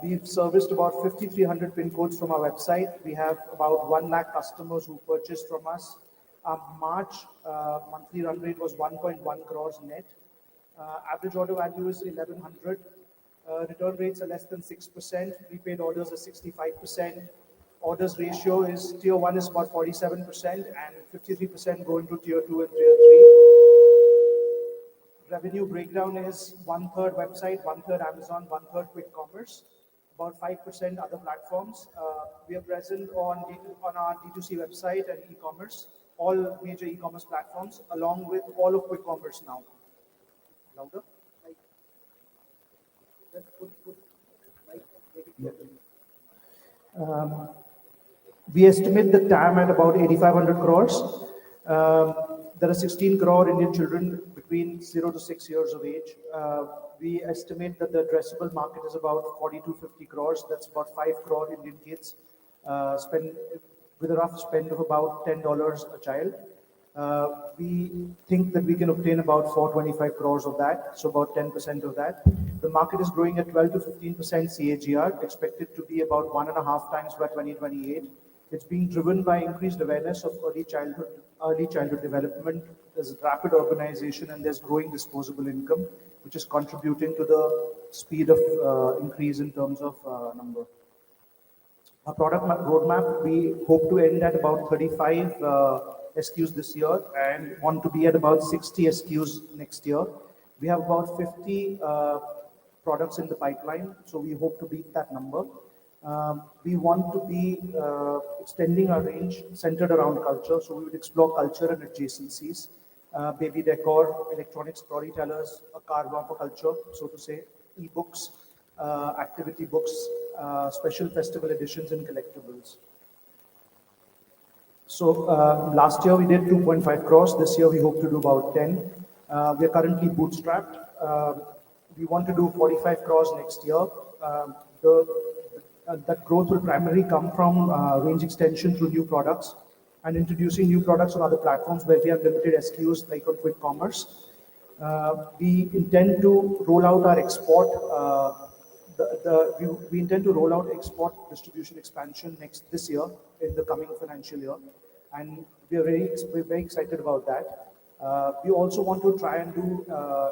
We've serviced about 5,300 pin codes from our website. We have about 1 lakh customers who purchased from us. Our March monthly run rate was 1.1 crores net. Average order value is 1,100. Return rates are less than 6%. Prepaid orders are 65%. Orders ratio is tier 1 is about 47% and 53% go into tier 2 and tier 3. Revenue breakdown is 1/3 website, 1/3 Amazon, 1/3 quick commerce, about 5% other platforms. We are present on our D2C website and e-commerce, all major e-commerce platforms, along with all of quick commerce now. Louder? We estimate the TAM at about 8,500 crores. There are 16 crore Indian children between 0 to 6 years of age. We estimate that the addressable market is about 40 to 50 crores. That's about 5 crore Indian kids spend with a rough spend of about $10 a child. We think that we can obtain about 425 crores of that, so about 10% of that. The market is growing at 12 to 15% CAGR, expected to be about 1.5 times by 2028. It's being driven by increased awareness of early childhood development. There's rapid urbanization and there's growing disposable income, which is contributing to the speed of increase in terms of number. Our product roadmap, we hope to end at about 35 SKUs this year and want to be at about 60 SKUs next year. We have about 50 products in the pipeline, so we hope to beat that number. We want to be extending our range centered around culture, so we would explore culture and adjacencies, baby decor, electronic storytellers, a carva for culture, so to say, e-books, activity books, special festival editions and collectibles. So last year we did 2.5 crores. This year we hope to do about 10. We are currently bootstrapped. We want to do 45 crores next year. That growth will primarily come from range extension through new products and introducing new products on other platforms where we have limited SKUs like on quick commerce. We intend to roll out our export. We intend to roll out export distribution expansion this year in the coming financial year, and we're very excited about that. We also want to try and do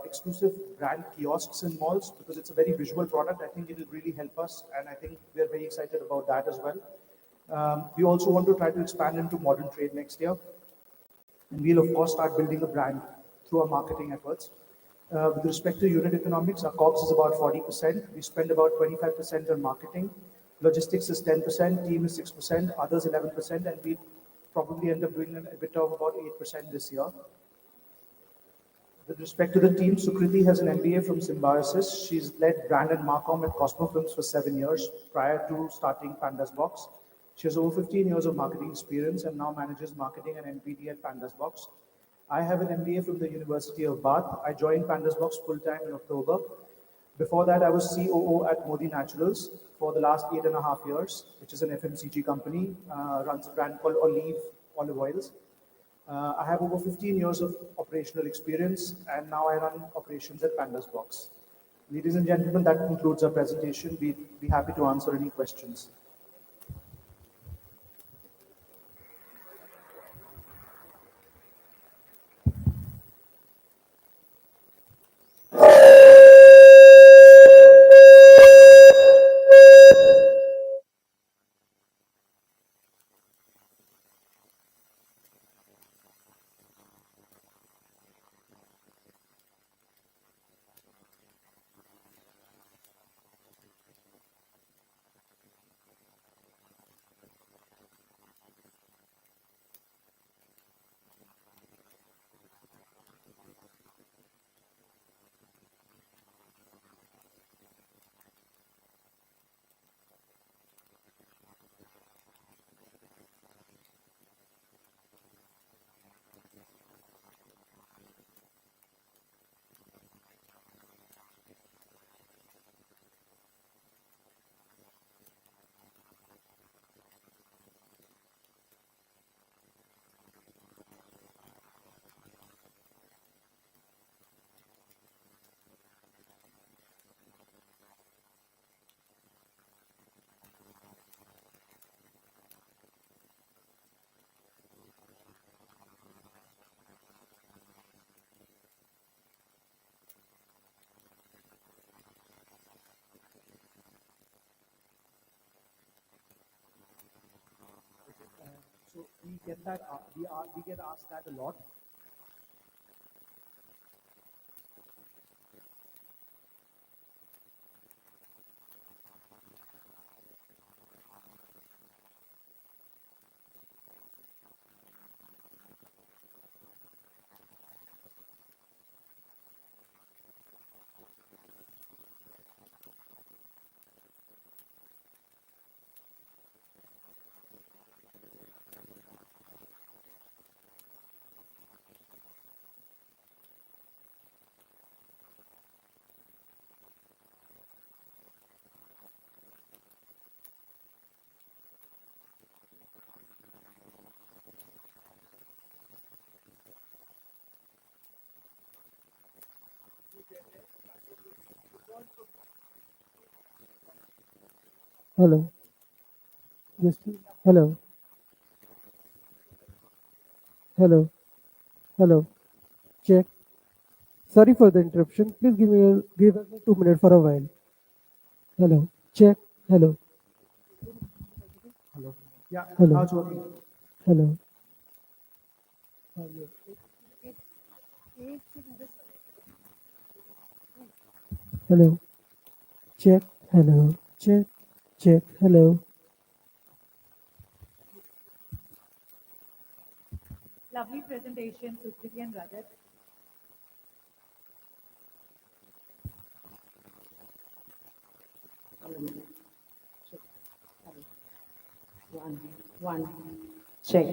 exclusive brand kiosks in malls because it's a very visual product. I think it will really help us, and I think we're very excited about that as well. We also want to try to expand into modern trade next year, and we'll of course start building a brand through our marketing efforts. With respect to unit economics, our COGS is about 40%. We spend about 25% on marketing. Logistics is 10%, team is 6%, others 11%, and we probably end up doing an EBITDA of about 8% this year. With respect to the team, Sukriti has an MBA from Symbiosis. She's led brand and Marcom at Cosmo Films for 7 years prior to starting Pandas Box. She has over 15 years of marketing experience and now manages marketing and NPD at Pandas Box. I have an MBA from the University of Bath. I joined Pandas Box full-time in October. Before that, I was COO at Modi Naturals for the last 8.5 years, which is an FMCG company, runs a brand called Olive Oils. I have over 15 years of operational experience, and now I run operations at Pandas Box. Ladies and gentlemen, that concludes our presentation. We'd be happy to answer any questions. So we get that, we get asked that a lot. Hello. Yes. Hello. Hello. Hello. Check. Sorry for the interruption. Please give us 2 minutes for a while. Hello. Check. Hello. Hello. Yeah, Hello. now it's working. Hello. Hello. Check. Hello. Check. Check. Hello. Lovely presentation, Sukriti and Rajat. One. Check.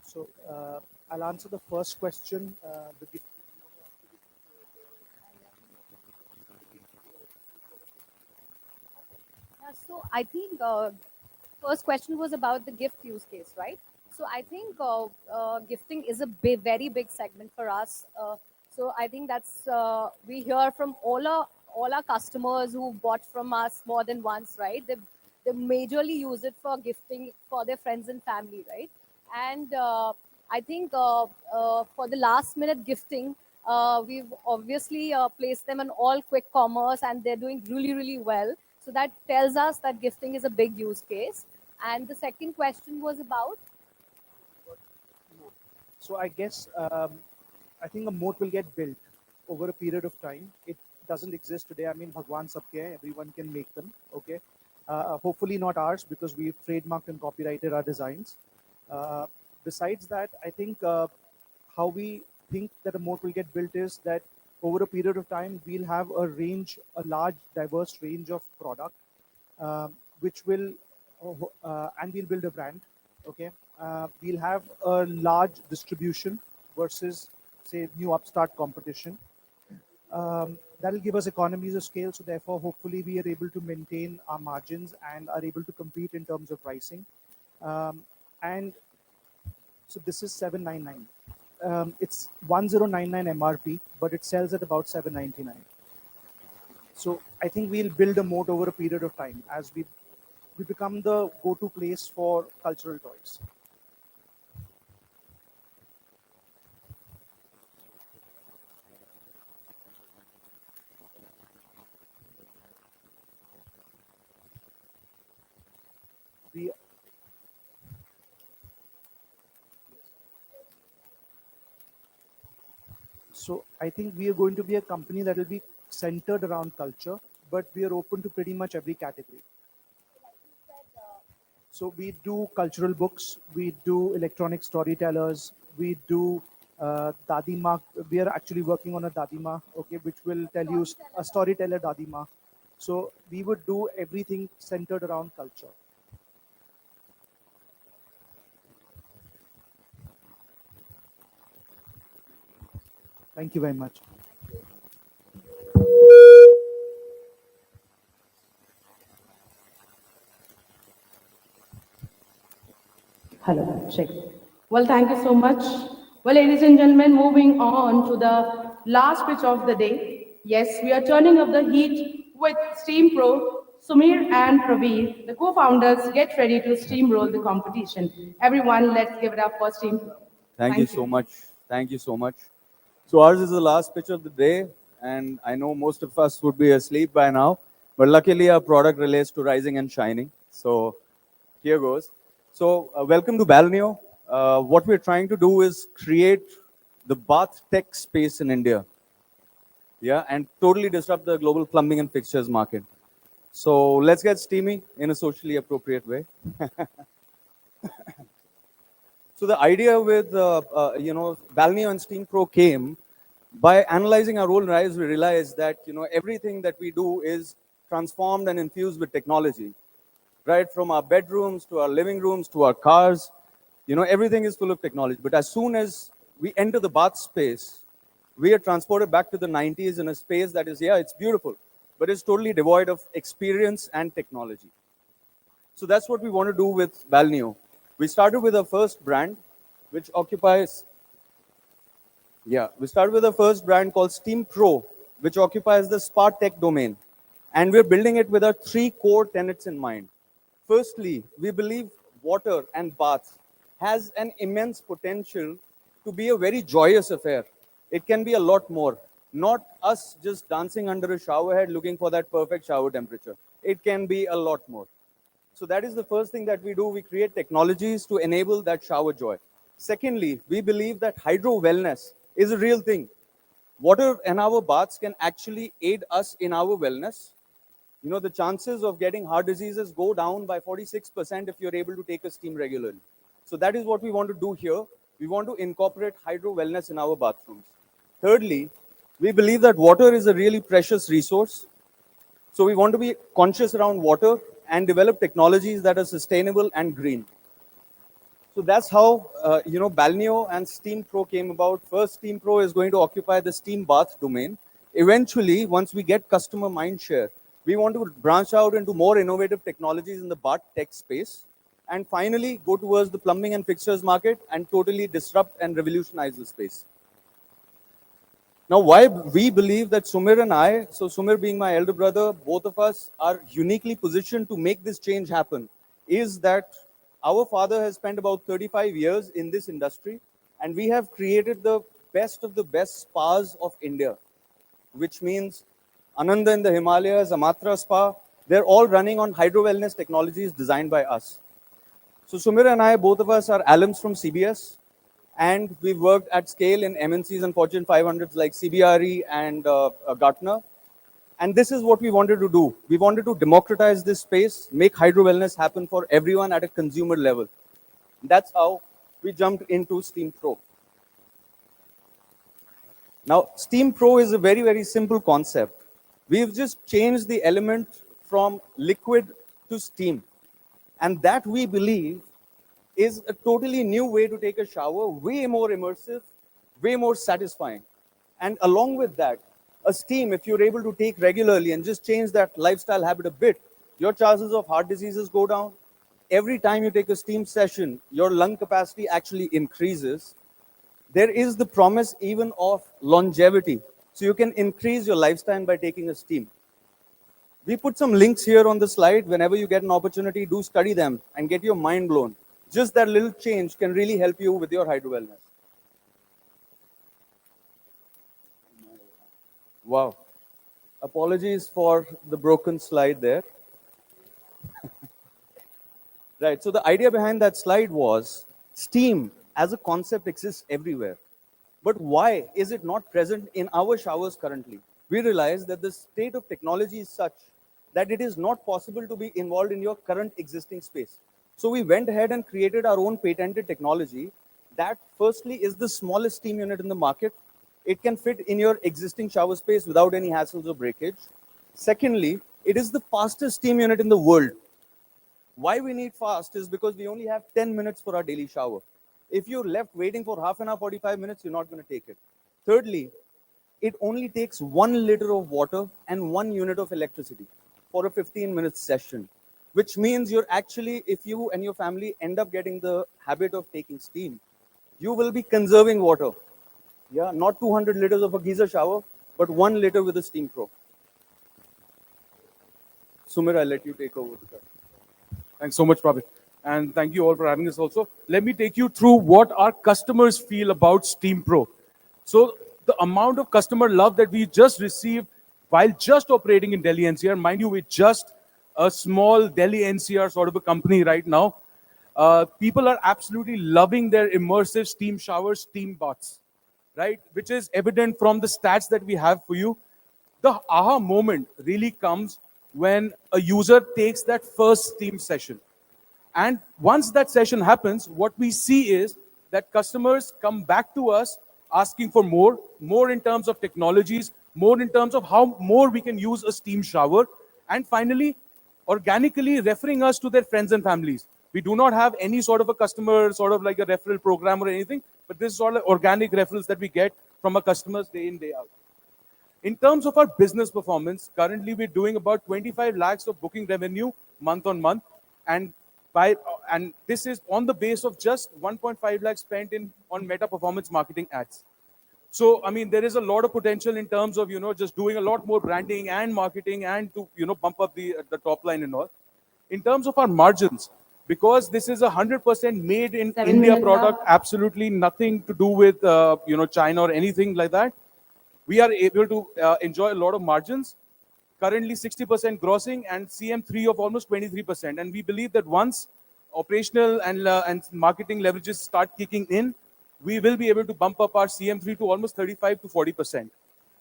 So I'll answer the first question. So I think first question was about the gift use case, right? So I think gifting is a very big segment for us. So I think that's we hear from all our customers who bought from us more than once, right? They majorly use it for gifting for their friends and family, right? And I think for the last minute gifting, we've obviously placed them in all quick commerce and they're doing really well. So that tells us that gifting is a big use case. And the second question was about? So I guess I think a moat will get built over a period of time. It doesn't exist today. I mean, Bhagwan sabke hai, everyone can make them. Okay, hopefully not ours because we've trademarked and copyrighted our designs. Uh, Besides that, I think how we think that a moat will get built is that over a period of time, we'll have a large, diverse range of product, which will, and we'll build a brand. Okay, we'll have a large distribution versus, say, new upstart competition. That will give us economies of scale. So therefore, hopefully, we are able to maintain our margins and are able to compete in terms of pricing. And so this is 799. It's 1099 MRP, but it sells at about 799. So I think we'll build a moat over a period of time as we become the go-to place for cultural toys. We So I think we are going to be a company that will be centered around culture, but we are open to pretty much every category. So we do cultural books, we do electronic storytellers, we do Dadima. We are actually working on a Dadima, okay, which will tell you a storyteller Dadima. So we would do everything centered around culture. Thank you very much. Hello, check. Well, thank you so much. Well, ladies and gentlemen, moving on to the last pitch of the day. Yes, we are turning up the heat with Steam Pro. Sumir and Praveer, the co-founders, get ready to steamroll the competition. Everyone, let's give it up for Steam Pro. Thank you so much. Thank you so much. So ours is the last pitch of the day, and I know most of us would be asleep by now, but luckily our product relates to rising and shining. So here goes. So welcome to Balneo. What we're trying to do is create the bath tech space in India. Yeah, and totally disrupt the global plumbing and fixtures market. So let's get steamy in a socially appropriate way. So the idea with Balneo and Steam Pro came by analyzing our own lives. We realized that everything that we do is transformed and infused with technology, right? From our bedrooms to our living rooms to our cars, everything is full of technology. But as soon as we enter the bath space, we are transported back to the 90s in a space that is, yeah, it's beautiful, but it's totally devoid of experience and technology. So that's what we want to do with Balneo. We started with our first brand, which occupies, we started with a first brand called Steam Pro, which occupies the spa tech domain. And we're building it with our 3 core tenets in mind. Firstly, we believe water and baths has an immense potential to be a very joyous affair. It can be a lot more, not us just dancing under a shower head looking for that perfect shower temperature. It can be a lot more. So that is the first thing that we do. We create technologies to enable that shower joy. Secondly, we believe that hydro wellness is a real thing. Water in our baths can actually aid us in our wellness. The chances of getting heart diseases go down by 46% if you're able to take a steam regularly. So that is what we want to do here. We want to incorporate hydro wellness in our bathrooms. Thirdly, we believe that water is a really precious resource. So we want to be conscious around water and develop technologies that are sustainable and green. So that's how, Balneo and Steam Pro came about. First, Steam Pro is going to occupy the steam bath domain. Eventually, once we get customer mindshare, we want to branch out into more innovative technologies in the bath tech space. And finally, go towards the plumbing and fixtures market and totally disrupt and revolutionize the space. Now, why we believe that Sumir and I, so Sumir being my elder brother, both of us are uniquely positioned to make this change happen, is that our father has spent about 35 years in this industry, and we have created the best of the best spas of India, which means Ananda in the Himalayas, Amatra Spa, they're all running on hydro wellness technologies designed by us. So Sumir and I, both of us are alums from CBS, and we've worked at scale in MNCs and Fortune 500s like CBRE and Gartner. And this is what we wanted to do. We wanted to democratize this space, make hydro wellness happen for everyone at a consumer level. That's how we jumped into Steam Pro. Now, Steam Pro is a very, very simple concept. We've just changed the element from liquid to steam. And that, we believe, is a totally new way to take a shower, way more immersive, way more satisfying. And along with that, a steam, if you're able to take regularly and just change that lifestyle habit a bit, your chances of heart diseases go down. Every time you take a steam session, your lung capacity actually increases. There is the promise even of longevity. So you can increase your lifespan by taking a steam. We put some links here on the slide. Whenever you get an opportunity, do study them and get your mind blown. Just that little change can really help you with your hydro wellness. Wow. Apologies for the broken slide there. Right, so the idea behind that slide was steam as a concept exists everywhere. But why is it not present in our showers currently? We realized that the state of technology is such that it is not possible to be involved in your current existing space. So we went ahead and created our own patented technology that firstly is the smallest steam unit in the market. It can fit in your existing shower space without any hassles or breakage. Secondly, it is the fastest steam unit in the world. Why we need fast is because we only have 10 minutes for our daily shower. If you're left waiting for half an hour, 45 minutes, you're not going to take it. Thirdly, it only takes 1 liter of water and 1 unit of electricity for a 15-minute session, which means you're actually, if you and your family end up getting the habit of taking steam, you will be conserving water. Yeah, not 200 liters of a geyser shower, but 1 liter with a Steam Pro. Sumir, I'll let you take over. Thanks so much, Prabhat. And thank you all for having us also. Let me take you through what our customers feel about Steam Pro. So the amount of customer love that we just received while just operating in Delhi NCR, mind you, we're just a small Delhi NCR sort of a company right now. People are absolutely loving their immersive steam showers, steam baths, right? Which is evident from the stats that we have for you. The aha moment really comes when a user takes that first steam session. And once that session happens, what we see is that customers come back to us asking for more in terms of technologies, more in terms of how more we can use a steam shower, and finally, organically referring us to their friends and families. We do not have any sort of a customer, sort of like a referral program or anything, but this is all organic referrals that we get from our customers day in, day out. In terms of our business performance, currently we're doing about 25 lakhs of booking revenue month on month, and this is on the base of just 1.5 lakhs spent on Meta performance marketing ads. So I mean, there is a lot of potential in terms of just doing a lot more branding and marketing and to bump up the top line and all. In terms of our margins, because this is 100% made in India product, absolutely nothing to do with China or anything like that. We are able to enjoy a lot of margins, currently 60% grossing and CM3 of almost 23%. And we believe that once operational and marketing leverages start kicking in, we will be able to bump up our CM3 to almost 35 to 40%.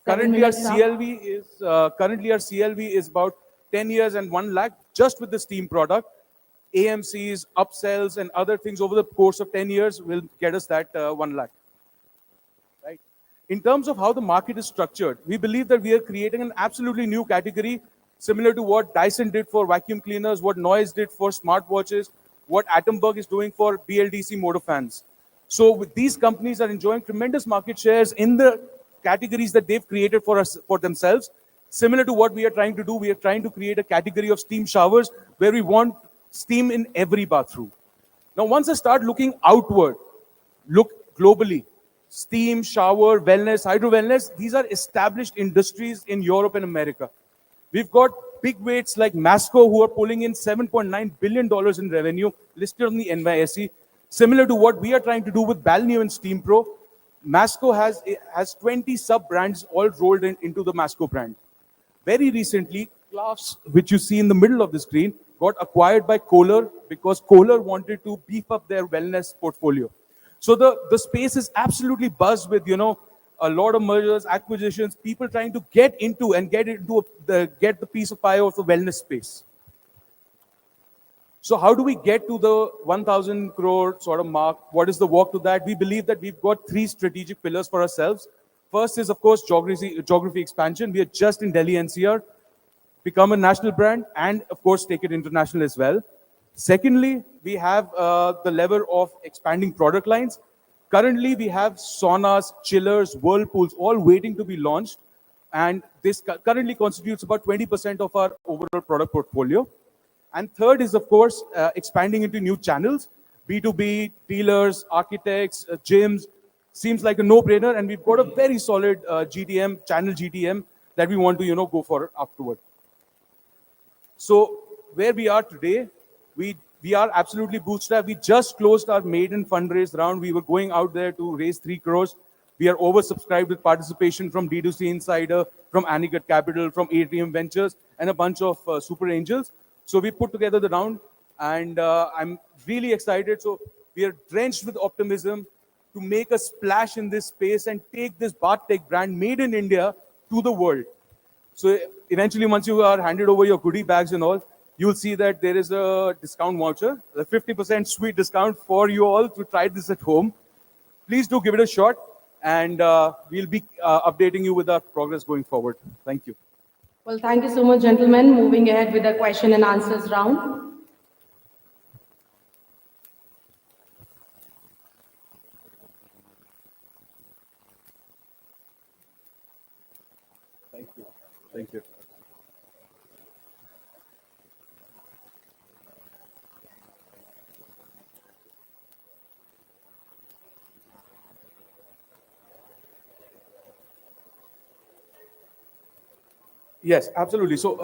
Currently, our CLV is about 10 years and 1 lakh just with the Steam product. AMCs, upsells, and other things over the course of 10 years will get us that 1 lakh. Right. In terms of how the market is structured, we believe that we are creating an absolutely new category, similar to what Dyson did for vacuum cleaners, what Noise did for smartwatches, what Atomberg is doing for BLDC motor fans. So with these companies are enjoying tremendous market shares in the categories that they've created for themselves. Similar to what we are trying to do, we are trying to create a category of steam showers where we want steam in every bathroom. Now, once I start looking outward, look globally, steam, shower, wellness, hydro wellness, these are established industries in Europe and America. We've got big weights like Masco who are pulling in $7.9 billion in revenue listed on the NYSE. Similar to what we are trying to do with Balneo and Steam Pro, Masco has 20 sub-brands all rolled into the Masco brand. Very recently, Class, which you see in the middle of the screen, got acquired by Kohler because Kohler wanted to beef up their wellness portfolio. So the space is absolutely buzzed with a lot of mergers, acquisitions, people trying to get into and get the piece of pie of the wellness space. So how do we get to the 1,000 crore sort of mark? What is the walk to that? We believe that we've got three strategic pillars for ourselves. First is, of course, geography expansion. We are just in Delhi NCR, become a national brand, and of course, take it international as well. Secondly, we have the lever of expanding product lines. Currently, we have saunas, chillers, whirlpools, all waiting to be launched. And this currently constitutes about 20% of our overall product portfolio. And third is, of course, expanding into new channels, B2B, dealers, architects, gyms. Seems like a no-brainer, and we've got a very solid GTM that we want to, go for afterward. So where we are today, we are absolutely bootstrapped. We just closed our maiden fundraise round. We were going out there to raise 3 crores. We are oversubscribed with participation from D2C Insider, from Anigat Capital, from Atrium Ventures, and a bunch of super angels. So we put together the round, and I'm really excited. So we are drenched with optimism to make a splash in this space and take this Tech brand made in India to the world. So eventually, once you are handed over your goodie bags and all, you'll see that there is a discount voucher, a 50% sweet discount for you all to try this at home. Please do give it a shot, and we'll be updating you with our progress going forward. Thank you. Well, thank you so much, gentlemen. Moving ahead with the question and answers round. Thank you. Thank you. Yes, absolutely. So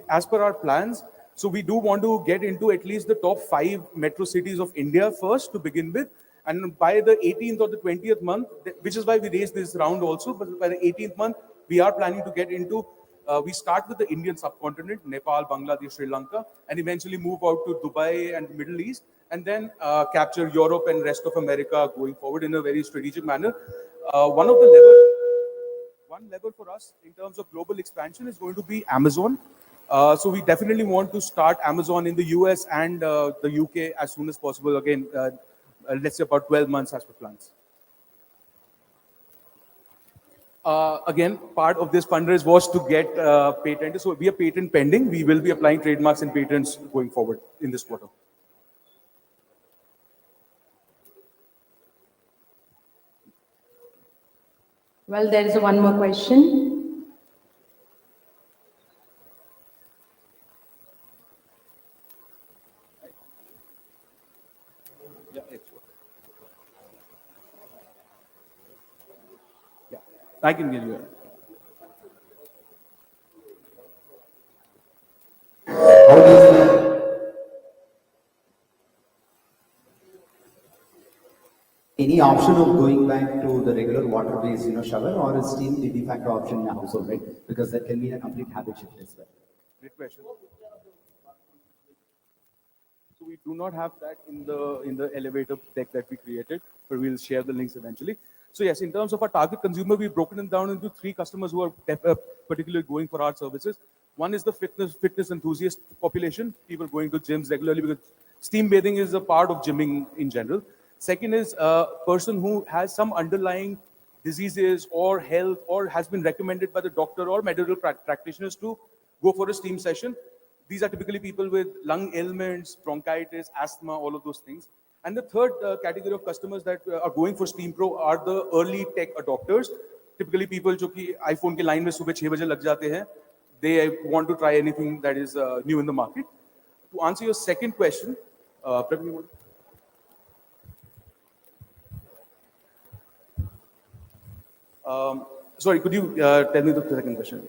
as per our plans, so we do want to get into at least the top 5 metro cities of India first to begin with. And by the 18th or the 20th month, which is why we raised this round also, but by the 18th month, we are planning to get into, we start with the Indian subcontinent, Nepal, Bangladesh, Sri Lanka, and eventually move out to Dubai and the Middle East, and then capture Europe and rest of America going forward in a very strategic manner. One level for us in terms of global expansion is going to be Amazon. So we definitely want to start Amazon in the US and the UK as soon as possible. Again, let's say about 12 months as per plans. Again, part of this fundraise was to get patented. So we are patent pending. We will be applying trademarks and patents going forward in this quarter. Well, there is one more question. Yeah, I can give you it. Any option of going back to the regular water-based, shower, or is steam the de facto option in a household, right? Because that can mean a complete habit shift as well. Great question. So we do not have that in the elevator deck that we created, but we'll share the links eventually. So yes, in terms of our target consumer, we've broken it down into 3 customers who are particularly going for our services. One is the fitness enthusiast population, people going to gyms regularly because steam bathing is a part of gymming in general. Second is a person who has some underlying diseases or health or has been recommended by the doctor or medical practitioners to go for a steam session. These are typically people with lung ailments, bronchitis, asthma, all of those things. And the third category of customers that are going for Steam Pro are the early tech adopters. Typically people जो कि iPhone के line में सुबह 6 बजे लग जाते हैं, they want to try anything that is new in the market. To answer your second question, sorry, could you tell me the second question?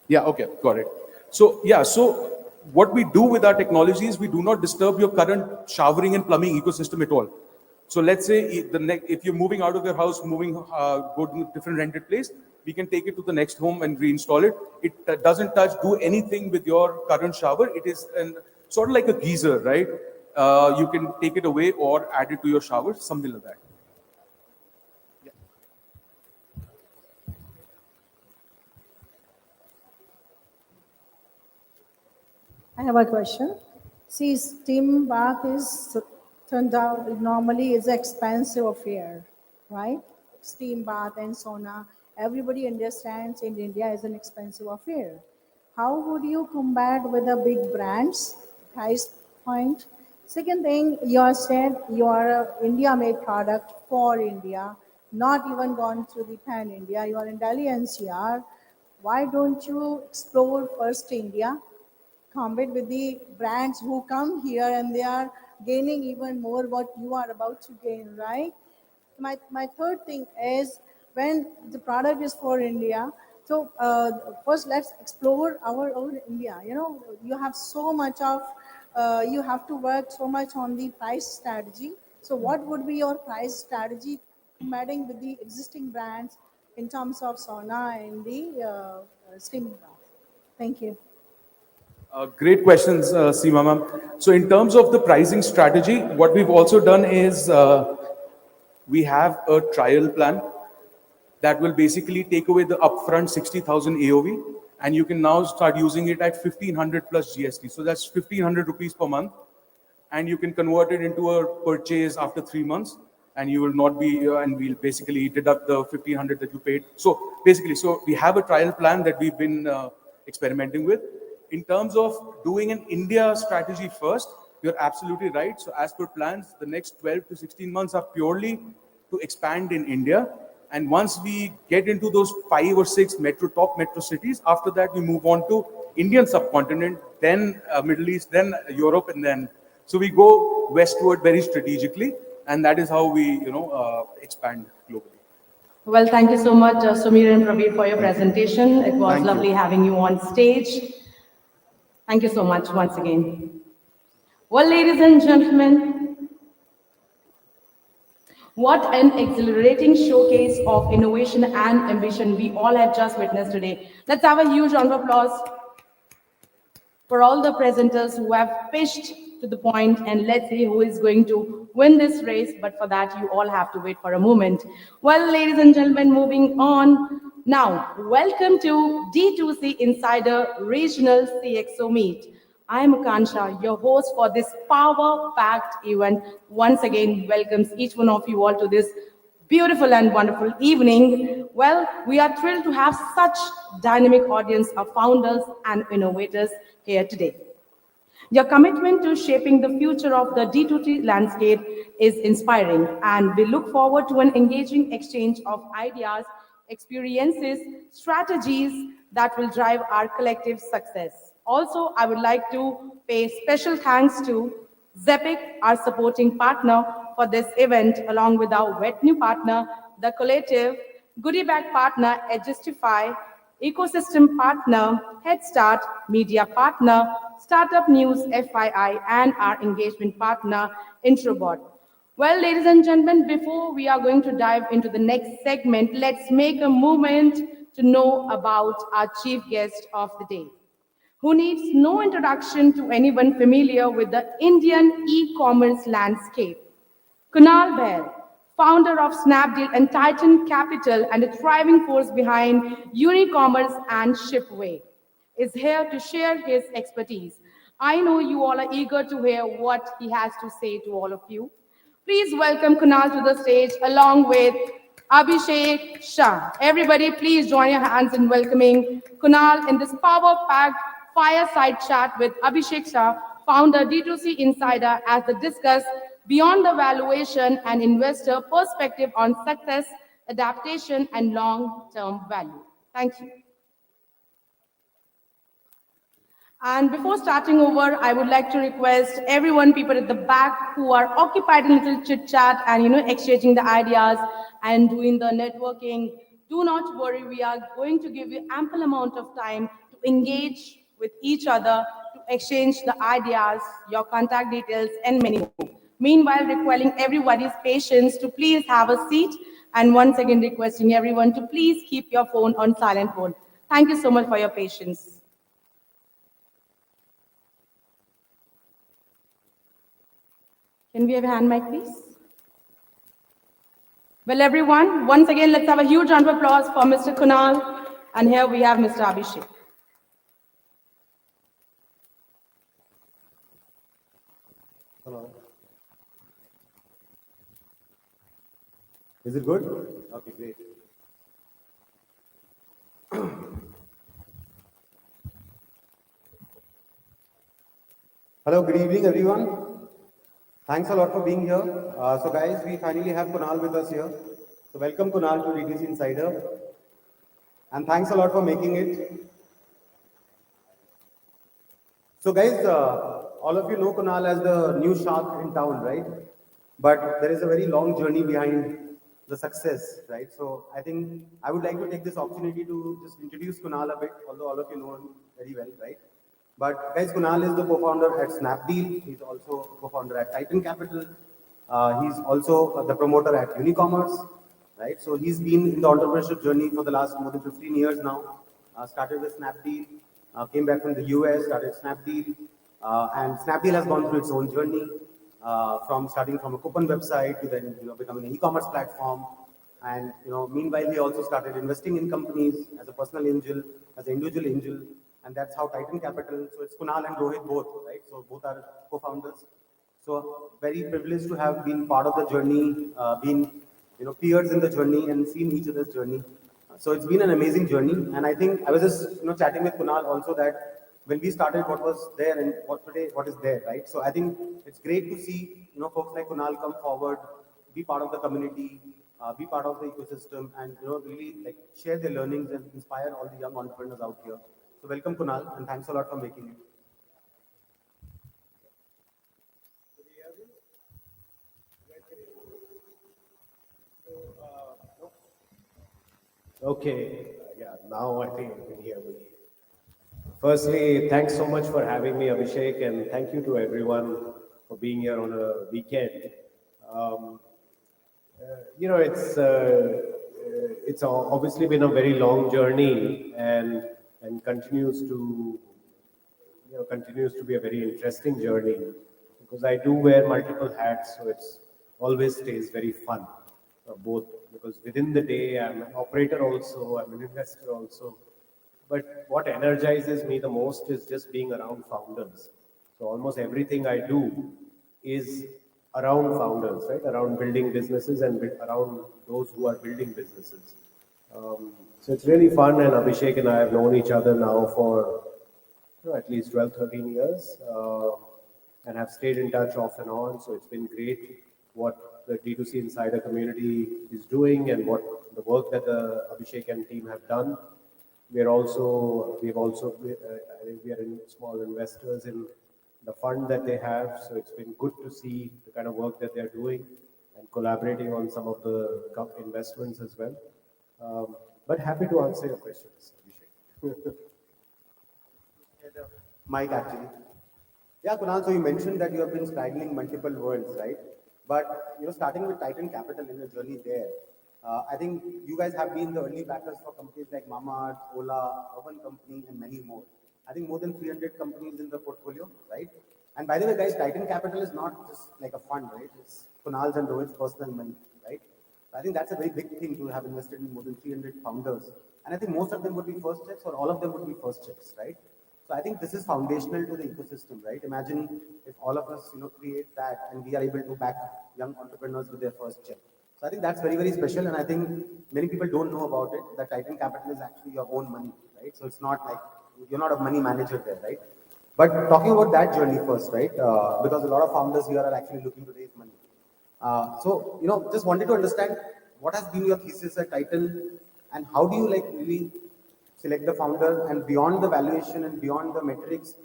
Yeah, okay, got it. So, yeah, so what we do with our technology is we do not disturb your current showering and plumbing ecosystem at all. So let's say if you're moving out of your house, go to a different rented place, we can take it to the next home and reinstall it. It doesn't do anything with your current shower. It is sort of like a geyser, right? You can take it away or add it to your shower, something like that. I have a question. See, steam bath is turns out normally is an expensive affair, right? Steam bath and sauna. Everybody understands in India is an expensive affair. How would you combat with the big brands price point? Second thing, you said you are a India-made product for India, not even gone through the pan India. You are in Delhi NCR. Why don't you explore first India? Compete with the brands who come here and they are gaining even more what you are about to gain, right? My third thing is when the product is for India, so first let's explore our own India. You know, you have so much of, you have to work so much on the price strategy. So what would be your price strategy combating with the existing brands in terms of sauna and the steam bath? Thank you. Great questions, Seema ma'am. So in terms of the pricing strategy, what we've also done is we have a trial plan that will basically take away the upfront 60,000 AOV, and you can now start using it at 1,500 plus GST. So that's 1,500 rupees per month, and you can convert it into a purchase after 3 months, and you will not be, and we'll basically deduct the 1,500 that you paid. So basically, so we have a trial plan that we've been experimenting with. In terms of doing an India strategy first, you're absolutely right. So as per plans, the next 12 to 16 months are purely to expand in India. And once we get into those 5 or 6 top metro cities, after that we move on to Indian subcontinent, then Middle East, then Europe, and then so we go westward very strategically, and that is how we expand globally. Well, thank you so much, Sumir and Praveer, for your presentation. It was Thank you. lovely having you on stage. Thank you so much once again. Well, ladies and gentlemen, what an exhilarating showcase of innovation and ambition we all have just witnessed today. Let's have a huge round of applause for all the presenters who have pitched to the point, and let's see who is going to win this race. But for that, you all have to wait for a moment. Well, ladies and gentlemen, moving on. Now, welcome to D2C Insider Regional CXO Meet. I am Akansha, your host for this power-packed event. Once again, welcomes each one of you all to this beautiful and wonderful evening. Well, we are thrilled to have such dynamic audience of founders and innovators here today. Your commitment to shaping the future of the D2T landscape is inspiring, and we look forward to an engaging exchange of ideas, experiences, strategies that will drive our collective success. Also, I would like to pay special thanks to Zepic, our supporting partner for this event, along with our venue partner, The Collective, Goodie Bag partner, Adjustify, ecosystem partner, Head Start, media partner, Startup News, FII, and our engagement partner, Introbot. Well, ladies and gentlemen, before we are going to dive into the next segment, let's make a moment to know about our chief guest of the day, who needs no introduction to anyone familiar with the Indian e-commerce landscape. Kunal Bair, founder of Snapdeal and Titan Capital and a thriving force behind Unicommerce and Shipway, is here to share his expertise. I know you all are eager to hear what he has to say to all of you. Please welcome Kunal to the stage along with Abhishek Shah. Everybody, please join your hands in welcoming Kunal in this power-packed fireside chat with Abhishek Shah, founder D2C Insider, as they discuss beyond the valuation and investor perspective on success, adaptation, and long-term value. Thank you. And before starting over, I would like to request everyone, people at the back who are occupied in little chit chat and exchanging the ideas and doing the networking, do not worry. We are going to give you ample amount of time to engage with each other, to exchange the ideas, your contact details, and many more. Meanwhile, requiring everybody's patience to please have a seat, and once again requesting everyone to please keep your phone on silent mode. Thank you so much for your patience. Can we have a hand mic, please? Well, everyone, once again, let's have a huge round of applause for Mr. Kunal. And here we have Mr. Abhishek. Hello. Is it good? Okay, great. Hello, good evening, everyone. Thanks a lot for being here. So, guys, we finally have Kunal with us here. So, welcome, Kunal, to DTC Insider. And thanks a lot for making it. So, guys, all of you know Kunal as the new shark in town, right? But there is a very long journey behind the success, right? So, I think I would like to take this opportunity to just introduce Kunal a bit, although all of you know him very well, right? But guys, Kunal is the co-founder at Snapdeal. He's also co-founder at Titan Capital. He's also the promoter at Unicommerce, right? So he's been in the entrepreneurship journey for the last more than 15 years now. Started with Snapdeal, came back from the US, started Snapdeal, and Snapdeal has gone through its own journey, from starting from a coupon website to then becoming an e-commerce platform. And meanwhile, he also started investing in companies as a personal angel, as an individual angel, and that's how Titan Capital. So it's Kunal and Rohit both, right? So both are co-founders. So very privileged to have been part of the journey, been peers in the journey and seen each other's journey. So it's been an amazing journey, and I think I was just chatting with Kunal also that when we started, what was there and what is there, right? So I think it's great to see folks like Kunal come forward, be part of the community, be part of the ecosystem, and really like share their learnings and inspire all the young entrepreneurs out here. So welcome, Kunal, and thanks a lot for making it. Okay, yeah, now I think you can hear me. Firstly, thanks so much for having me, Abhishek, and thank you to everyone for being here on a weekend. Um, it's obviously been a very long journey and continues to be a very interesting journey because I do wear multiple hats, so it's always stays very fun. Both because within the day I'm an operator also, I'm an investor also. But what energizes me the most is just being around founders. So almost everything I do is around founders, right? Around building businesses and around those who are building businesses. So it's really fun, and Abhishek and I have known each other now for at least 12, 13 years, and have stayed in touch off and on. So it's been great what the D2C Insider community is doing and what the work that the Abhishek and team have done. We are in small investors in the fund that they have. So it's been good to see the kind of work that they're doing and collaborating on some of the investments as well. But happy to answer your questions, Abhishek. Mike, actually. Yeah, Kunal, so you mentioned that you have been straddling multiple worlds, right? But, starting with Titan Capital in your journey there, I think you guys have been the early backers for companies like Mama, Ola, Urban Company, and many more. I think more than 300 companies in the portfolio, right? And by the way, guys, Titan Capital is not just like a fund, right? It's Kunal's and Rohit's personal money, right? I think that's a very big thing to have invested in more than 300 founders. And I think most of them would be first checks or all of them would be first checks, right? So I think this is foundational to the ecosystem, right? Imagine if all of us, create that and we are able to back young entrepreneurs with their first check. So I think that's very, very special. And I think many people don't know about it, that Titan Capital is actually your own money, right? So it's not like, you're not a money manager there, right? But talking about that journey first, right? Because a lot of founders here are actually looking to raise money. So, just wanted to understand what has been your thesis at Titan and how do you like really select the founder and beyond the valuation and beyond the metrics,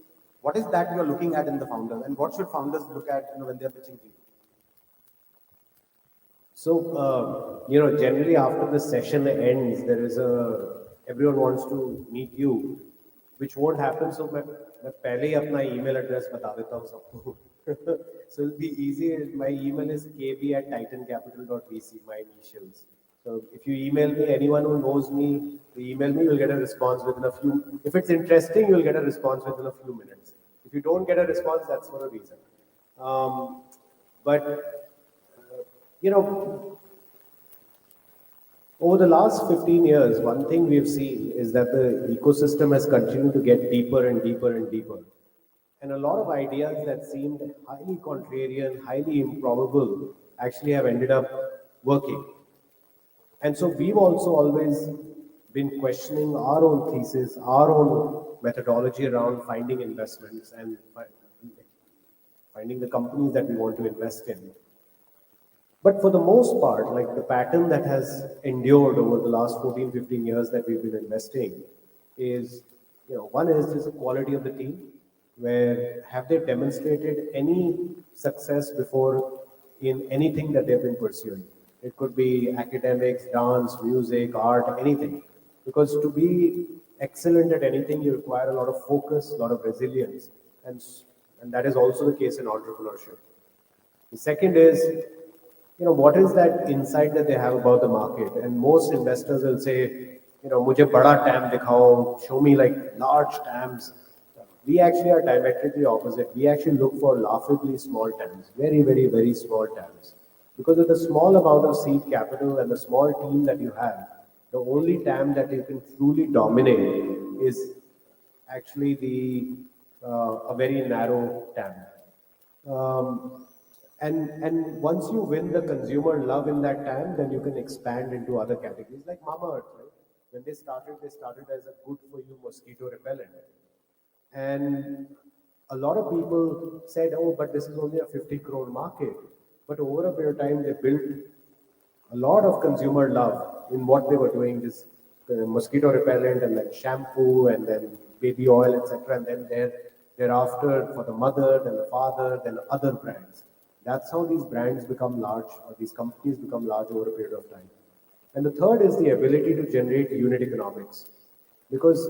what is that you're looking at in the founder and what should founders look at when they're pitching to you? So, generally after the session ends, everyone wants to meet you, which won't happen. So, मैं पहले ही अपना email address बता देता हूँ सबको. So it'll be easy. My email is kb@titancapital.vc, my initials. So if you email me, anyone who knows me, email me, you'll get a response within a few. If it's interesting, you'll get a response within a few minutes. If you don't get a response, that's for a reason. Over the last 15 years, one thing we've seen is that the ecosystem has continued to get deeper and deeper and deeper. And a lot of ideas that seemed highly contrarian, highly improbable, actually have ended up working. And so we've also always been questioning our own thesis, our own methodology around finding investments and finding the companies that we want to invest in. But for the most part, like the pattern that has endured over the last 14, 15 years that we've been investing is, one is the quality of the team, where have they demonstrated any success before in anything that they've been pursuing? It could be academics, dance, music, art, anything. Because to be excellent at anything, you require a lot of focus, a lot of resilience. And that is also the case in entrepreneurship. The second is, what is that insight that they have about the market? And most investors will say, mujhe bada TAM dikhao, show me like large TAMs. We actually are diametrically opposite. We actually look for laughably small TAMs, very, very, very small TAMs. Because of the small amount of seed capital and the small team that you have, the only TAM that you can truly dominate is actually a very narrow TAM. And once you win the consumer love in that time, then you can expand into other categories like Mama Earth. Right? When they started as a good for you mosquito repellent. And a lot of people said, oh, but this is only a 50 crore market. But over a period of time, they built a lot of consumer love in what they were doing, this mosquito repellent and then shampoo and then baby oil, etc. And then thereafter for the mother, then the father, then other brands. That's how these brands become large, or these companies become large over a period of time. And the third is the ability to generate unit economics. Because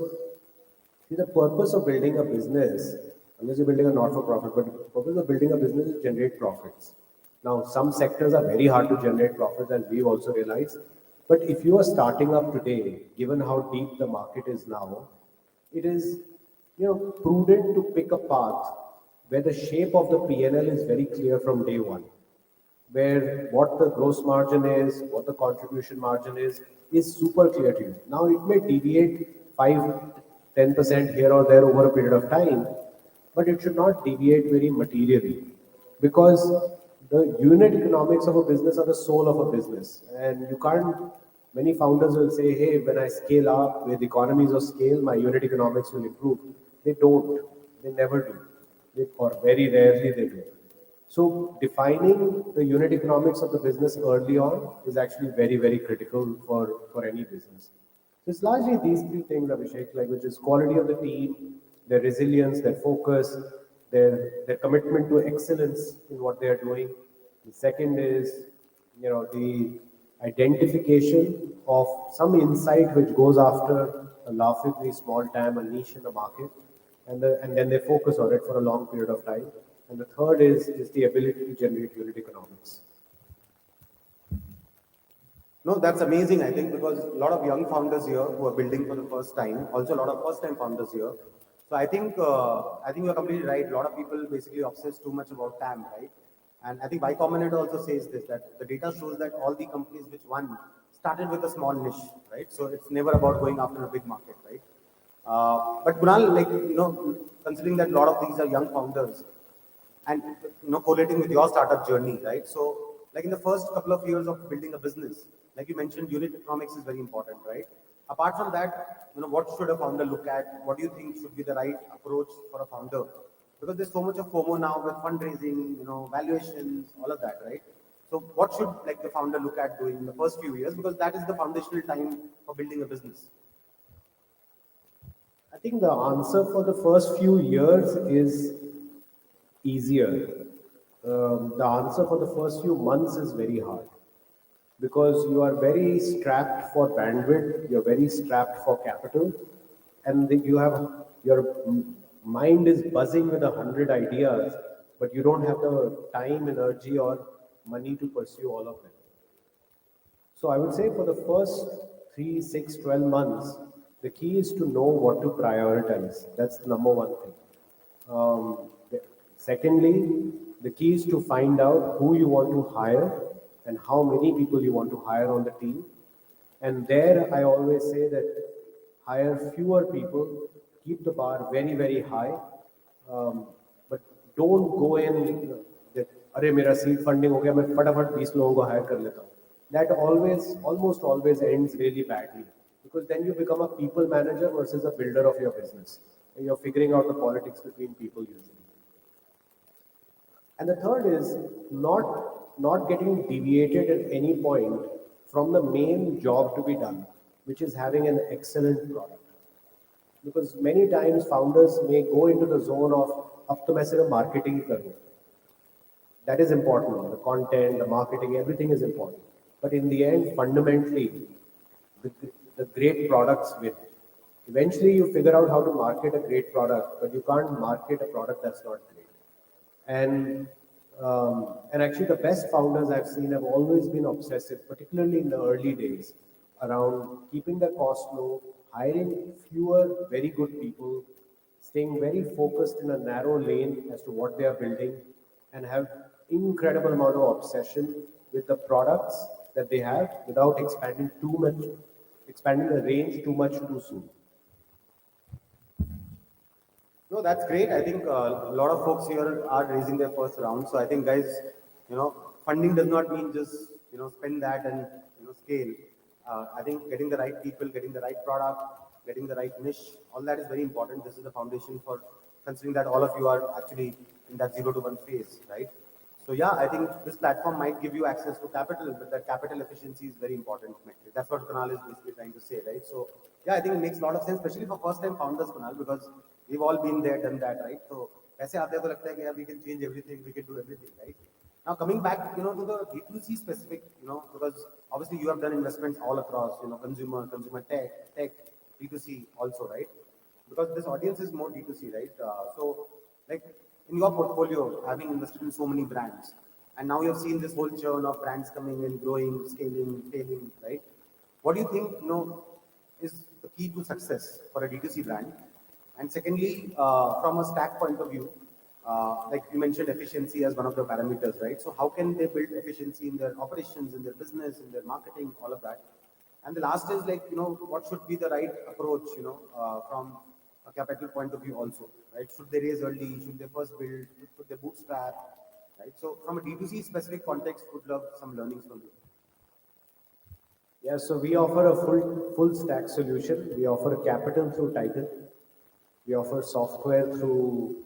see, the purpose of building a business, unless you're building a not-for-profit, but the purpose of building a business is generate profits. Now, some sectors are very hard to generate profits, and we've also realized. But if you are starting up today, given how deep the market is now, it is prudent to pick a path where the shape of the PNL is very clear from day one, where what the gross margin is, what the contribution margin is super clear to you. Now, it may deviate 5-10% here or there over a period of time, but it should not deviate very materially, because the unit economics of a business are the soul of a business. And you can't, many founders will say, hey, when I scale up with economies of scale, my unit economics will improve. They don't. They never do. Or very rarely they do. So defining the unit economics of the business early on is actually very, very critical for any business. So it's largely these three things, Abhishek, like which is quality of the team, their resilience, their focus, their commitment to excellence in what they are doing. The second is, the identification of some insight which goes after a laughably small TAM, a niche in the market, and then they focus on it for a long period of time. And the third is the ability to generate unit economics. No, that's amazing, I think, because a lot of young founders here who are building for the first time, also a lot of first-time founders here. So I think you're completely right. A lot of people basically obsess too much about TAM, right? And I think Y Combinator also says this, that the data shows that all the companies which won started with a small niche, right? So it's never about going after a big market, right? But Kunal, considering that a lot of these are young founders, and correlating with your startup journey, right? So, like in the first couple of years of building a business, like you mentioned, unit economics is very important, right? Apart from that, what should a founder look at? What do you think should be the right approach for a founder? Because there's so much of FOMO now with fundraising, valuations, all of that, right? So, what should like the founder look at doing in the first few years? Because that is the foundational time for building a business. I think the answer for the first few years is easier. The answer for the first few months is very hard, because you are very strapped for bandwidth, you're very strapped for capital, and your mind is buzzing with 100 ideas, but you don't have the time, energy, or money to pursue all of them. So I would say for the first 3, 6, 12 months, the key is to know what to prioritize. That's the number one thing. Secondly, the key is to find out who you want to hire and how many people you want to hire on the team. And there I always say that hire fewer people, keep the bar very, very high. don't go in that, अरे मेरा seed funding हो गया, मैं फटाफट 20 लोगों को hire कर लेता हूँ. That almost always ends really badly, because then you become a people manager versus a builder of your business. And you're figuring out the politics between people usually. And the third is not getting deviated at any point from the main job to be done, which is having an excellent product. Because many times founders may go into the zone of up to मैं सिर्फ marketing करूँ. That is important. The content, the marketing, everything is important. But in the end, fundamentally, the great products win. Eventually, you figure out how to market a great product, but you can't market a product that's not great. And actually, the best founders I've seen have always been obsessive, particularly in the early days, around keeping the cost low, hiring fewer very good people, staying very focused in a narrow lane as to what they are building, and have incredible amount of obsession with the products that they have without expanding too much, expanding the range too much too soon. No, that's great. I think a lot of folks here are raising their first round. So I think, guys, funding does not mean just spend that and scale. I think getting the right people, getting the right product, getting the right niche, all that is very important. This is the foundation for considering that all of you are actually in that 0 to 1 phase, right? So yeah, I think this platform might give you access to capital, but that capital efficiency is very important metric. That's what Kunal is basically trying to say, right? So yeah, I think it makes a lot of sense, especially for first-time founders, Kunal, because we've all been there, done that, right? So ऐसे आते हैं तो लगता है कि we can change everything, we can do everything, right? Now coming back, to the D2C specific, because obviously you have done investments all across, consumer tech, D2C also, right? Because this audience is more D2C, right? So like in your portfolio, having invested in so many brands, and now you've seen this whole churn of brands coming in, growing, scaling, failing, right? What do you think, is the key to success for a D2C brand? And secondly, from a stack point of view, like you mentioned efficiency as one of the parameters, right? So how can they build efficiency in their operations, in their business, in their marketing, all of that? And the last is like, what should be the right approach, from a capital point of view also, right? Should they raise early? Should they first build? Should they bootstrap? Right? So from a D2C specific context, would love some learnings from you. Yeah, so we offer a full stack solution. We offer capital through Titan. We offer software through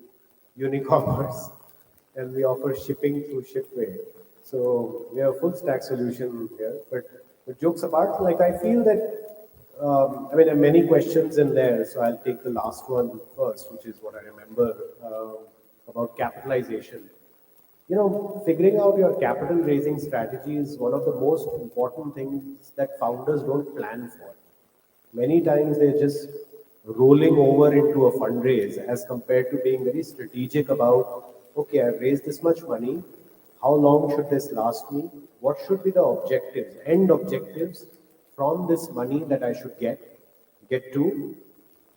Unicommerce, and we offer shipping through Shipway. So we have a full stack solution here. But jokes apart, like I feel that there are many questions in there, so I'll take the last one first, which is what I remember about capitalization. Figuring out your capital raising strategy is one of the most important things that founders don't plan for. Many times they're just rolling over into a fundraise as compared to being very strategic about, okay, I've raised this much money. How long should this last me? What should be the objectives, end objectives from this money that I should get to,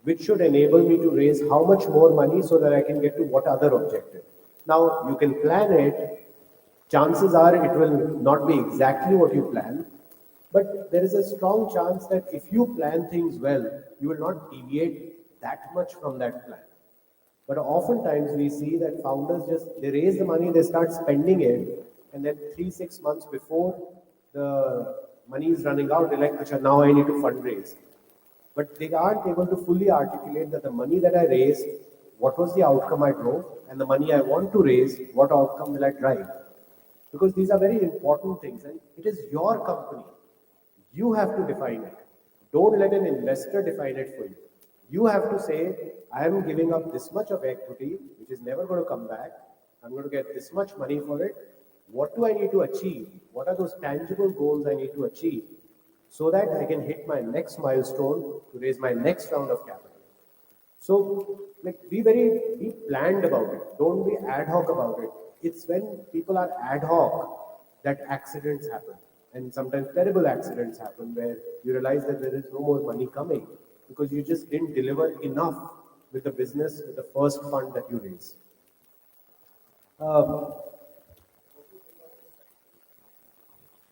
which should enable me to raise how much more money so that I can get to what other objective. Now, you can plan it. Chances are it will not be exactly what you plan, but there is a strong chance that if you plan things well, you will not deviate that much from that plan. But oftentimes we see that founders they raise the money, they start spending it, and then 3-6 months before the money is running out, they're like, Acha, now I need to fundraise. But they aren't able to fully articulate that the money that I raised, what was the outcome I drove, and the money I want to raise, what outcome will I drive? Because these are very important things, and it is your company. You have to define it. Don't let an investor define it for you. You have to say, I am giving up this much of equity, which is never going to come back. I'm going to get this much money for it. What do I need to achieve? What are those tangible goals I need to achieve so that I can hit my next milestone to raise my next round of capital? So, be planned about it. Don't be ad hoc about it. It's when people are ad hoc that accidents happen. And sometimes terrible accidents happen where you realize that there is no more money coming because you just didn't deliver enough with the business, with the first fund that you raised.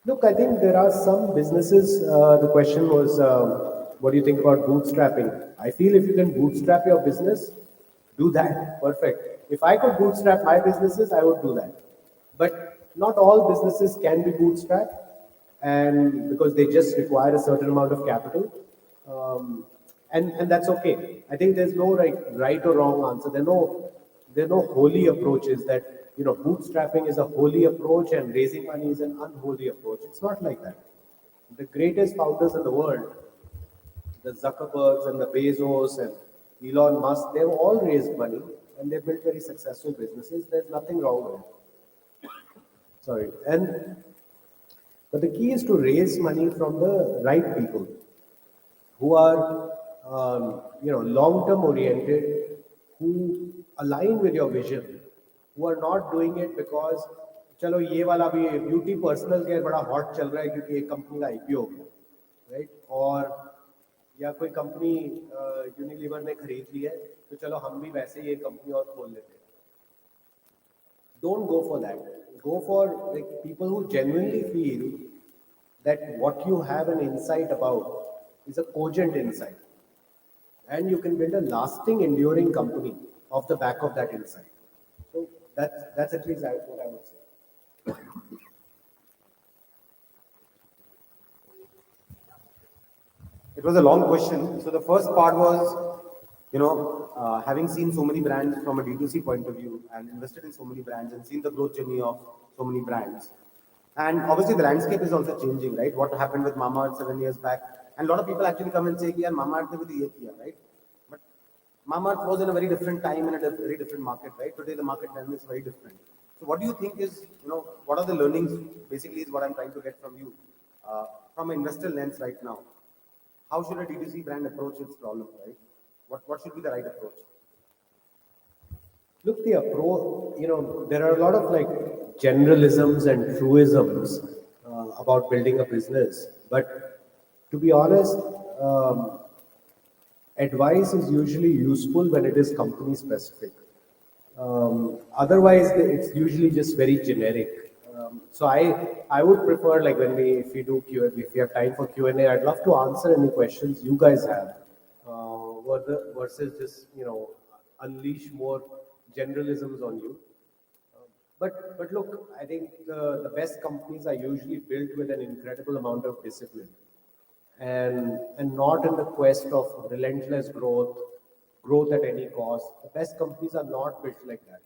Look, I think there are some businesses, the question was, what do you think about bootstrapping? I feel if you can bootstrap your business, do that, perfect. If I could bootstrap my businesses, I would do that. But not all businesses can be bootstrapped, and because they just require a certain amount of capital. And that's okay. I think there's no right or wrong answer. There are no holy approaches that, bootstrapping is a holy approach and raising money is an unholy approach. It's not like that. The greatest founders in the world, the Zuckerbergs and the Bezos and Elon Musk, they've all raised money and they've built very successful businesses. There's nothing wrong with it. Sorry. But the key is to raise money from the right people who are, long-term oriented, who align with your vision, who are not doing it because चलो ये वाला भी beauty personal care बड़ा hot चल रहा है क्योंकि एक कंपनी का आईपीओ हो गया, राइट? और या कोई कंपनी यूनिलीवर ने खरीद ली है तो चलो हम भी वैसे ही एक कंपनी और खोल लेते हैं. Don't go for that. Go for people who genuinely feel that what you have an insight about is a cogent insight. And you can build a lasting, enduring company off the back of that insight. So that's at least what I would say. It was a long question. So the first part was, having seen so many brands from a D2C point of view and invested in so many brands and seen the growth journey of so many brands. And obviously the landscape is also changing, right? What happened with Mamaearth 7 years back. And a lot of people actually come and say, yeah, Mamaearth ne bhi ye kiya, right? But Mamaearth was in a very different time in a very different market, right? Today the market dynamics is very different. So what do you think is, what are the learnings basically is what I'm trying to get from you, from an investor lens right now? How should a D2C brand approach its problem, right? What should be the right approach? Look, the approach, there are a lot of generalisms and truisms about building a business. But to be honest, advice is usually useful when it is company specific. Otherwise, it's usually just very generic. So I would prefer if we have time for Q&A, I'd love to answer any questions you guys have versus just unleash more generalisms on you. But look, I think the best companies are usually built with an incredible amount of discipline and not in the quest of relentless growth at any cost. The best companies are not built like that.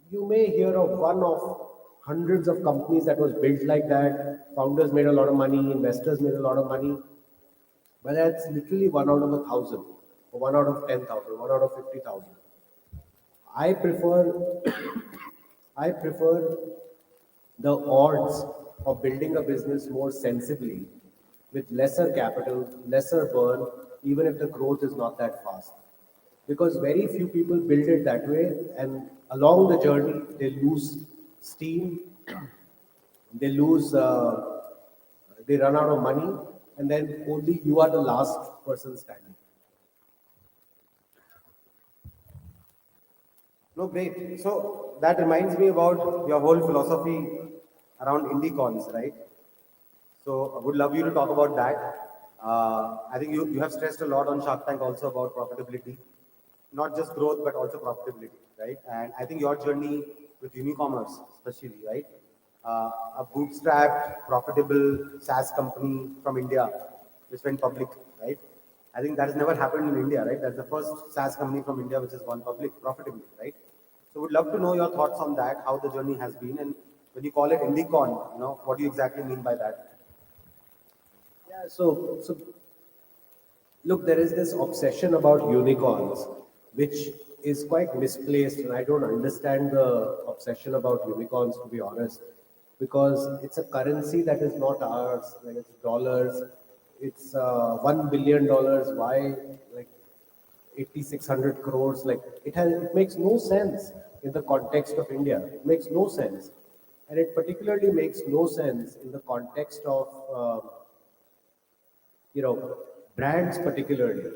You may hear of one of hundreds of companies that was built like that. Founders made a lot of money, investors made a lot of money, but that's literally 1 out of 1,000, or 1 out of 10,000, 1 out of 50,000. I prefer the odds of building a business more sensibly with lesser capital, lesser burn, even if the growth is not that fast. Because very few people build it that way, and along the journey, they lose steam, they run out of money, and then only you are the last person standing. No, great. So that reminds me about your whole philosophy around IndieCons, right? So I would love you to talk about that. I think you have stressed a lot on Shark Tank also about profitability, not just growth, but also profitability, right? And I think your journey with Unicommerce, especially, right? A bootstrapped, profitable SaaS company from India, which went public, right? I think that has never happened in India, right? That's the first SaaS company from India which has gone public profitably, right? So would love to know your thoughts on that, how the journey has been, and when you call it IndieCon, what do you exactly mean by that? Yeah, so look, there is this obsession about unicorns, which is quite misplaced, and I don't understand the obsession about unicorns, to be honest, because it's a currency that is not ours. It's dollars. It's $1 billion. Why 8,600 crores? It makes no sense in the context of India. It makes no sense, and it particularly makes no sense in the context of brands particularly,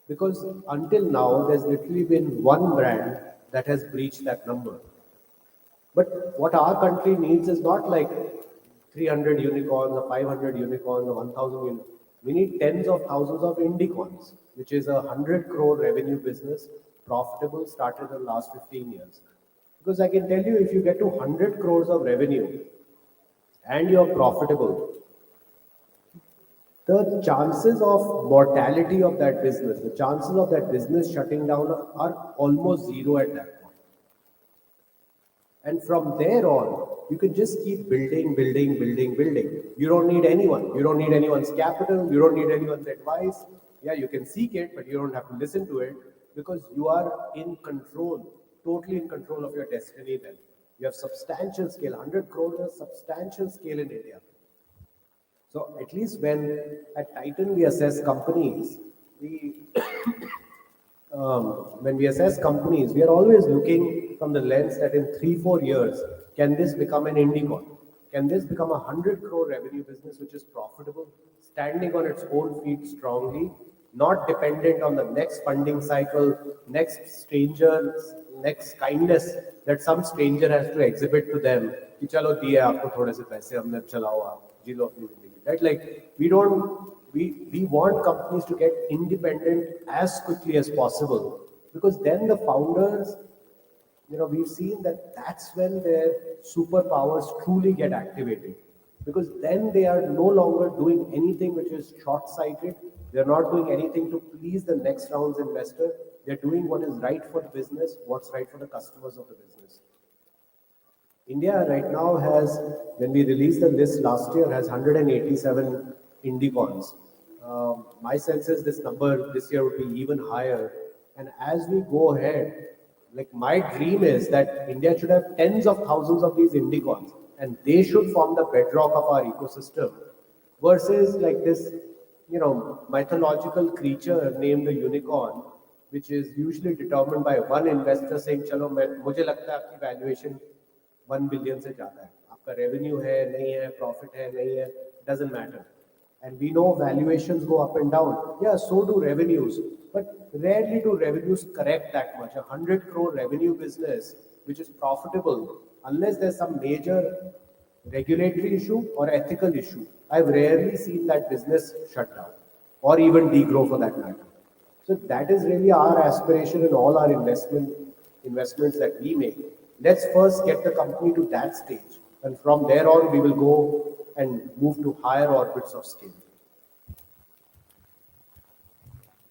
because until now there's literally been one brand that has breached that number. But what our country needs is not 300 unicorns or 500 unicorns or 1,000 unicorns. We need tens of thousands of indicorns, which is a 100 crore revenue business, profitable started in the last 15 years. Because I can tell you, if you get to 100 crores of revenue and you're profitable, the chances of mortality of that business, the chances of that business shutting down are almost zero at that point. And from there on, you can just keep building, building, building, building. You don't need anyone. You don't need anyone's capital. You don't need anyone's advice. Yeah, you can seek it, but you don't have to listen to it because you are in control, totally in control of your destiny then. You have substantial scale. 100 crores is substantial scale in India. So at least when at Titan we assess companies, when we assess companies, we are always looking from the lens that in 3-4 years, can this become an Indicorn? Can this become a 100 crore revenue business which is profitable, standing on its own feet strongly, not dependent on the next funding cycle, next stranger, next kindness that some stranger has to exhibit to them. कि चलो दिए आपको थोड़े से पैसे हमने चलाओ आप जी लो अपनी जिंदगी. Right? Like we want companies to get independent as quickly as possible because then the founders, we've seen that that's when their superpowers truly get activated because then they are no longer doing anything which is short-sighted. They're not doing anything to please the next round's investor. They're doing what is right for the business, what's right for the customers of the business. India right now has, when we released the list last year, has 187 Indicorns. My sense is this number this year would be even higher. And as we go ahead, like my dream is that India should have tens of thousands of these Indicorns and they should form the bedrock of our ecosystem versus like this, mythological creature named a unicorn, which is usually determined by one investor saying, चलो मुझे लगता है आपकी valuation 1 billion से ज़्यादा है, आपका revenue है नहीं है, profit है नहीं है, doesn't matter. And we know valuations go up and down. Yeah, so do revenues. But rarely do revenues correct that much. A 100 crore revenue business, which is profitable, unless there's some major regulatory issue or ethical issue, I've rarely seen that business shut down or even degrow for that matter. So that is really our aspiration in all our investments that we make. Let's first get the company to that stage. And from there on, we will go and move to higher orbits of scale.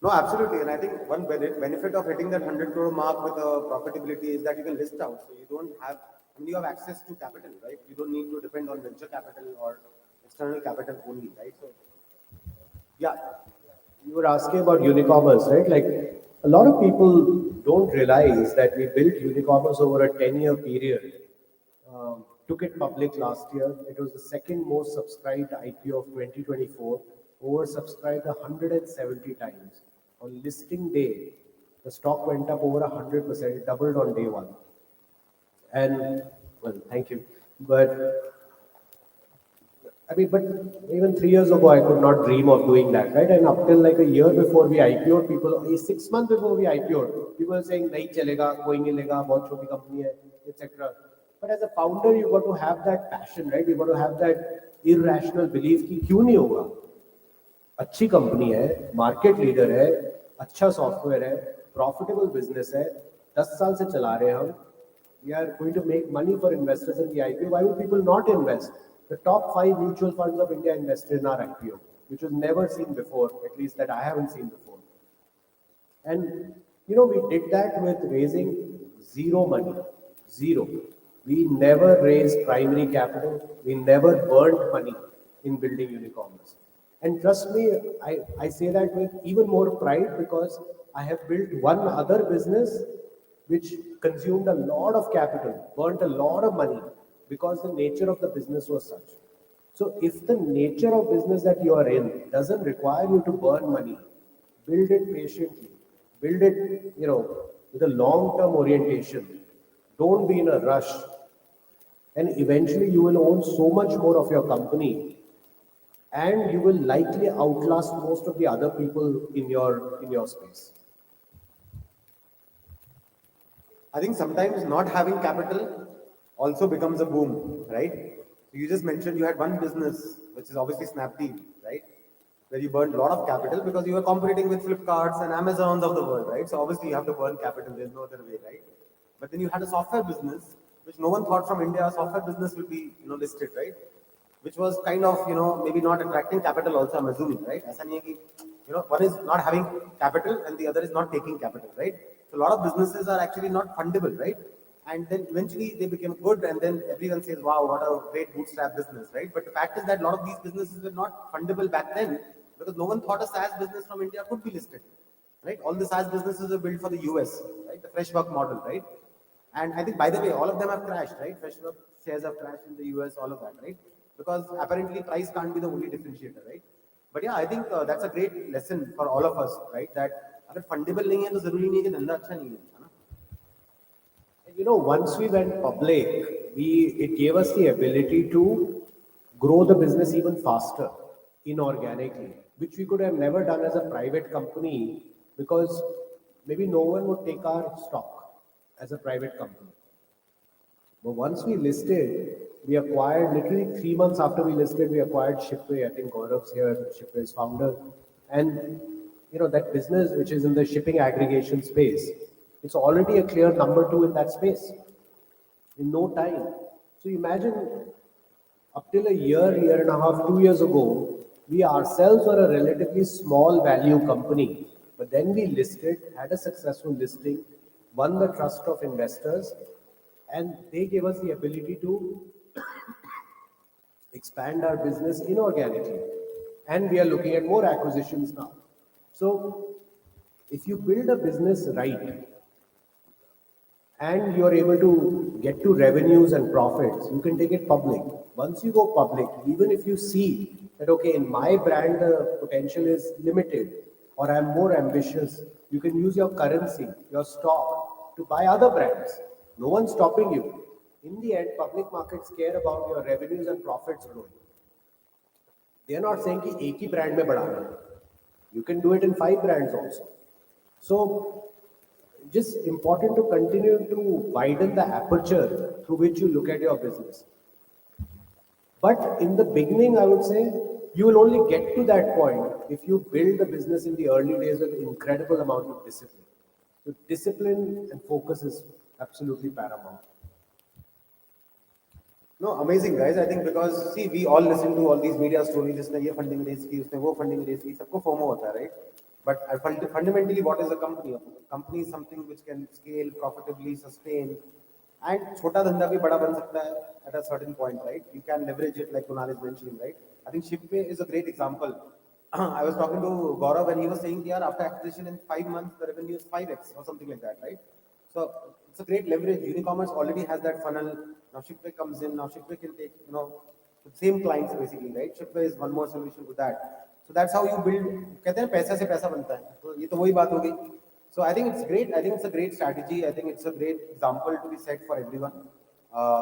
No, absolutely. And I think one benefit of hitting that 100 crore mark with a profitability is that you can list out. So you don't have, you have access to capital, right? You don't need to depend on venture capital or external capital only, right? So, yeah. You were asking about Unicommerce, right? Like a lot of people don't realize that we built Unicommerce over a 10-year period. Took it public last year. It was the second most subscribed IPO of 2024, oversubscribed 170 times. On listing day, the stock went up over 100%, it doubled on day one. And, well, thank you. But even 3 years ago, I could not dream of doing that, right? And up till like a year before we IPO'd, 6 months before we IPO'd, people were saying, nahi chalega, koi nahi lega, bahut choti company hai, etc. But as a founder, you got to have that passion, right? You got to have that irrational belief कि क्यों नहीं होगा? अच्छी company है, market leader है, अच्छा software है, profitable business है, 10 साल से चला रहे हैं हम. We are going to make money for investors in the IPO. Why would people not invest? The top 5 mutual funds of India invested in our IPO, which was never seen before, at least that I haven't seen before. And, we did that with raising zero money, zero. We never raised primary capital. We never burned money in building Unicommerce. And trust me, I say that with even more pride because I have built one other business which consumed a lot of capital, burnt a lot of money because the nature of the business was such. So if the nature of business that you are in doesn't require you to burn money, build it patiently, build it, with a long-term orientation. Don't be in a rush. And eventually you will own so much more of your company and you will likely outlast most of the other people in your space. I think sometimes not having capital also becomes a boom, right? You just mentioned you had one business, which is obviously Snapdeal, right? where you burned a lot of capital because you were competing with Flipkarts and Amazons of the world, right? So obviously you have to burn capital. There's no other way, right? But then you had a software business, which no one thought from India, a software business will be, listed, right? Which was kind of, maybe not attracting capital also, I'm assuming, right? ऐसा नहीं है कि, one is not having capital and the other is not taking capital, right? So a lot of businesses are actually not fundable, right? And then eventually they became good and then everyone says, wow, what a great bootstrap business, right? But the fact is that a lot of these businesses were not fundable back then because no one thought a SaaS business from India could be listed, right? All the SaaS businesses are built for the US, right? The fresh work model, right? And I think, by the way, all of them have crashed, right? Freshwork shares have crashed in the US, all of that, right? Because apparently price can't be the only differentiator, right? But yeah, I think that's a great lesson for all of us, right? That अगर fundable नहीं है तो जरूरी नहीं है कि धंधा अच्छा नहीं है, ना? And once we went public, it gave us the ability to grow the business even faster inorganically, which we could have never done as a private company because maybe no one would take our stock as a private company. But once we listed, we acquired literally 3 months after we listed, we acquired Shipway. I think Gaurav's here, Shipway's founder. And that business which is in the shipping aggregation space, it's already a clear number 2 in that space in no time. So imagine up till a year and a half, 2 years ago, we ourselves were a relatively small value company. But then we listed, had a successful listing, won the trust of investors, and they gave us the ability to expand our business inorganically. And we are looking at more acquisitions now. So if you build a business right, and you're able to get to revenues and profits, you can take it public. Once you go public, even if you see that, okay, in my brand, the potential is limited, or I'm more ambitious, you can use your currency, your stock, to buy other brands. No one's stopping you. In the end, public markets care about your revenues and profits growing. They are not saying कि एक ही brand में बढ़ाना है. You can do it in 5 brands also. So, just important to continue to widen the aperture through which you look at your business. But in the beginning, I would say you will only get to that point if you build the business in the early days with incredible amount of discipline. So discipline and focus is absolutely paramount. No, amazing guys. I think because see, we all listen to all these media stories. जिसने ये funding raise की, उसने वो funding raise की, सबको FOMO होता है, right? But fundamentally, what is a company? A company is something which can scale profitably, sustain, and छोटा धंधा भी बड़ा बन सकता है at a certain point, right? You can leverage it like Kunal is mentioning, right? I think Shipway is a great example. I was talking to Gaurav and he was saying, yeah, after acquisition in 5 months, the revenue is 5x or something like that, right? So it's a great leverage. Unicommerce already has that funnel. Now Shipway comes in. Now Shipway can take, the same clients basically, right? Shipway is one more solution to that. So that's how you build. कहते हैं पैसा से पैसा बनता है. तो ये तो वही बात हो गई. So I think it's great. I think it's a great strategy. I think it's a great example to be set for everyone.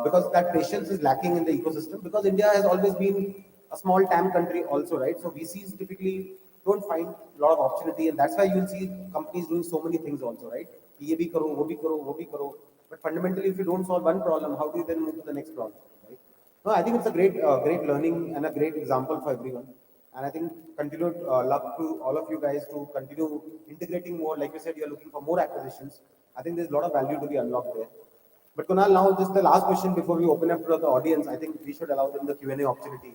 Because that patience is lacking in the ecosystem. Because India has always been a small TAM country also, right? So VCs typically don't find a lot of opportunity, and that's why you'll see companies doing so many things also, right? ये भी करो, वो भी करो, वो भी करो. But fundamentally, if you don't solve one problem, how do you then move to the next problem, right? No, I think it's a great learning and a great example for everyone. And I think continued luck to all of you guys to continue integrating more. Like you said, you're looking for more acquisitions. I think there's a lot of value to be unlocked there. But Kunal, now just the last question before we open up to the audience. I think we should allow them the Q&A opportunity.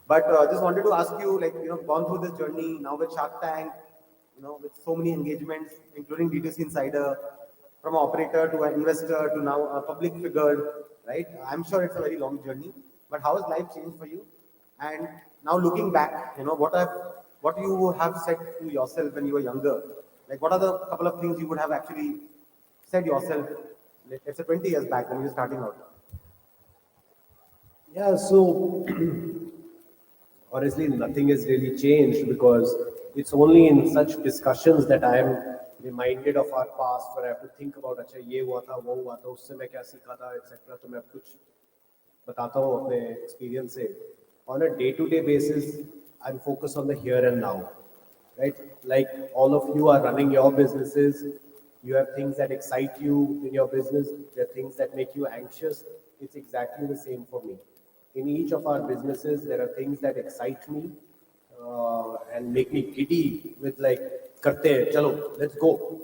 But just wanted to ask you, like, gone through this journey now with Shark Tank, with so many engagements, including D2C Insider, from an operator to an investor to now a public figure, right? I'm sure it's a very long journey, but how has life changed for you? And now looking back, what you would have said to yourself when you were younger? Like, what are the couple of things you would have actually said yourself, let's say 20 years back when you were starting out? Yeah, so honestly, nothing has really changed because it's only in such discussions that I am reminded of our past where I have to think about, अच्छा ये हुआ था, वो हुआ था, उससे मैं क्या सीखा था, etc. तो मैं कुछ बताता हूँ अपने experience से. On a day-to-day basis, I'm focused on the here and now, right? Like all of you are running your businesses, you have things that excite you in your business, there are things that make you anxious. It's exactly the same for me. In each of our businesses, there are things that excite me, and make me giddy with like, karte hai, chalo, let's go.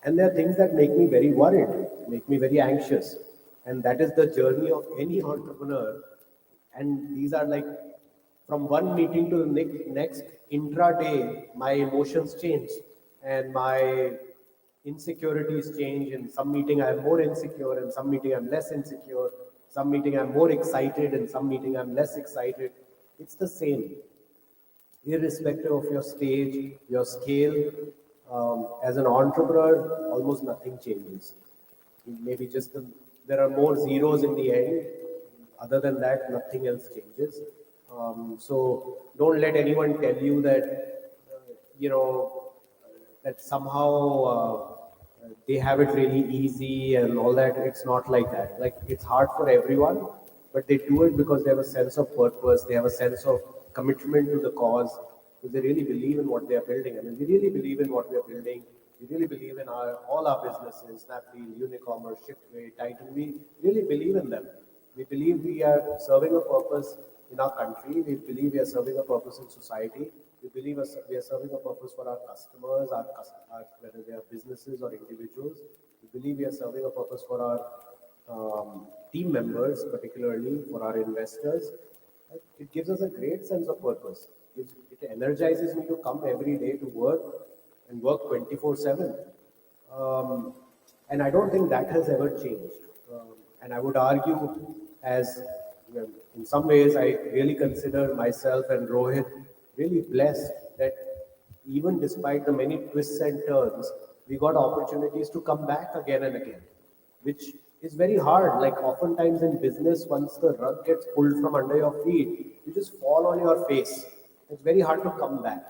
And there are things that make me very worried, make me very anxious. And that is the journey of any entrepreneur. And these are like from one meeting to the next intraday, my emotions change and my insecurities change. In some meeting, I'm more insecure, and some meeting, I'm less insecure. Some meeting, I'm more excited, and some meeting, I'm less excited. It's the same irrespective of your stage, your scale. As an entrepreneur, almost nothing changes. Maybe just there are more zeros in the end. Other than that, nothing else changes. So don't let anyone tell you that, you know, that somehow they have it really easy and all that. It's not like that. Like it's hard for everyone, but they do it because they have a sense of purpose. They have a sense of commitment to the cause. Because they really believe in what they are building. I mean, we really believe in what we are building. We really believe in all our businesses, Snapdeal, Unicommerce, Shiftway, Titan. We really believe in them. We believe we are serving a purpose in our country. We believe we are serving a purpose in society. We believe we are serving a purpose for our customers, whether they are businesses or individuals. We believe we are serving a purpose for our team members, particularly for our investors. It gives us a great sense of purpose. It energizes me to come every day to work and work 24/7. And I don't think that has ever changed. And I would argue, as you know, in some ways, I really consider myself and Rohit really blessed that even despite the many twists and turns, we got opportunities to come back again and again, which is very hard. Like oftentimes in business, once the rug gets pulled from under your feet, you just fall on your face. It's very hard to come back.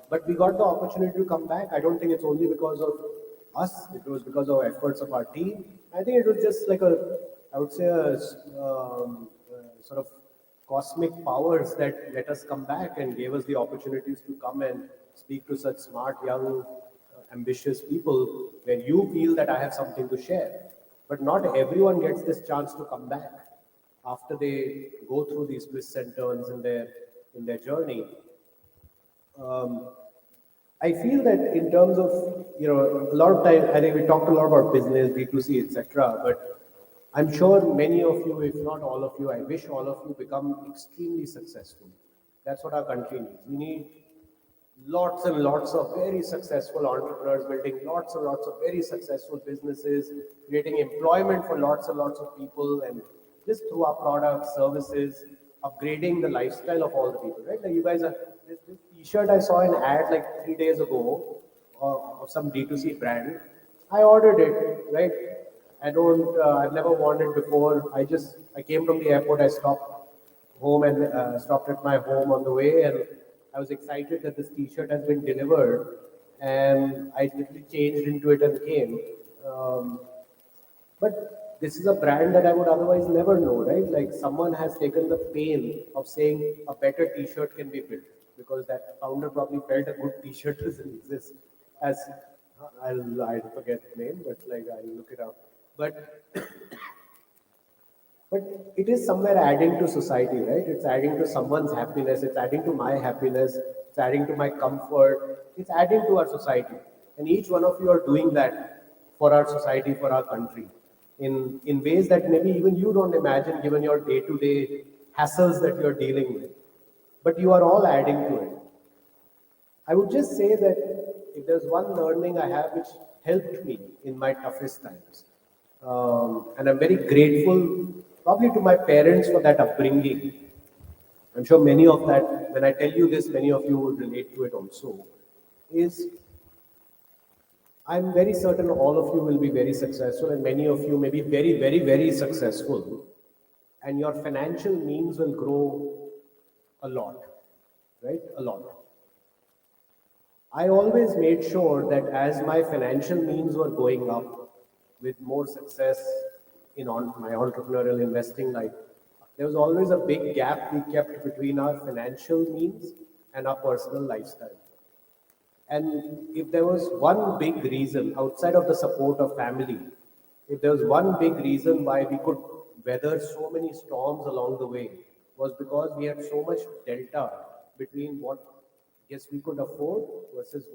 But we got the opportunity to come back. I don't think it's only because of us. It was because of efforts of our team. I think it was just like I would say sort of cosmic powers that let us come back and gave us the opportunities to come and speak to such smart, young, ambitious people when you feel that I have something to share. But not everyone gets this chance to come back after they go through these twists and turns in their journey. I feel that in terms of, you know, a lot of time, I think we talked a lot about business, B2C, etc. But I'm sure many of you, if not all of you, I wish all of you become extremely successful. That's what our country needs. We need lots and lots of very successful entrepreneurs building lots and lots of very successful businesses, creating employment for lots and lots of people, and just through our products, services, upgrading the lifestyle of all the people, right? Like you guys are, this t-shirt I saw an ad like 3 days ago of some D2C brand. I ordered it, right? I've never worn it before. I came from the airport, I stopped home and stopped at my home on the way, and I was excited that this t-shirt has been delivered, and I literally changed into it and came. But this is a brand that I would otherwise never know, right? Like someone has taken the pain of saying a better t-shirt can be built because that founder probably felt a good t-shirt doesn't exist. As I forget the name, but like I'll look it up. But it is somewhere adding to society, right? It's adding to someone's happiness. It's adding to my happiness. It's adding to my comfort. It's adding to our society. And each one of you are doing that for our society, for our country, in ways that maybe even you don't imagine given your day-to-day hassles that you're dealing with. But you are all adding to it. I would just say that if there's one learning I have which helped me in my toughest times, and I'm very grateful probably to my parents for that upbringing. I'm sure many of that, when I tell you this, many of you will relate to it also, is I'm very certain all of you will be very successful and many of you may be very, very, very successful. And your financial means will grow a lot, right? A lot. I always made sure that as my financial means were going up with more success in my entrepreneurial investing life, there was always a big gap we kept between our financial means and our personal lifestyle. And if there was one big reason outside of the support of family, if there was one big reason why we could weather so many storms along the way, was because we had so much delta between what yes we could afford versus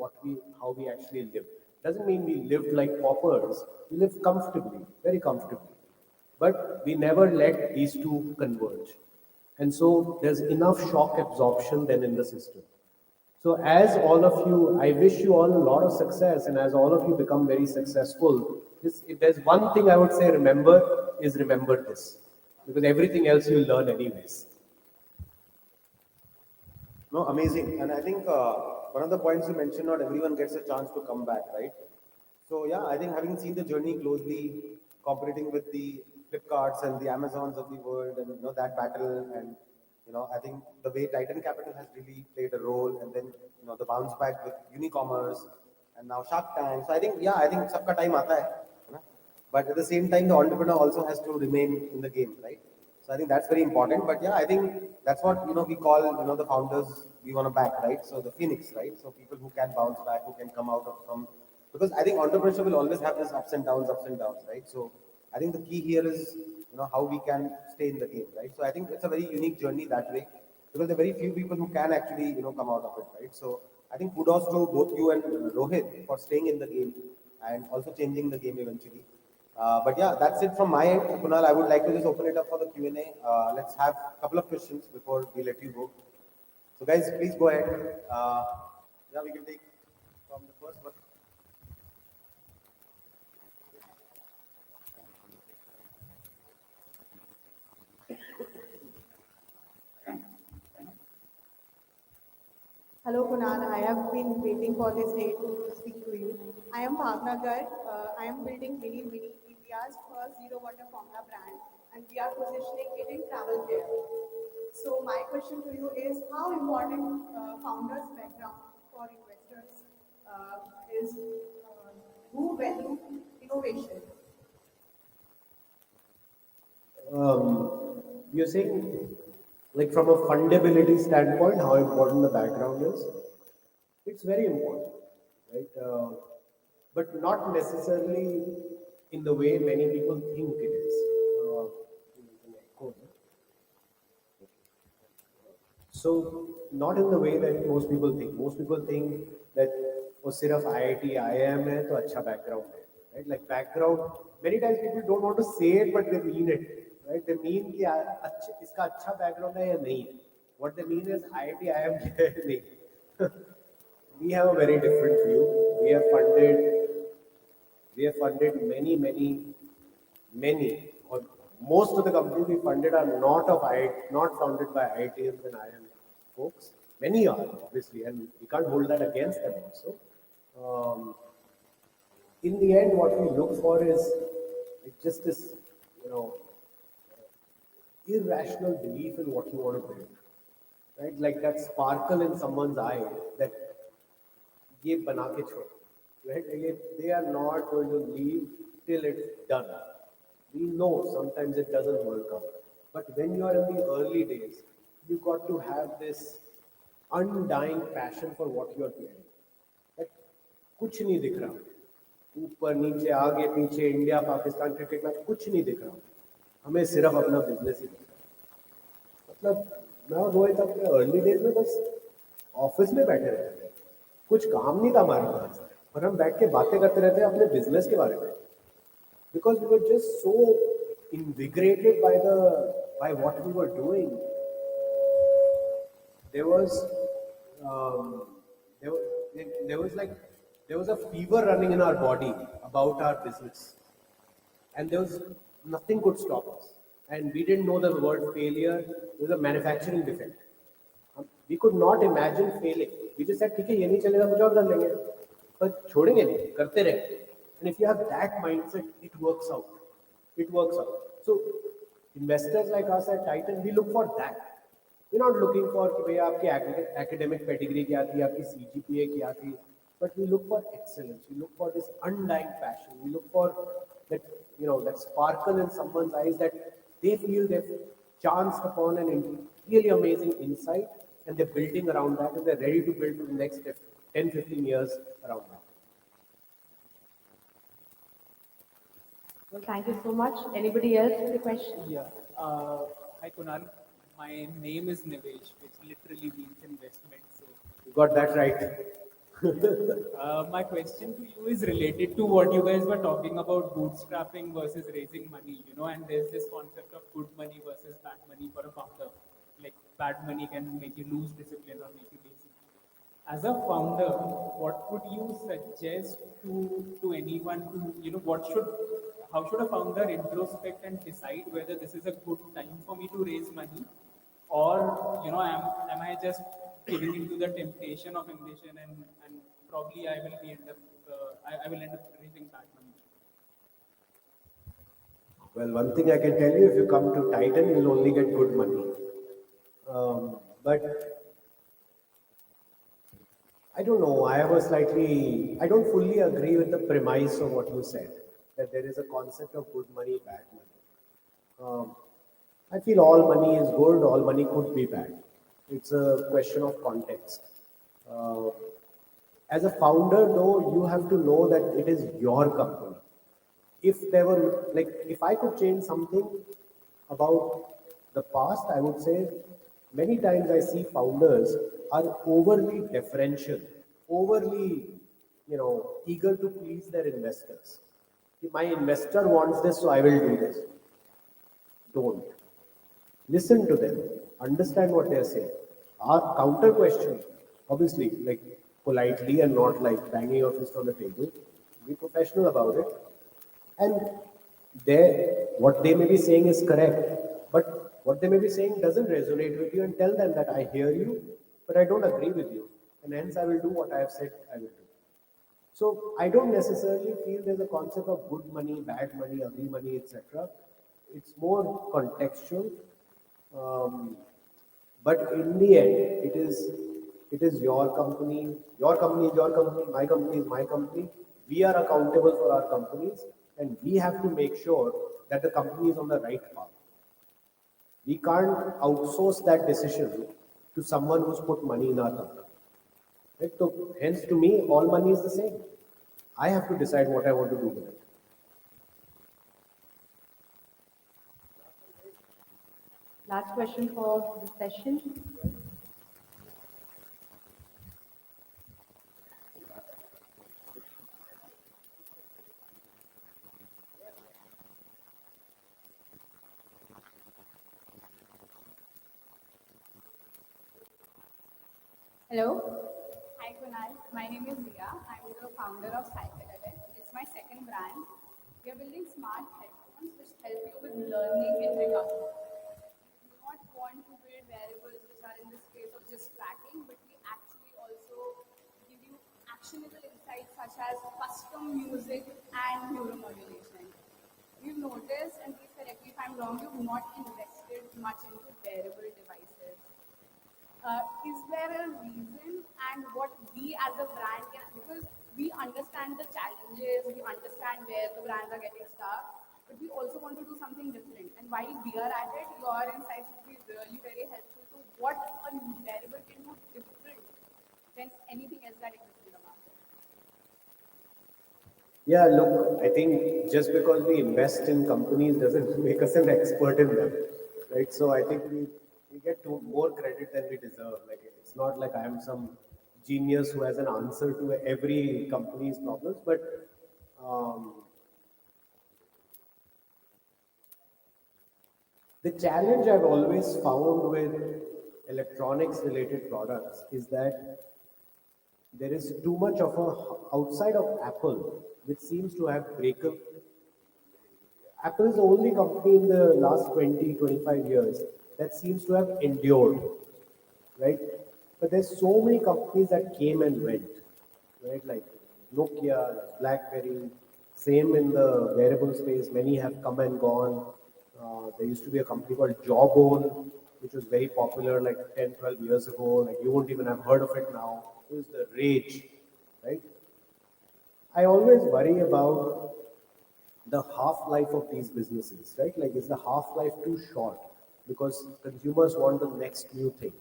how we actually live. Doesn't mean we lived like paupers. We lived comfortably, very comfortably. But we never let these two converge. And so there's enough shock absorption then in the system. So as all of you, I wish you all a lot of success, and as all of you become very successful, if there's one thing I would say remember this, because everything else you'll learn anyways. No, amazing. And I think one of the points you mentioned, not everyone gets a chance to come back, right? So yeah, I think having seen the journey closely, cooperating with the Flipkarts and the Amazons of the world, and that battle, and I think the way Titan Capital has really played a role, and then the bounce back with Unicommerce, and now Shark Tank. So I think सबका time आता है ना? But at the same time, the entrepreneur also has to remain in the game, right? So I think that's very important. But yeah, I think that's what we call the founders we want to back, right? So the phoenix, right? So people who can bounce back, who can come out of from, because I think entrepreneurship will always have this ups and downs, right? So I think the key here is how we can stay in the game, right? So I think it's a very unique journey that way, because there are very few people who can actually come out of it, right? So I think kudos to both you and Rohit for staying in the game and also changing the game eventually. But yeah, that's it from my end. Kunal, I would like to just open it up for the Q&A. Let's have a couple of questions before we let you go. So guys, please go ahead. Yeah, we can take from the first one. Hello Kunal, I have been waiting for this day to speak to you. I am Bhavna Garg. I am building Mini, India's first zero water formula brand, and we are positioning it in travel care. So my question to you is, how important founders' background for investors is who value innovation? You're saying, like from a fundability standpoint, how important the background is? It's very important, right? But not necessarily in the way many people think it is. So not in the way that most people think. Most people think that वो सिर्फ IIT IIM है तो अच्छा background है, right? Like background, many times people don't want to say it but they mean it, right? They mean कि अच्छा इसका अच्छा background है या नहीं है. What they mean is IIT IIM है नहीं. We have a very different view. We have funded many, or most of the companies we funded are not founded by IITians and IIM folks. Many are, obviously, and we can't hold that against them also. In the end, what we look for is just this, irrational belief in what you want to build, right? Like that sparkle in someone's eye that ये बना के छोड़, right? They are not going to leave till it's done. We know sometimes it doesn't work out, but when you are in the early days, you got to have this undying passion for what you are doing. Like कुछ नहीं दिख रहा, ऊपर नीचे आगे पीछे India Pakistan cricket match कुछ नहीं दिख रहा, हमें सिर्फ अपना बिजनेस ही दिख रहा. मतलब मैं और रोहित अपने अर्ली डेज में बस ऑफिस में बैठे रहते थे, कुछ काम नहीं था हमारे पास, और हम बैठ के बातें करते रहते अपने बिजनेस के बारे में, because we were just so invigorated by what we were doing. There was there was a fever running in our body about our business, and nothing could stop us. And we didn't know the word failure. It was a manufacturing defect. We could not imagine failing. We just said, ठीक है ये नहीं चलेगा कुछ और कर लेंगे, पर छोड़ेंगे नहीं, करते रहेंगे. And if you have that mindset, it works out. It works out. So investors like us at Titan, we look for that. We're not looking for कि भैया आपकी academic pedigree क्या थी, आपकी CGPA क्या थी, but we look for excellence. We look for this undying passion. We look for that that sparkle in someone's eyes that they feel they've chanced upon an really amazing insight, and they're building around that, and they're ready to build for the next 10, 15 years around that. Well, thank you so much. Anybody else with a question? Yeah. Hi, Kunal. My name is Nivesh, which literally means investment. So, You got that right. my question to you is related to what you guys were talking about bootstrapping versus raising money, and there's this concept of good money versus bad money for a founder. Like, bad money can make you lose discipline or make you lazy. As a founder, what would you suggest to anyone to, how should a founder introspect and decide whether this is a good time for me to raise money, or am I just giving into the temptation of ambition, and probably I will end up raising bad money. Well, one thing I can tell you, if you come to Titan, you'll only get good money. But I don't know, I don't fully agree with the premise of what you said, that there is a concept of good money, bad money. I feel all money is good, all money could be bad. It's a question of context. Uh, as a founder, though, you have to know that it is your company. If there were, like, if I could change something about the past, I would say many times I see founders are overly deferential, overly, eager to please their investors. If my investor wants this, so I will do this. Don't. Listen to them. Understand what they are saying. Ask counter question, obviously, like politely and not like banging your fist on the table. Be professional about it. And what they may be saying is correct, but what they may be saying doesn't resonate with you, and tell them that I hear you, but I don't agree with you. And hence I will do what I have said I will do. So I don't necessarily feel there's a concept of good money, bad money, ugly money, etc. It's more contextual. Um, but in the end, it is your company. Your company is your company. My company is my company. We are accountable for our companies, and we have to make sure that the company is on the right path. We can't outsource that decision to someone who's put money in our company. Right? So, hence, to me, all money is the same. I have to decide what I want to do with it. Last question for this session. Hello. Hi, Kunal. My name is Ria. I'm the founder of Cycle. It's my second brand. We are building smart headphones which help you with learning and recovery. We do not want to build wearables which are in the space of just tracking, but we actually also give you actionable insights such as custom music and neuromodulation. We've noticed, and please correct me if I'm wrong, you've not invested much into wearable devices. Is there a reason, and what we as a brand can, because we understand the challenges, we understand where the brands are getting stuck, but we also want to do something different. And while we are at it, your insights would be really very helpful to what a wearable can do different than anything else that exists in the market. Yeah, look, I think just because we invest in companies doesn't make us an expert in them, right? So I think we get more credit than we deserve. Like, it's not like I am some genius who has an answer to every company's problems, but um, the challenge I've always found with electronics related products is that there is too much of a, outside of Apple, which seems to have breakup. Apple is the only company in the last 20, 25 years that seems to have endured, right? But there's so many companies that came and went, right? Like Nokia, BlackBerry, same in the wearable space, many have come and gone. There used to be a company called Jawbone, which was very popular like 10, 12 years ago. Like, you won't even have heard of it now. It was the rage, right? I always worry about the half-life of these businesses, right? Like, is the half-life too short? Because consumers want the next new thing.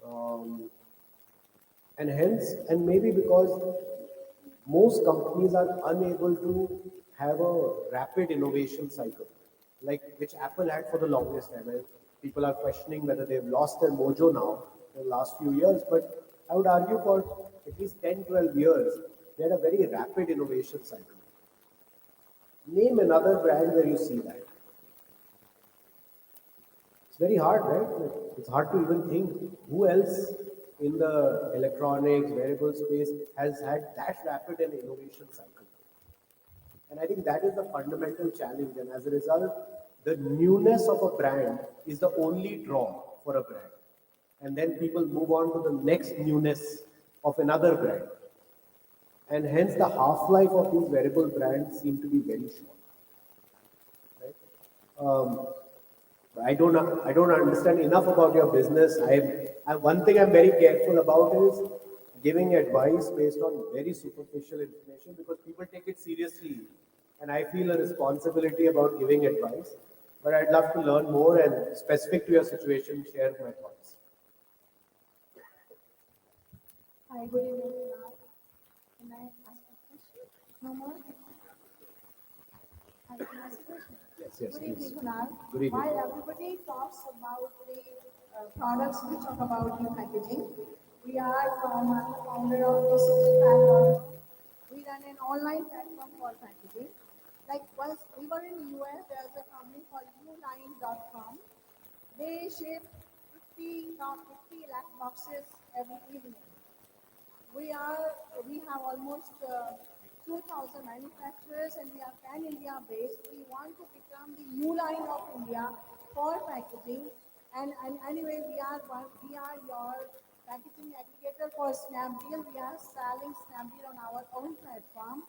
Um, and hence, and maybe because most companies are unable to have a rapid innovation cycle, like which Apple had for the longest time. And People are questioning whether they've lost their mojo now in the last few years, but I would argue for at least 10, 12 years, they had a very rapid innovation cycle. Name another brand where you see that. It's very hard, right? Like, it's hard to even think who else in the electronics, wearable space has had that rapid an innovation cycle. And I think that is the fundamental challenge. And as a result, the newness of a brand is the only draw for a brand. And then people move on to the next newness of another brand. And hence the half-life of these wearable brands seem to be very short. Right? I don't understand enough about your business. One thing I'm very careful about is giving advice based on very superficial information because people take it seriously, and I feel a responsibility about giving advice. But I'd love to learn more and specific to your situation, share my thoughts. Hi, good evening. Can I ask a question? No more? I can ask a question. Yes, Good evening, please. Kunal. Good evening. While everybody talks about the products, we talk about the packaging. We are from the founder of the platform. We run an online platform for packaging. Like once we were in the US, there's a company called uline.com. They ship 50 lakh boxes every evening. We have almost 2,000 manufacturers and we are pan-India based. We want to become the Uline of India for packaging. And anyway, we are your packaging aggregator for Snapdeal. We are selling Snapdeal on our own platform.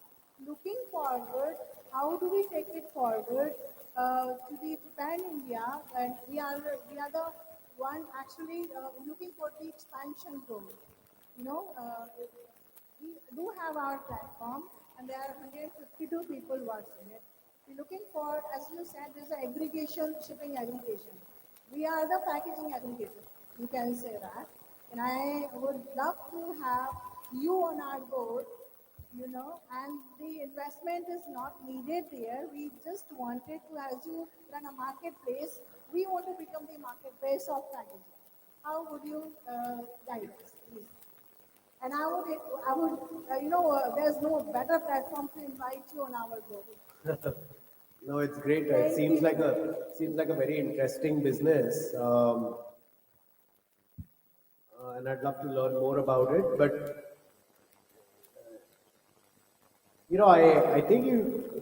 Looking forward, how do we take it forward to the pan-India? And we are the one actually looking for the expansion goal. We do have our platform and there are 152 people watching it. We're looking for, as you said, there's an aggregation, shipping aggregation. We are the packaging aggregator, you can say that. And I would love to have you on our board, and the investment is not needed there. We just wanted to, as you run a marketplace, we want to become the marketplace of packaging. How would you guide us, please? And there's no better platform to invite you on our board. No, it's great. It seems like a very interesting business, and I'd love to learn more about it. But I think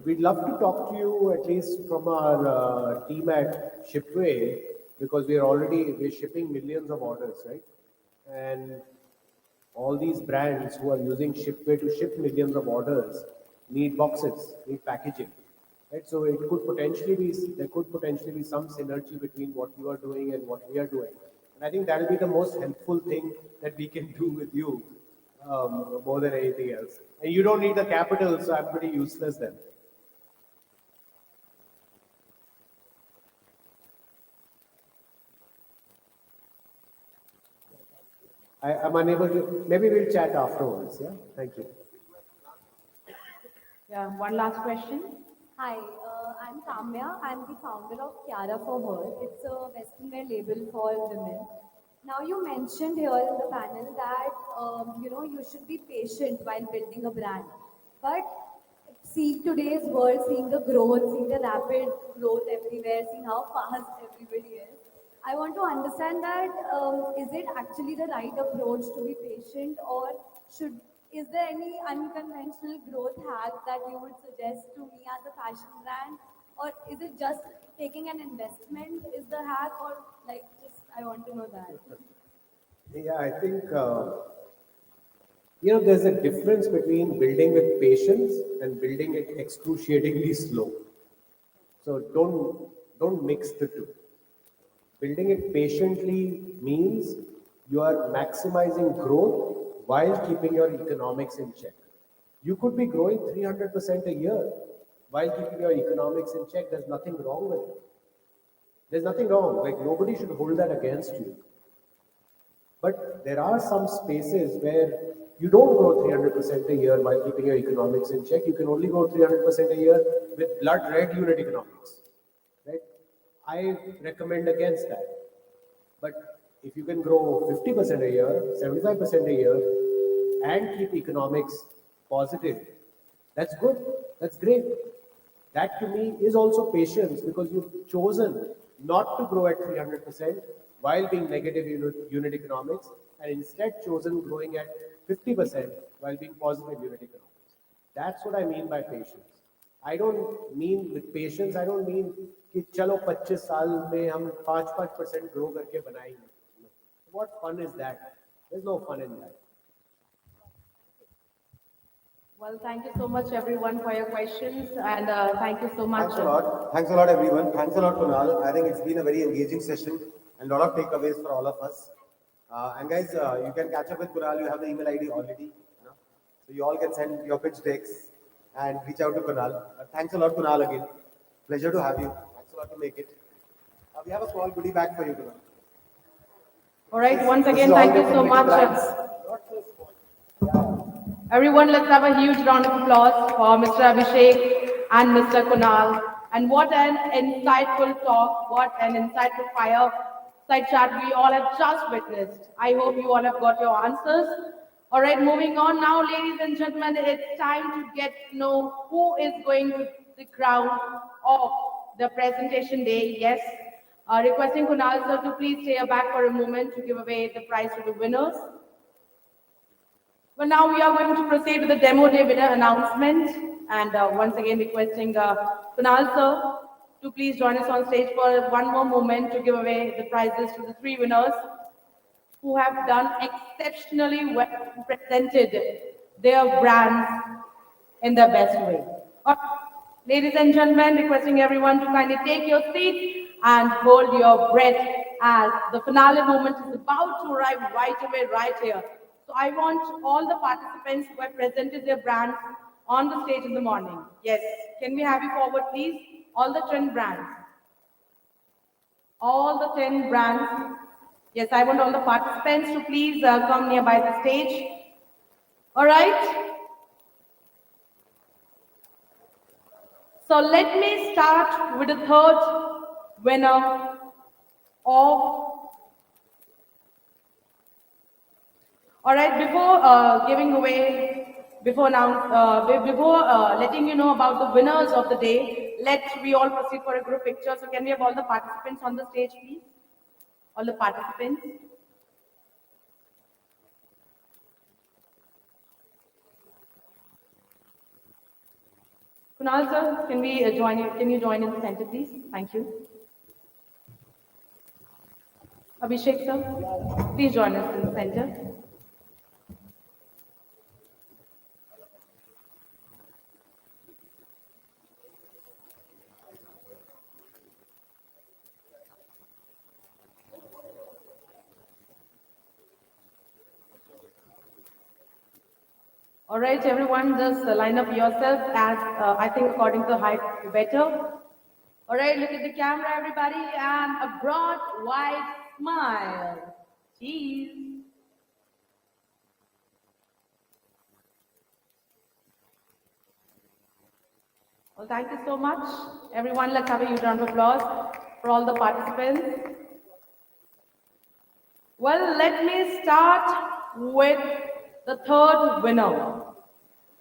we'd love to talk to you at least from our team at Shipway because we're shipping millions of orders, right? And all these brands who are using Shipway to ship millions of orders need boxes, need packaging, right? So there could potentially be some synergy between what you are doing and what we are doing. And I think that'll be the most helpful thing that we can do with you more than anything else. And you don't need the capital, so I'm pretty useless then. I'm unable to, maybe we'll chat afterwards, yeah? Thank you. Yeah, one last question. Hi, I'm Kamya. I'm the founder of Kiara for Her. It's a Western wear label for women. Now, you mentioned here in the panel that you should be patient while building a brand. But see today's world, seeing the growth, seeing the rapid growth everywhere, seeing how fast everybody is. I want to understand that is it actually the right approach to be patient, or is there any unconventional growth hack that you would suggest to me as a fashion brand, or is it just taking an investment is the hack, or like just I want to know that. Yeah, I think there's a difference between building with patience and building it excruciatingly slow. So don't mix the two. Building it patiently means you are maximizing growth while keeping your economics in check. You could be growing 300% a year while keeping your economics in check. There's nothing wrong with it. There's nothing wrong. Like nobody should hold that against you. But there are some spaces where you don't grow 300% a year while keeping your economics in check. You can only grow 300% a year with blood red unit economics. Right? I recommend against that. But if you can grow 50% a year, 75% a year, and keep economics positive, that's good. That's great. That to me is also patience because you've chosen not to grow at 300% while being negative unit economics and instead chosen growing at 50% while being positive unit economics. That's what I mean by patience. I don't mean with patience, I don't mean कि चलो 25 साल में हम 5% grow करके बनाएंगे. What fun is that? There's no fun in that. Well, thank you so much, everyone, for your questions, and thank you so much. Thanks a lot. Thanks a lot, everyone. Thanks a lot, Kunal. I think it's been a very engaging session and a lot of takeaways for all of us. And guys, you can catch up with Kunal. You have the email ID already. So you all can send your pitch decks and reach out to Kunal. Thanks a lot, Kunal, again. Pleasure to have you. Thanks a lot to make it. We have a small goodie bag for you, Kunal. All right, once This again, is all thank you the so much. brands. Everyone, let's have a huge round of applause for Mr. Abhishek and Mr. Kunal. And what an insightful talk, what an insightful fireside chat we all have just witnessed. I hope you all have got your answers. All right, moving on now, ladies and gentlemen, it's time to get to know who is going to the crown of the presentation day. Yes, requesting Kunal sir to please stay back for a moment to give away the prize to the winners. Well, now we are going to proceed with the demo day winner announcement. And once again, requesting Kunal sir to please join us on stage for one more moment to give away the prizes to the three winners who have done exceptionally well, presented their brands in the best way. Ladies and gentlemen, requesting everyone to kindly take your seat and hold your breath as the finale moment is about to arrive right away, right here. So I want all the participants who have presented their brands on the stage in the morning. Yes, can we have you forward, please? All the 10 brands. All the 10 brands. Yes, I want all the participants to please come nearby the stage. All right. So let me start with the third winner of. All right, before giving away, before letting you know about the winners of the day, we all proceed for a group picture. So can we have all the participants on the stage, please? All the participants. Kunal sir, can we join you? Can you join in the center, please? Thank you. Abhishek sir, please join us in the center. All right, everyone, just line up yourself as I think according to the height, better. All right, look at the camera, everybody, and a broad, wide smile. Cheese. Well, thank you so much. Everyone, let's have a huge round of applause for all the participants. Well, let me start with the third winner.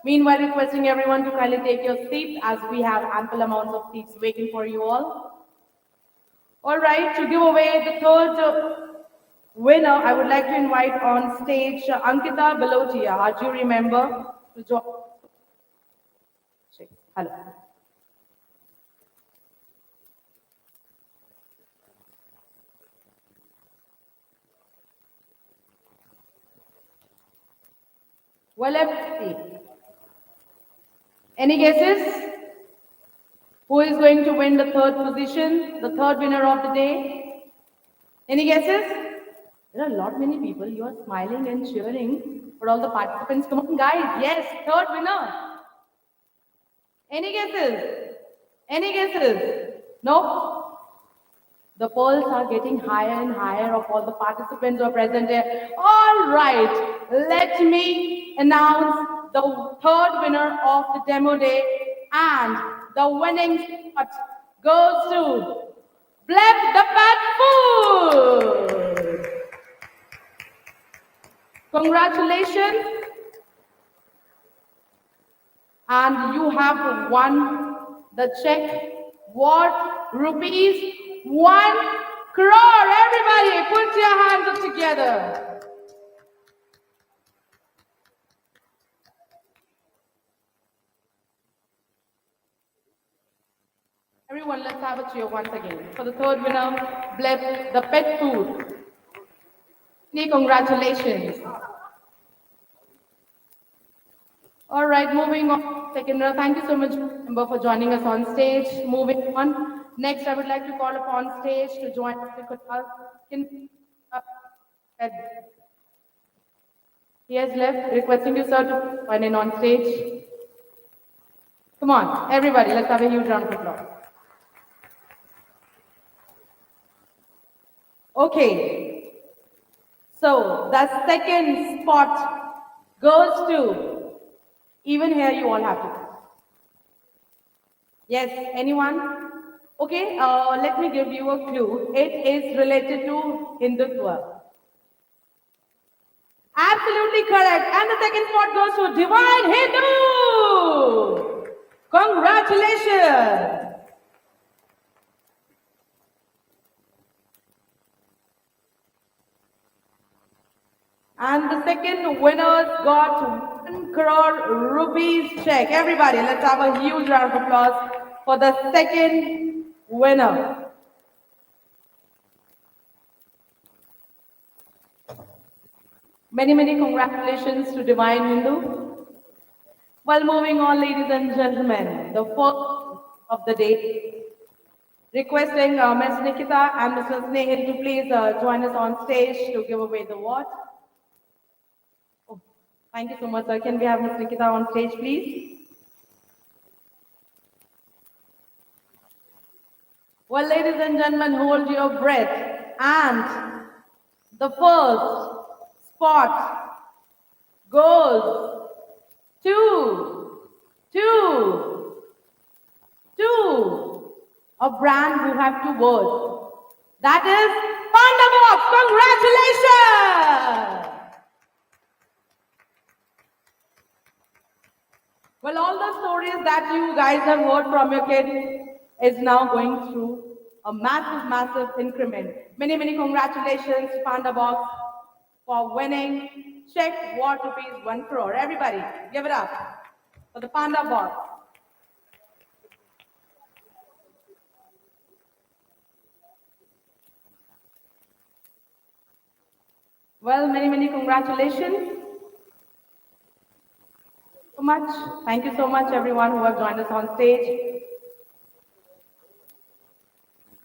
Meanwhile, requesting everyone to kindly take your seats as we have ample amounts of seats waiting for you all. All right, to give away the third winner, I would like to invite on stage Ankita Balotia, our jury member, to join. Hello. Well, let's see. Any guesses? Who is going to win the third position, the third winner of the day? Any guesses? There are a lot many people. You are smiling and cheering for all the participants. Come on, guys. Yes, third winner. Any guesses? Any guesses? No? The polls are getting higher and higher of all the participants who are present here. All right, let me announce the third winner of the demo day, and the winning spot goes to Bless the Pet Food. Congratulations. And you have won the check worth rupees 1 crore. Everybody, put your hands up together. Everyone, let's have a cheer once again for the third winner, Bless the Pet Food. Many congratulations. All right, moving on. Second winner, thank you so much, Amber, for joining us on stage. Moving on. Next, I would like to call upon stage to join us. He has left, requesting you, sir, to join in on stage. Come on, everybody, let's have a huge round of applause. Okay, so the second spot goes to, even here you all have to. Yes, anyone? Okay, let me give you a clue. It is related to Hindutva. Absolutely correct. And the second spot goes to Divine Hindu. Congratulations. And the second winner got 1 crore rupees check. Everybody, let's have a huge round of applause for the second winner. Many congratulations to Divine Hindu. Well, moving on, ladies and gentlemen, the first of the day, requesting Ms. Nikita and Mr. Snehil to please join us on stage to give away the award. Oh, thank you so much, sir. Can we have Ms. Nikita on stage, please? Well, ladies and gentlemen, hold your breath. And the first spot goes to a brand who have 2 words. That is Panda Box. Congratulations! Well, all the stories that you guys have heard from your kid is now going through a massive increment. Many congratulations, Panda Box, for winning check worth rupees 1 crore. Everybody, give it up for the Panda Box. Well, many congratulations. So much. Thank you so much, everyone who have joined us on stage.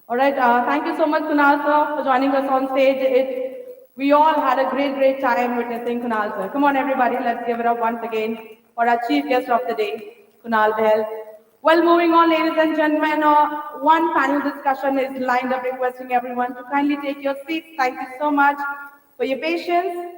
All right, thank you so much, Kunal sir, for joining us on stage. We all had a great time witnessing Kunal sir. Come on, everybody, let's give it up once again for our chief guest of the day, Kunal Behl. Well, moving on, ladies and gentlemen, one panel discussion is lined up, requesting everyone to kindly take your seats. Thank you so much for your patience.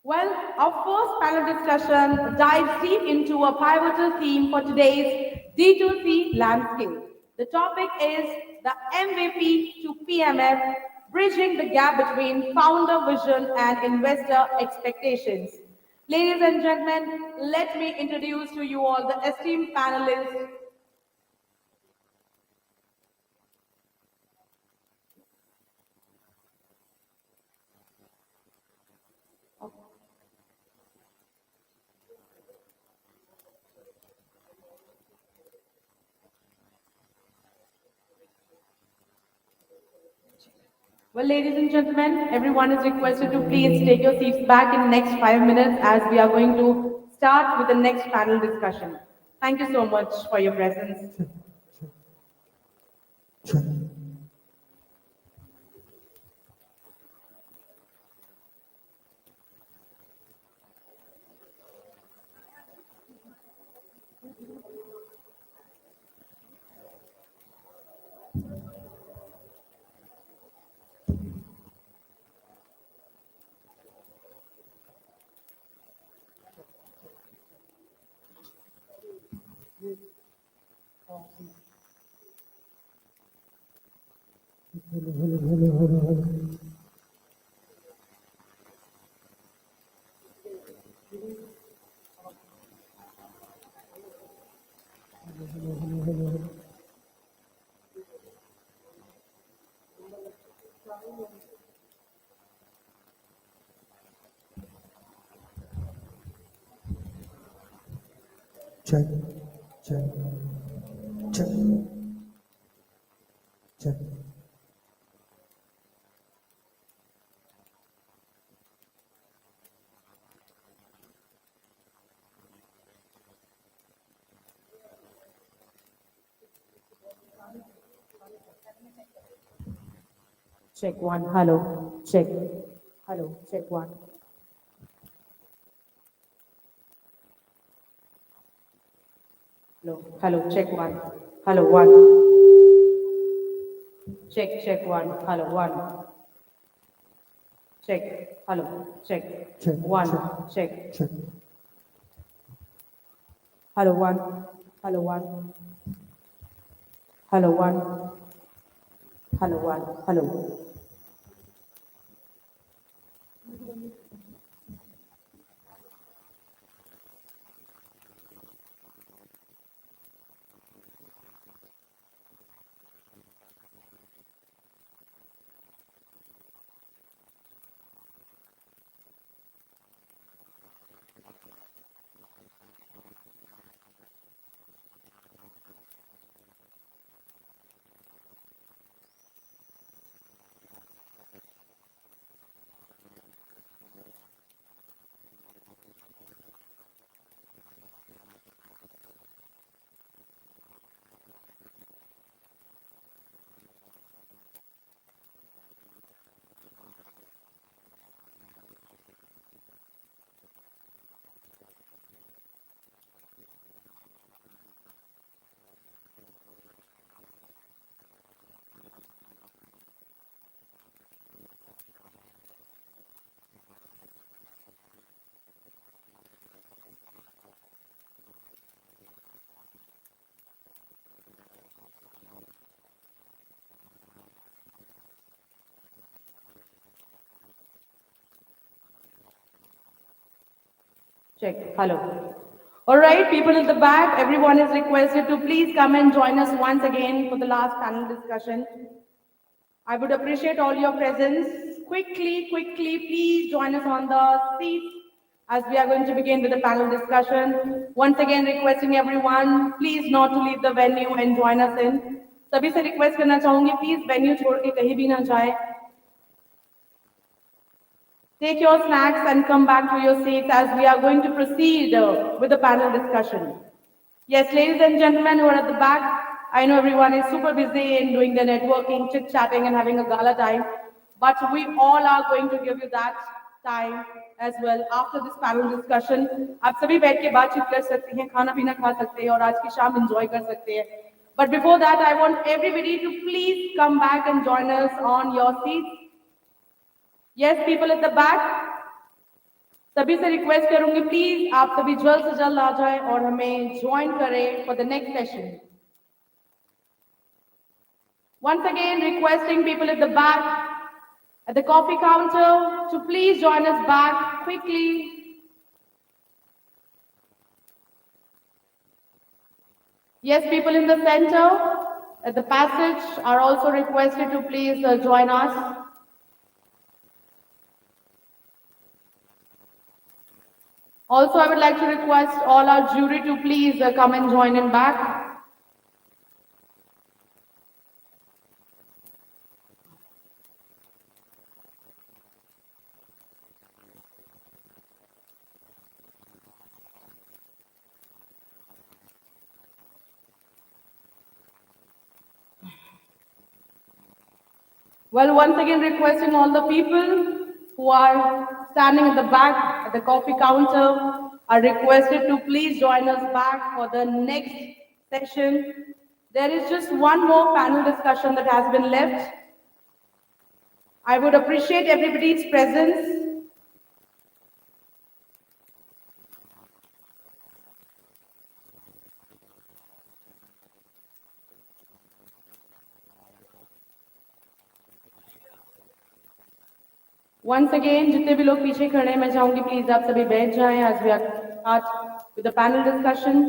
Well, our first panel discussion dives deep into a pivotal theme for today's D2C landscape. The topic is the MVP to PMF, bridging the gap between founder vision and investor expectations. Ladies and gentlemen, let me introduce to you all the esteemed panelists. Well, ladies and gentlemen, everyone is requested to please take your seats back in the next 5 minutes as we are going to start with the next panel discussion. Thank you so much for your presence. Check, check, check, check. Check one. Hello. Check. Hello. Check one. Hello. Hello. Check one. Hello. One. Check. Check one. Hello. One. Check. Hello. Check. Check, One. check, Check. check. Hello. One. Hello. One. Hello. One. Hello. One. Hello. Check. Hello. All right, people at the back, everyone is requested to please come and join us once again for the last panel discussion. I would appreciate all your presence. Quickly, please join us on the seats as we are going to begin with the panel discussion. Once again, requesting everyone, please not to leave the venue and join us in. सभी से request करना चाहूंगी, please venue छोड़ के कहीं भी ना जाए. Take your snacks and come back to your seats as we are going to proceed with the panel discussion. Yes, ladies and gentlemen who are at the back, I know everyone is super busy in doing their networking, chit-chatting and having a gala time, but we all are going to give you that time as well after this panel discussion. आप सभी बैठ के बातचीत कर सकते हैं, खाना पीना खा सकते हैं और आज की शाम enjoy कर सकते हैं. But before that, I want everybody to please come back and join us on your seats. Yes, people at the back, सभी से रिक्वेस्ट करूंगी प्लीज आप सभी जल्द से जल्द आ जाएं और हमें ज्वाइन करें for the next session. Once again, requesting people at the back, at the coffee counter, to please join us back quickly. Yes, people in the center, at the passage, are also requested to please join us. Also, I would like to request all our jury to please come and join in back. Well, once again, requesting all the people who are standing at the back at the coffee counter are requested to please join us back for the next session. There is just one more panel discussion that has been left. I would appreciate everybody's presence. Once again, जितने भी लोग पीछे खड़े हैं, मैं चाहूंगी please आप सभी बैठ जाएं as we start with the panel discussion.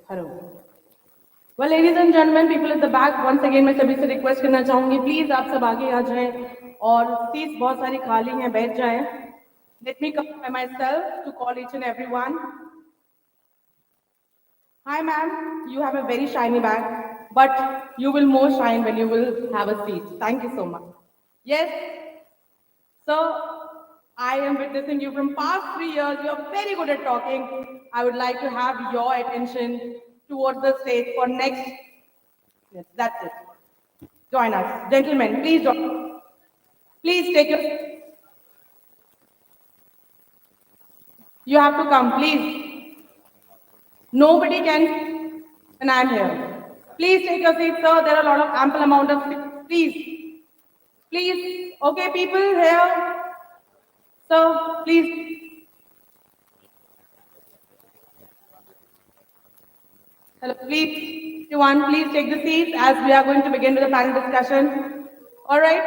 Hello. Well, ladies and gentlemen, people at the back, once again मैं सभी से रिक्वेस्ट करना चाहूंगी, प्लीज आप सब आगे आ जाएं और सीट्स बहुत सारी खाली हैं, बैठ जाएं. Let me come by myself to call each and everyone. Hi, ma'am. You have a very shiny bag, but you will more shine when you will have a seat. Thank you so much. Yes. So, I am witnessing you from past 3 years. You are very good at talking. I would like to have your attention towards the stage for next. Yes, that's it. Join us. Gentlemen, please join. Please take your. You have to come, please. Nobody can, and I'm here. Please take your seats, sir. There are a lot of ample amount of seats. Please. Please. Okay, people here. Sir, please. Hello, please. Everyone, please take the seats as we are going to begin with the panel discussion. All right.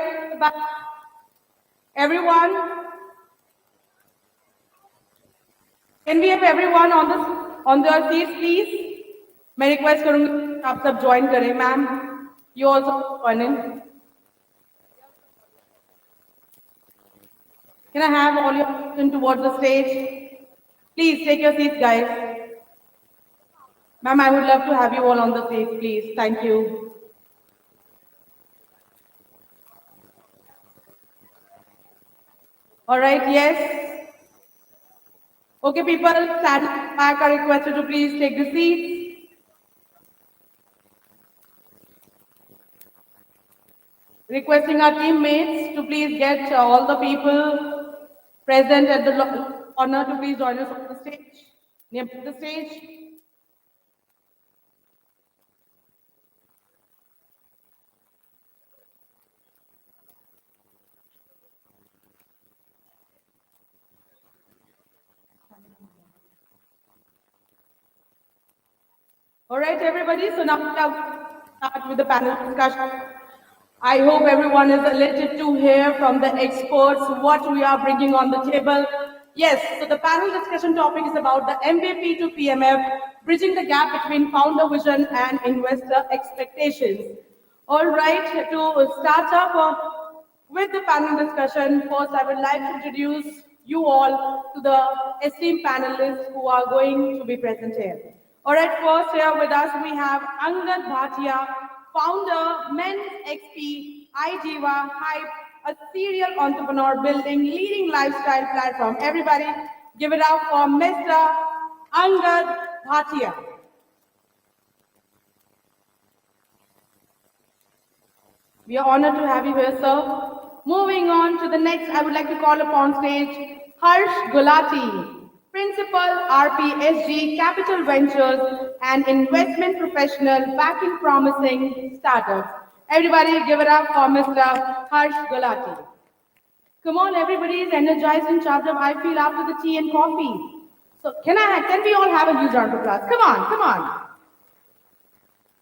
Everyone. Can we have everyone on their seats, please? मैं request करूंगी आप सब join करें, ma'am. You also join in. Can I have all your attention towards the stage? Please take your seats, guys. Ma'am, I would love to have you all on the stage, please. Thank you. All right, yes. Okay, people, stand back are requested to please take the seats. Requesting our teammates to please get all the people present at the corner to please join us on the stage, near the stage. All right, everybody. So now we'll start with the panel discussion. I hope everyone is elated to hear from the experts what we are bringing on the table. Yes, so the panel discussion topic is about the MVP to PMF, bridging the gap between founder vision and investor expectations. All right, to start up with the panel discussion, first I would like to introduce you all to the esteemed panelists who are going to be present here. All right, first here with us we have Angad Bhatia, founder, Men's XP, iJiva, Hype, a serial entrepreneur building leading lifestyle platform. Everybody give it up for Mr. Angad Bhatia. We are honored to have you here, sir. Moving on to the next, I would like to call upon stage Harsh Gulati, Principal RPSG Capital Ventures and investment professional backing promising startups. Everybody give it up for Mr. Harsh Gulati. Come on, everybody is energized and charged up, I feel, after the tea and coffee. So can we all have a huge round of applause? Come on, come on.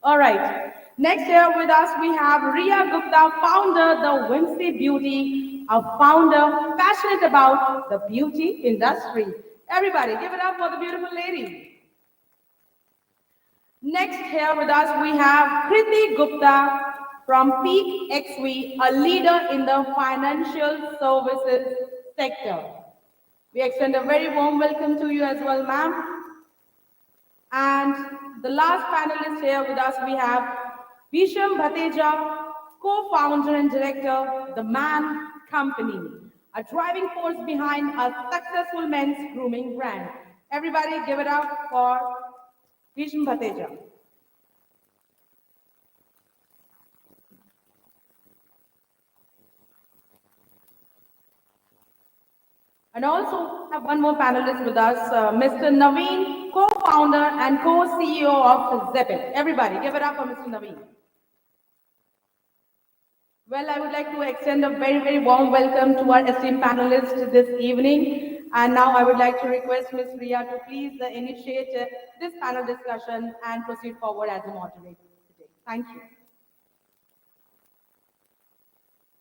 All right. Next here with us, we have Riya Gupta, founder, The Wincy Beauty, a founder passionate about the beauty industry. Everybody, give it up for the beautiful lady. Next here with us, we have Kriti Gupta from Peak XV, a leader in the financial services sector. We extend a very warm welcome to you as well, ma'am. And the last panelist here with us, we have Bhisham Bhateja, co-founder and director, The Man Company, a driving force behind a successful men's grooming brand. Everybody give it up for Bhisham Bhateja. And also have one more panelist with us, Mr. Naveen, co-founder and co-CEO of Zepit. Everybody, give it up for Mr. Naveen. Well, I would like to extend a very, very warm welcome to our esteemed panelists this evening. And now I would like to request Ms. Riya to please initiate this panel discussion and proceed forward as a moderator today. Thank you.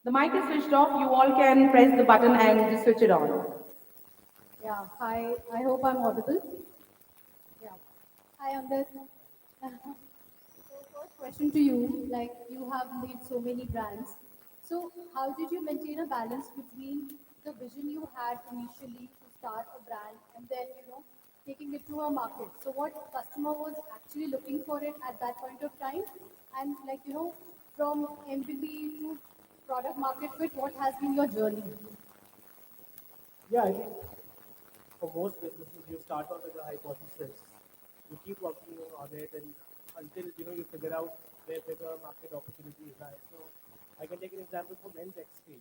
The mic is switched off. You all can press the button and just switch it on. Yeah, hi. I hope I'm audible. Yeah. Hi, Angad. So first question to you, like you have made so many brands. So how did you maintain a balance between the vision you had initially to start a brand and then, taking it to a market? So what customer was actually looking for it at that point of time? And like, from MVP to product market fit, what has been your journey? Yeah, I think for most businesses, you start off with a hypothesis, you keep working on it, and until you figure out where bigger market opportunities lie. So, I can take an example for men's XP.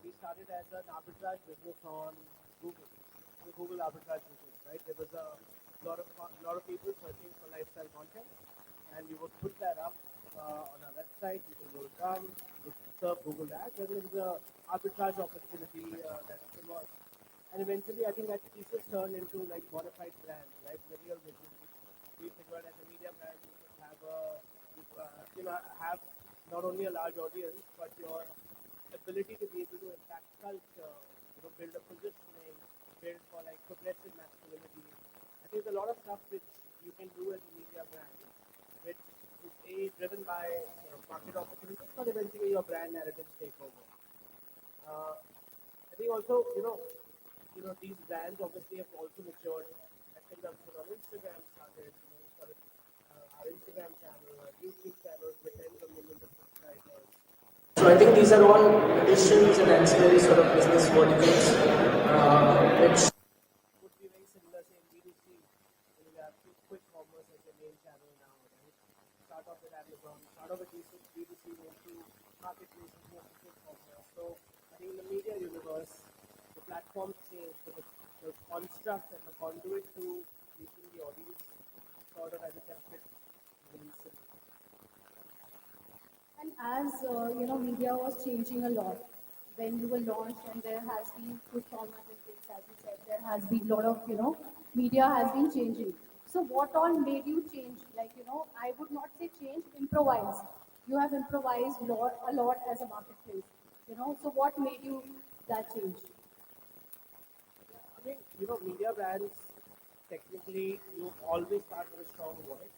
We started as an arbitrage business on Google, the Google arbitrage business, right? There was a lot of people searching for lifestyle content, and we would put that up on our website. People would come, would serve Google ads, and there was a arbitrage opportunity that emerged. And eventually, I think that thesis turned into like modified brands, right? The real business. We figured as a media brand, you could have have not only a large audience, but your ability to be able to impact culture, build a positioning, build for like progressive masculinity. I think there's a lot of stuff which you can do as a media brand, which is driven by market opportunities, but eventually your brand narratives take over. I think also, these brands obviously have also matured as consumption on Instagram started. Our Instagram channel, our YouTube channels with tens of millions of subscribers. So I think these are all additions and ancillary sort of business verticals, which would be very similar, say in B2C. You have quick commerce as your main channel now, right? Start off with Amazon, start off with B2C, move to marketplaces, move to quick commerce. So I think in the media universe, the platforms change, but the construct and the conduit to reaching the audience sort of as a template remains similar. And as media was changing a lot when you were launched, and there has been quick commerce and things, as you said, there has been a lot of media has been changing. So what all made you change? Like I would not say change, improvise. You have improvised a lot as a marketplace. So what made you that change? I mean, media brands, technically, you always start with a strong voice,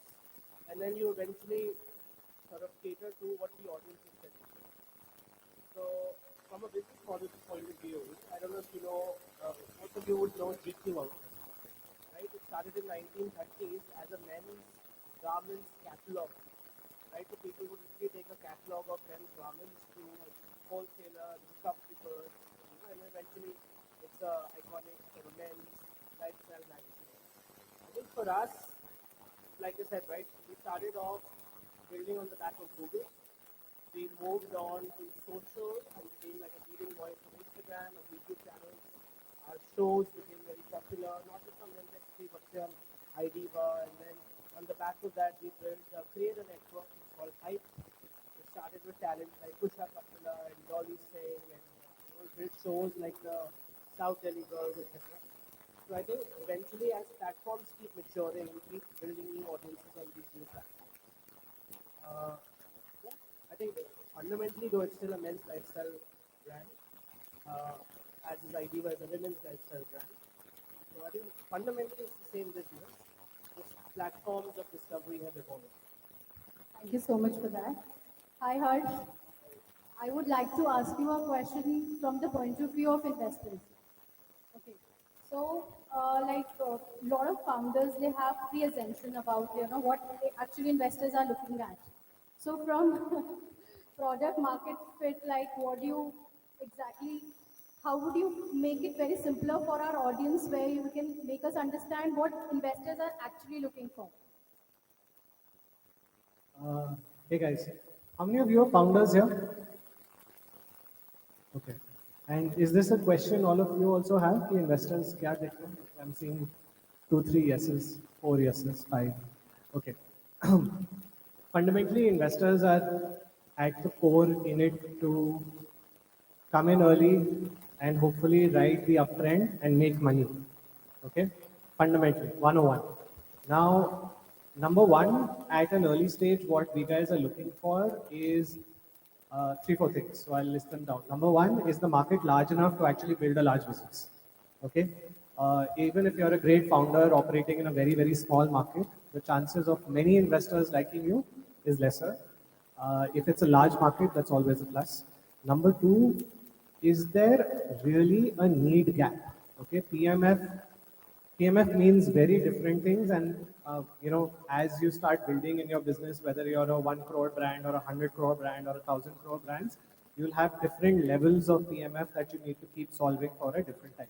and then you eventually sort of cater to what the audience is telling you. So, from a business model point of view, I don't know if you know, most of you would know GQ outfit, right? It started in 1930s as a men's garments catalog, right? So people would literally take a catalog of men's garments to wholesalers, shopkeepers, and eventually it's a iconic sort of men's lifestyle magazine. I think for us, like I said, right, we started off building on the back of Google. We moved on to social and became like a leading voice on Instagram and YouTube channels. Our shows became very popular, not just on MXP, but on iDiva. And then on the back of that, we built a creator network. It's called Hype. It started with talents like Kusha Kapila and Dolly Singh, and built shows like the South Delhi Girls, etc. So I think eventually, as platforms keep maturing, we keep building new audiences on these new platforms. Yeah, I think fundamentally, though, it's still a men's lifestyle brand, as is iDiva as a women's lifestyle brand. So I think fundamentally it's the same business. Just platforms of discovery have evolved. Thank you so much for that. Hi, Harsh. I would like to ask you a question from the point of view of investors. Okay. So, a lot of founders, they have pre-assumption about, what actually investors are looking at. So from product market fit, like what do you exactly, how would you make it very simpler for our audience where you can make us understand what investors are actually looking for? Hey guys, how many of you are founders here? Okay. And is this a question all of you also have? The investors, kya dekho? I'm seeing 2, 3 yeses, 4 yeses, 5. Okay. Fundamentally, investors are at the core in it to come in early and hopefully ride the uptrend and make money. Okay? Fundamentally, 101. Now, number one, at an early stage, what we guys are looking for is 3, 4 things. So I'll list them down. Number one, is the market large enough to actually build a large business? Okay? Even if you're a great founder operating in a very, very small market, the chances of many investors liking you is lesser. If it's a large market, that's always a plus. Number two, is there really a need gap? Okay, PMF means very different things, and as you start building in your business, whether you're a 1 crore brand or a 100 crore brand or a 1,000 crore brands, you'll have different levels of PMF that you need to keep solving for at different times.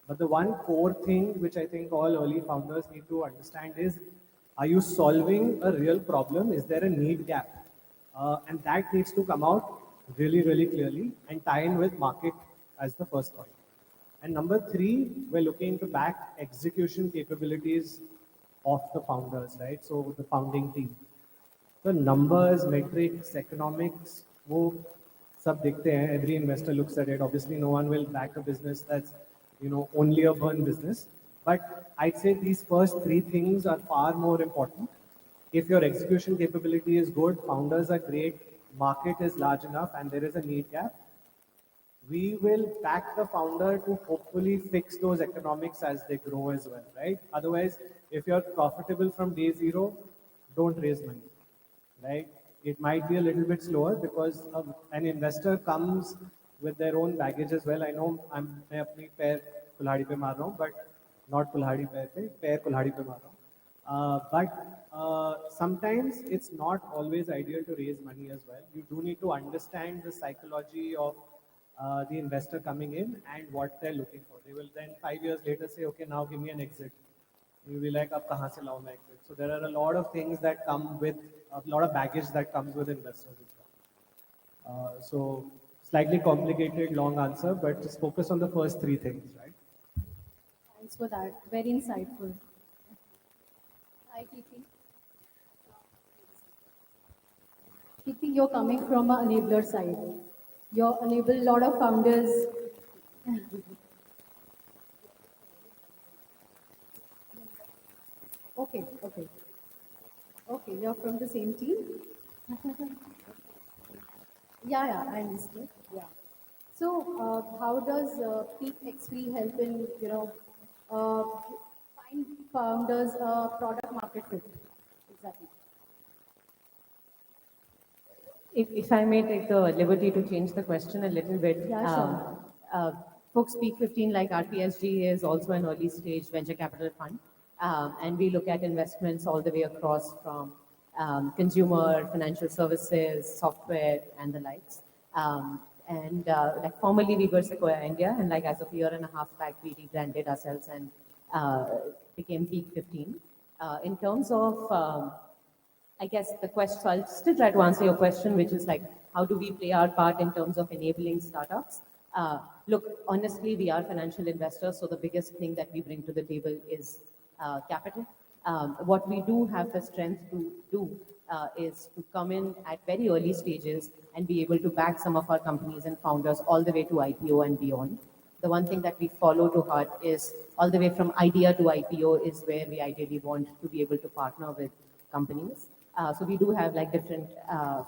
But the one core thing which I think all early founders need to understand is, are you solving a real problem? Is there a need gap? And that needs to come out really, really clearly and tie in with market as the first point. And number three, we're looking to back execution capabilities of the founders, right? So the founding team. The numbers, metrics, economics, वो सब दिखते हैं. Every investor looks at it. Obviously, no one will back a business that's only a burn business. But I'd say these first three things are far more important. If your execution capability is good, founders are great, market is large enough, and there is a need gap, we will back the founder to hopefully fix those economics as they grow as well, right? Otherwise, if you're profitable from day zero, don't raise money, right? It might be a little bit slower because an investor comes with their own baggage as well. I know मैं अपनी पैर कुल्हाड़ी पे मार रहा हूँ, but not कुल्हाड़ी पैर कुल्हाड़ी पे मार रहा हूँ. But sometimes it's not always ideal to raise money as well. You do need to understand the psychology of the investor coming in and what they're looking for. They will then 5 years later say, okay, now give me an exit. You'll be like, ab kahan se laun main exit? So there are a lot of things that come with, a lot of baggage that comes with investors as well. So slightly complicated, long answer, but just focus on the first three things, right? Thanks for that. Very insightful. Hi, Kiti. Kiti, you're coming from an enabler side. You enable a lot of founders. Okay, okay. Okay, you're from the same team? Yeah, I understood. Yeah. So, how does Peak XP help in, uh, find founders product market fit? Exactly. If I may take the liberty to change the question a little bit. Yeah, sure. Folks Peak 15, like RPSG, is also an early stage venture capital fund. And we look at investments all the way across from consumer, financial services, software, and the likes. Like formerly we were Sequoia India, and like as of a year and a half back, we rebranded ourselves and became Peak 15. In terms of I guess the question, so I'll still try to answer your question, which is like, how do we play our part in terms of enabling startups? Look, honestly, we are financial investors, so the biggest thing that we bring to the table is capital. What we do have the strength to do is to come in at very early stages and be able to back some of our companies and founders all the way to IPO and beyond. The one thing that we follow to heart is all the way from idea to IPO is where we ideally want to be able to partner with companies. So we do have like different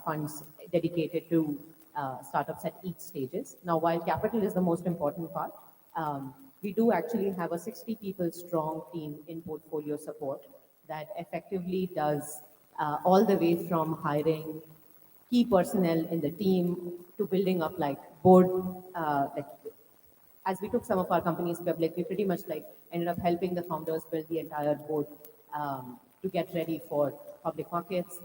funds dedicated to startups at each stages. Now, while capital is the most important part, we do actually have a 60 people strong team in portfolio support that effectively does all the way from hiring key personnel in the team to building up like board, like as we took some of our companies public, we pretty much like ended up helping the founders build the entire board to get ready for public markets,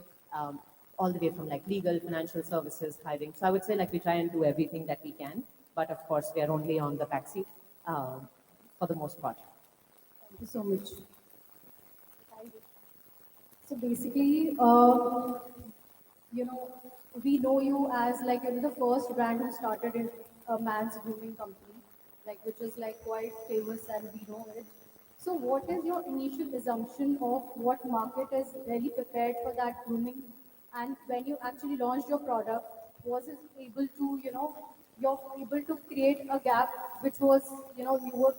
all the way from like legal, financial services, hiring. So I would say like we try and do everything that we can, but of course we are only on the backseat for the most part. Thank you so much. So basically, we know you as like the first brand who started in a man's grooming company, like which is like quite famous and we know it. So what is your initial assumption of what market is really prepared for that grooming? And when you actually launched your product, was it able to, you're able to create a gap which was, you were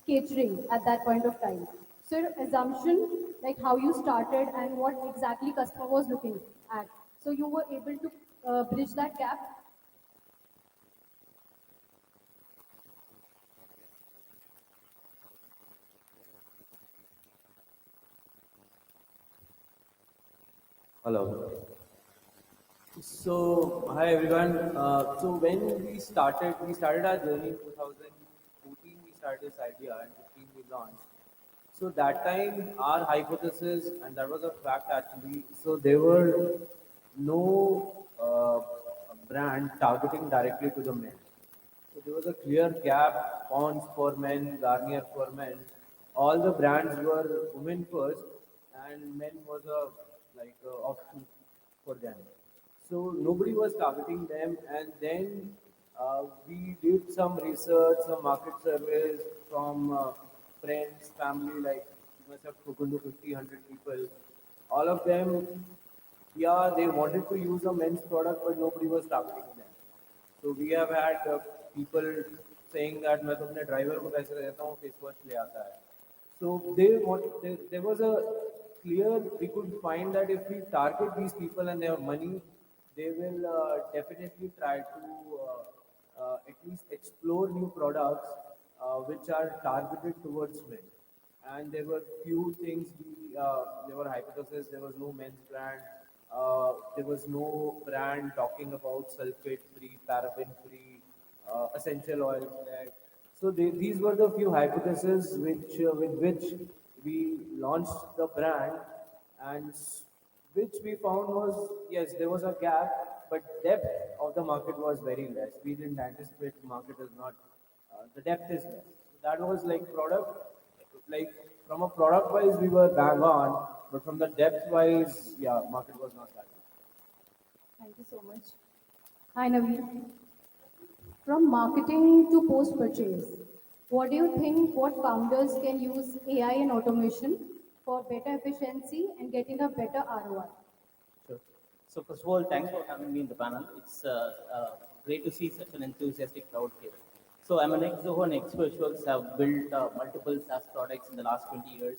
catering at that point of time. So your assumption, like how you started and what exactly customer was looking at. So you were able to bridge that gap. Hello. So, hi everyone. So when we started our journey in 2014. We started this idea, and 15 we launched. So that time, our hypothesis, and that was a fact actually. So there were no brand targeting directly to the men. So there was a clear gap. Pond's for men, Garnier for men. All the brands were women first, and men was a offshoot for them. So nobody was targeting them, and then we did some research, some market surveys from friends, family, like you must have spoken to 50, 100 people. All of them, yeah, they wanted to use a men's product, but nobody was targeting them. So we have had people saying that मैं तो अपने driver को पैसे देता हूँ face wash ले आता है. So there was a clear, we could find that if we target these people and they have money, they will definitely try to at least explore new products which are targeted towards men. And there were few things there were hypotheses. There was no men's brand. There was no brand talking about sulfate-free, paraben-free, essential oils. Right? So these were the few hypotheses with which we launched the brand, and which we found was, yes, there was a gap, but depth of the market was very less. We didn't anticipate the market is not, the depth is less. That was like product, like from a product wise we were bang on, but from the depth wise, yeah, market was not that good. Thank you so much. Hi, Naveen. From marketing to post-purchase, what do you think what founders can use AI and automation for better efficiency and getting a better ROI? Sure. So first of all, thanks for having me in the panel. It's great to see such an enthusiastic crowd here. So I'm an ex-Zoho and ex-Virtuals have built multiple SaaS products in the last 20 years.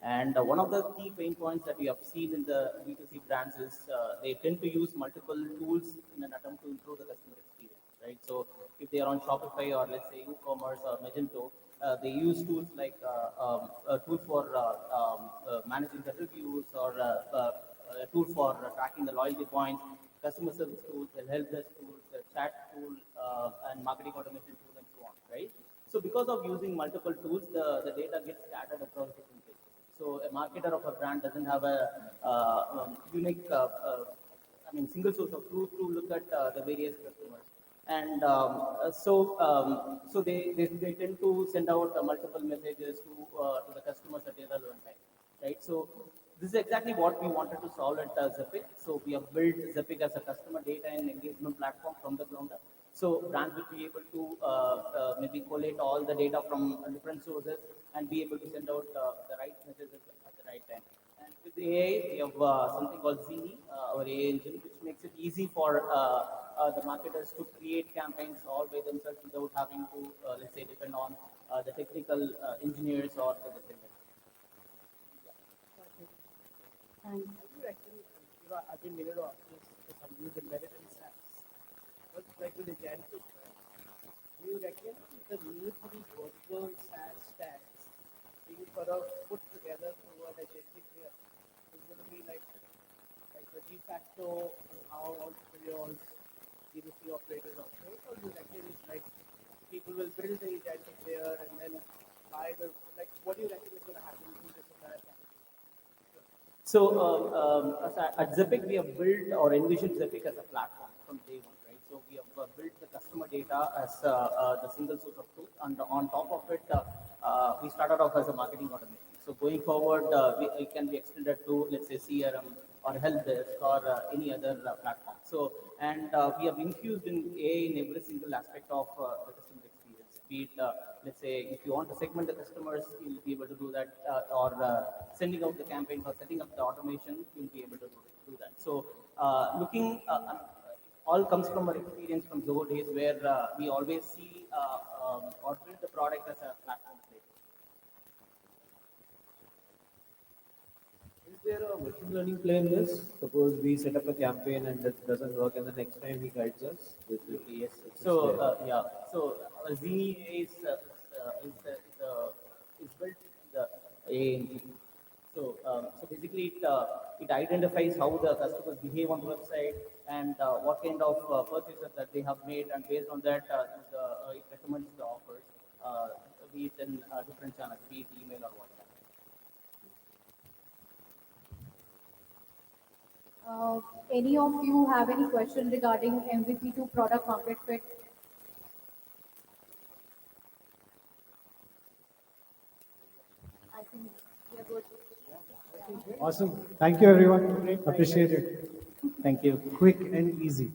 And one of the key pain points that we have seen in the B2C brands is they tend to use multiple tools in an attempt to improve the customer experience, right? So if they are on Shopify or let's say e-commerce or Magento, they use tools like tools for managing the reviews or a tool for tracking the loyalty points, customer service tools, the help desk tools, the chat tool, and marketing automation tool, and so on, right? So because of using multiple tools, the data gets scattered across different places. So a marketer of a brand doesn't have a unique, single source of truth to look at the various customers. And so they tend to send out multiple messages to the customers at a relevant time, right? So this is exactly what we wanted to solve at Zepic. So we have built Zepic as a customer data and engagement platform from the ground up. So brands will be able to maybe collate all the data from different sources and be able to send out the right messages at the right time. And with the AI, we have something called Zini, our AI engine, which makes it easy for the marketers to create campaigns all by themselves without having to, let's say, depend on the technical engineers or the dependents. Thanks. I've been meaning to ask this because I'm using embedded in SaaS. But like with agentic, do you reckon the need for these vertical SaaS stacks being sort of put together through an agentic layer is going to be like the de facto on how entrepreneurs, B2C operators operate, or do you reckon it's like people will build the agentic layer and then buy the, like, what do you reckon is going to happen to this entire category? So at Zepic, we have built or envisioned Zepic as a platform from day one, right? So we have built the customer data as the single source of truth, and on top of it, we started off as a marketing automation. So going forward, it can be extended to, let's say, CRM or help desk or any other platform. So, and we have infused in AI in every single aspect of the customer experience. Be it, let's say, if you want to segment the customers, you'll be able to do that, or sending out the campaigns or setting up the automation, you'll be able to do that. So, all comes from our experience from Zoho days, where we always see or build the product as a platform play. Is there a machine learning play in this? Suppose we set up a campaign and it doesn't work, and the next time he guides us. Yes. So yeah. So Zini is built in the AI engine. So basically, it identifies how the customers behave on the website and what kind of purchases that they have made, and based on that, it recommends the offers, be it in different channels, be it email or WhatsApp. Any of you have any question regarding MVP to product market fit? I think we are good. Awesome. Thank you, everyone. Appreciate it. Thank you. Quick and easy.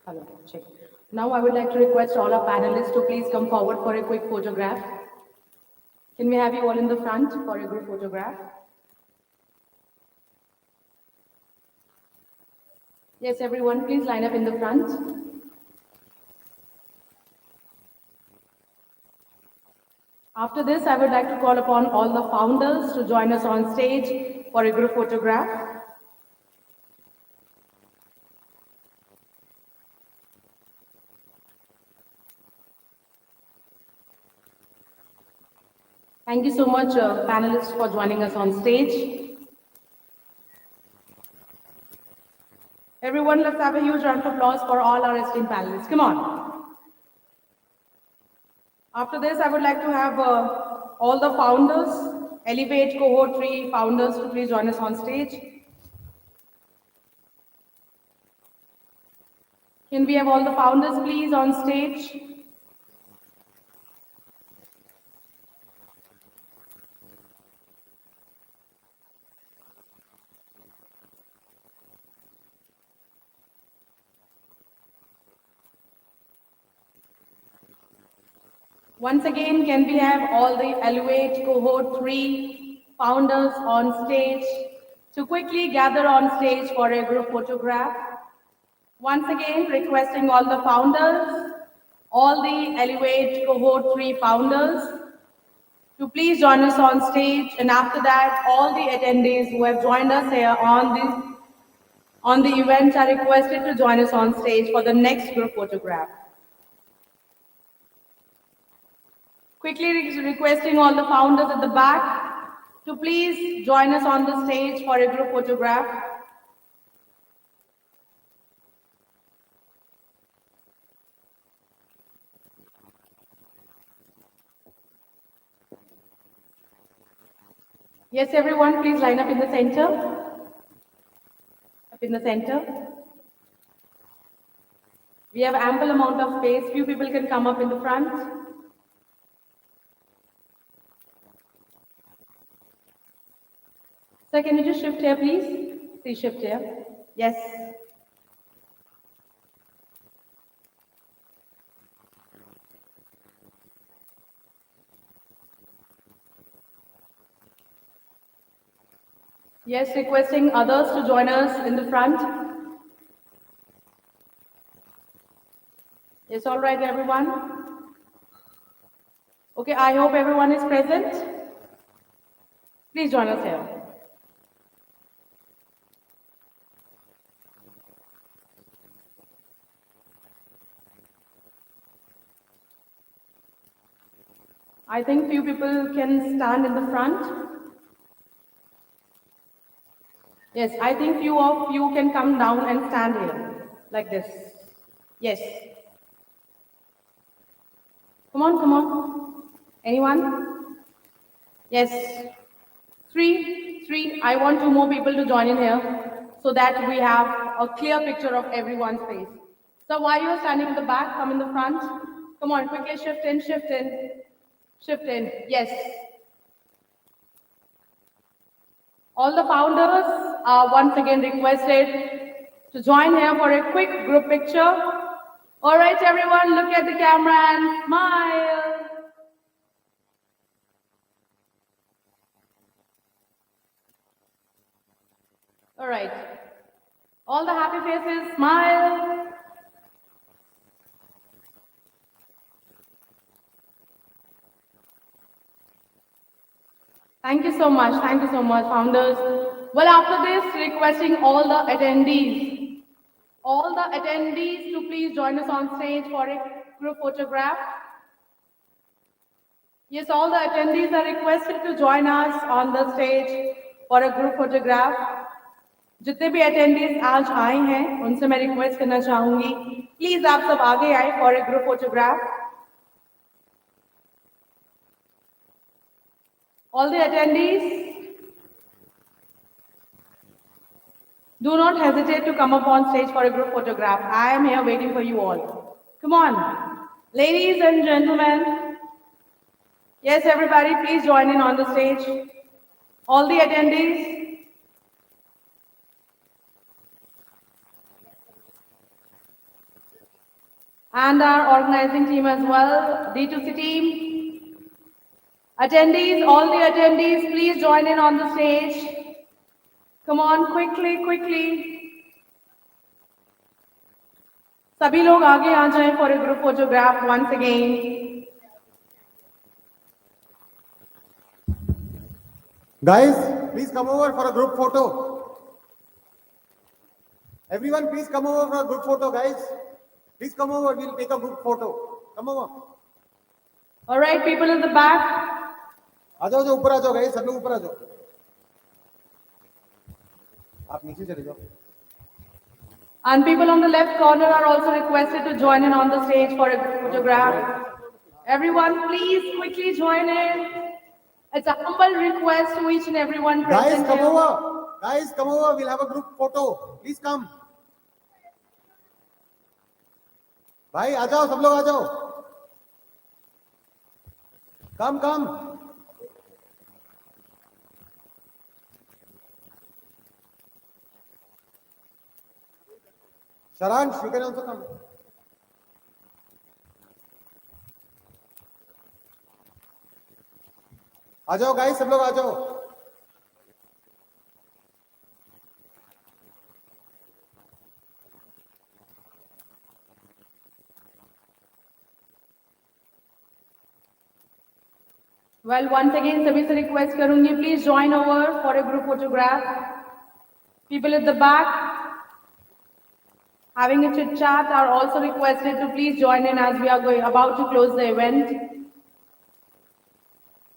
Hello, check. Now I would like to request all our panelists to please come forward for a quick photograph. Can we have you all in the front for a group photograph? Yes, everyone, please line up in the front. After this, I would like to call upon all the founders to join us on stage for a group photograph. Thank you so much, panelists, for joining us on stage. Everyone, let's have a huge round of applause for all our esteemed panelists. Come on. After this, I would like to have all the founders, Elevate Cohort 3 founders, to please join us on stage. Can we have all the founders, please, on stage? Once again, can we have all the Elevate Cohort 3 founders on stage to quickly gather on stage for a group photograph? Once again, requesting all the founders, all the Elevate Cohort 3 founders to please join us on stage, and after that, all the attendees who have joined us here on the event are requested to join us on stage for the next group photograph. Quickly requesting all the founders at the back to please join us on the stage for a group photograph. Yes, everyone, please line up in the center. Up in the center. We have ample amount of space. Few people can come up in the front. Sir, can you just shift here, please? Please shift here. Yes. Yes, requesting others to join us in the front. Yes, all right, everyone. Okay, I hope everyone is present. Please join us here. I think few people can stand in the front. Yes, I think few of you can come down and stand here, like this. Yes. Come on, come on. Anyone? Yes. Three. I want two more people to join in here so that we have a clear picture of everyone's face. So while you're standing in the back, come in the front. Come on, quickly shift in, shift in, shift in. Yes. All the founders are once again requested to join here for a quick group picture. All right, everyone, look at the camera and smile. All right. All the happy faces, smile. Thank you so much, founders. Well, after this, requesting all the attendees to please join us on stage for a group photograph? Yes, all the attendees are requested to join us on the stage for a group photograph. जितने भी attendees आज आए हैं उनसे मैं request करना चाहूंगी please आप सब आगे आए for a group photograph. All the attendees, do not hesitate to come up on stage for a group photograph. I am here waiting for you all. Come on, ladies and gentlemen. Yes, everybody, please join in on the stage. All the attendees. And our organizing team as well, D2C team. Attendees, all the attendees, please join in on the stage. Come on, quickly, quickly. सभी लोग आगे आ जाएं for a group photograph once again. Guys, please come over for a group photo. Everyone, please come over for a group photo, guys. Please come over, we'll take a group photo. Come over. All right, people in the back. आ जाओ, ऊपर आ जाओ, guys, सब लोग ऊपर आ जाओ. आप नीचे चले जाओ. And people on the left corner are also requested to join in on the stage for a group photograph. Everyone, please quickly join in. It's a humble request to each and everyone present. Guys, come over. Guys, come over. We'll have a group photo. Please come. भाई आ जाओ, सब लोग आ जाओ. Come, come. Sharansh, you can also come. आ जाओ guys, सब लोग आ जाओ. Well, once again, सभी से request करूंगी, please join over for a group photograph. People at the back, having a chit chat, are also requested to please join in as we are about to close the event.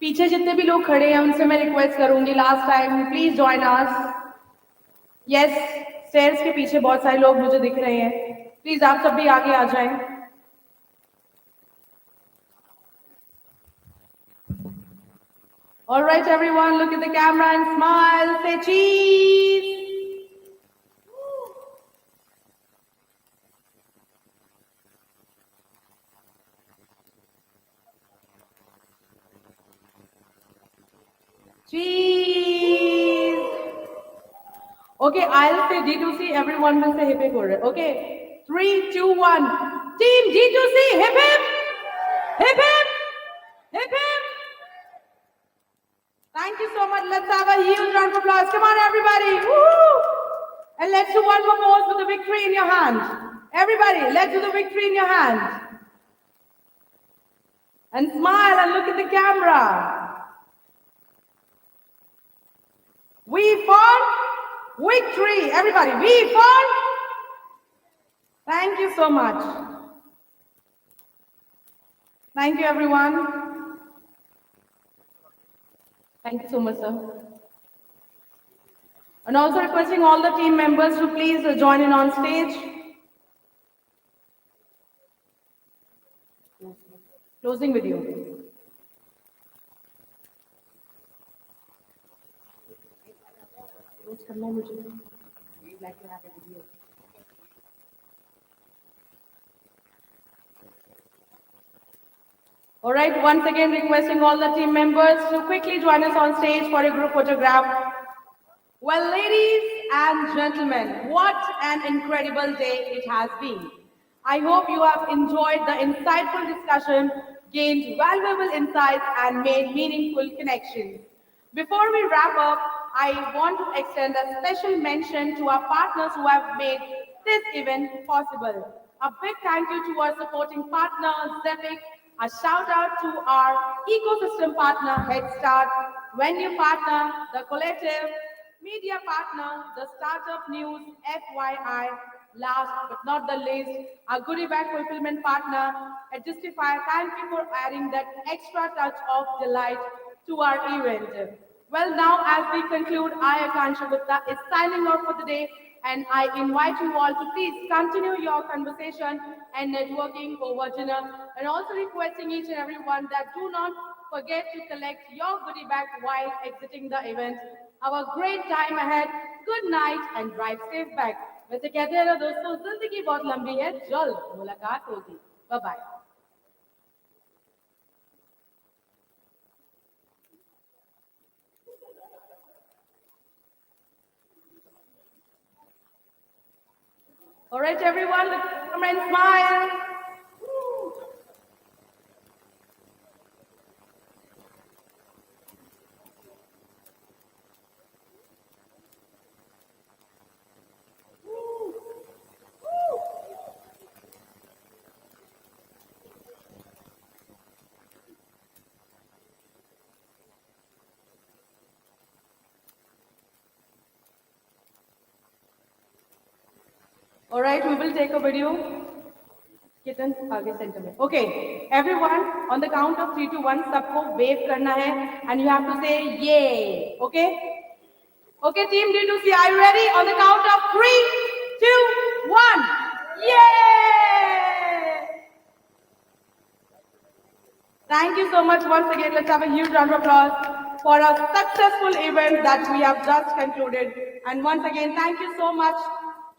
पीछे जितने भी लोग खड़े हैं उनसे मैं request करूंगी last time please join us. Yes, stairs के पीछे बहुत सारे लोग मुझे दिख रहे हैं, प्लीज आप सब भी आगे आ जाएं. All right, everyone, look at the camera and smile. Say cheese. Cheese. Okay, I'll say D2C, everyone will say hip hip hooray. Okay, 3, 2, 1. Team D2C, hip hip! Hip hip! Hip hip! Thank you so much. Let's have a huge round of applause. Come on, everybody. Woo! And let's do one more pose with the victory in your hand. Everybody, let's do the victory in your hand. And smile and look at the camera. We for victory. Everybody, we for. Thank you so much. Thank you, everyone. Thank you so much, sir. And also requesting all the team members to please join in on stage. Closing with you. We'd like to have a video. All right, once again requesting all the team members to quickly join us on stage for a group photograph. Well, ladies and gentlemen, what an incredible day it has been. I hope you have enjoyed the insightful discussion, gained valuable insights, and made meaningful connections. Before we wrap up, I want to extend a special mention to our partners who have made this event possible. A big thank you to our supporting partner, Zepic. A shout out to our ecosystem partner, Head Start, venue partner, The Collective, media partner, the Startup News, FYI. Last but not the least, our goodie bag fulfillment partner, At Justify, thank you for adding that extra touch of delight to our event. Well, now as we conclude, I, Akansha Gupta, is signing off for the day, and I invite you all to please continue your conversation and networking over dinner, and also requesting each and every one that do not forget to collect your goodie bag while exiting the event. Have a great time ahead. Good night and drive safe back. वैसे कहते हैं ना दोस्तों, जिंदगी बहुत लंबी है, जल्द मुलाकात होगी. Bye bye. All right, everyone, let's come and smile. All right, we will take a video. Kitten, आगे center में. Okay, everyone, on the count of 3 to 1, सबको wave करना है, and you have to say yay. Okay? Okay, team D2C, are you ready? On the count of 3, 2, 1, yay! Thank you so much once again. Let's have a huge round of applause for a successful event that we have just concluded. And once again, thank you so much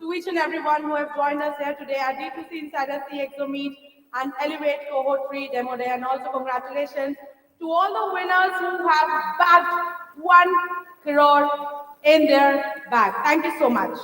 to each and everyone who have joined us here today at D2C Insider CXO Meet and Elevate Cohort Free Demo Day. And also congratulations to all the winners who have bagged 1 crore in their bag. Thank you so much.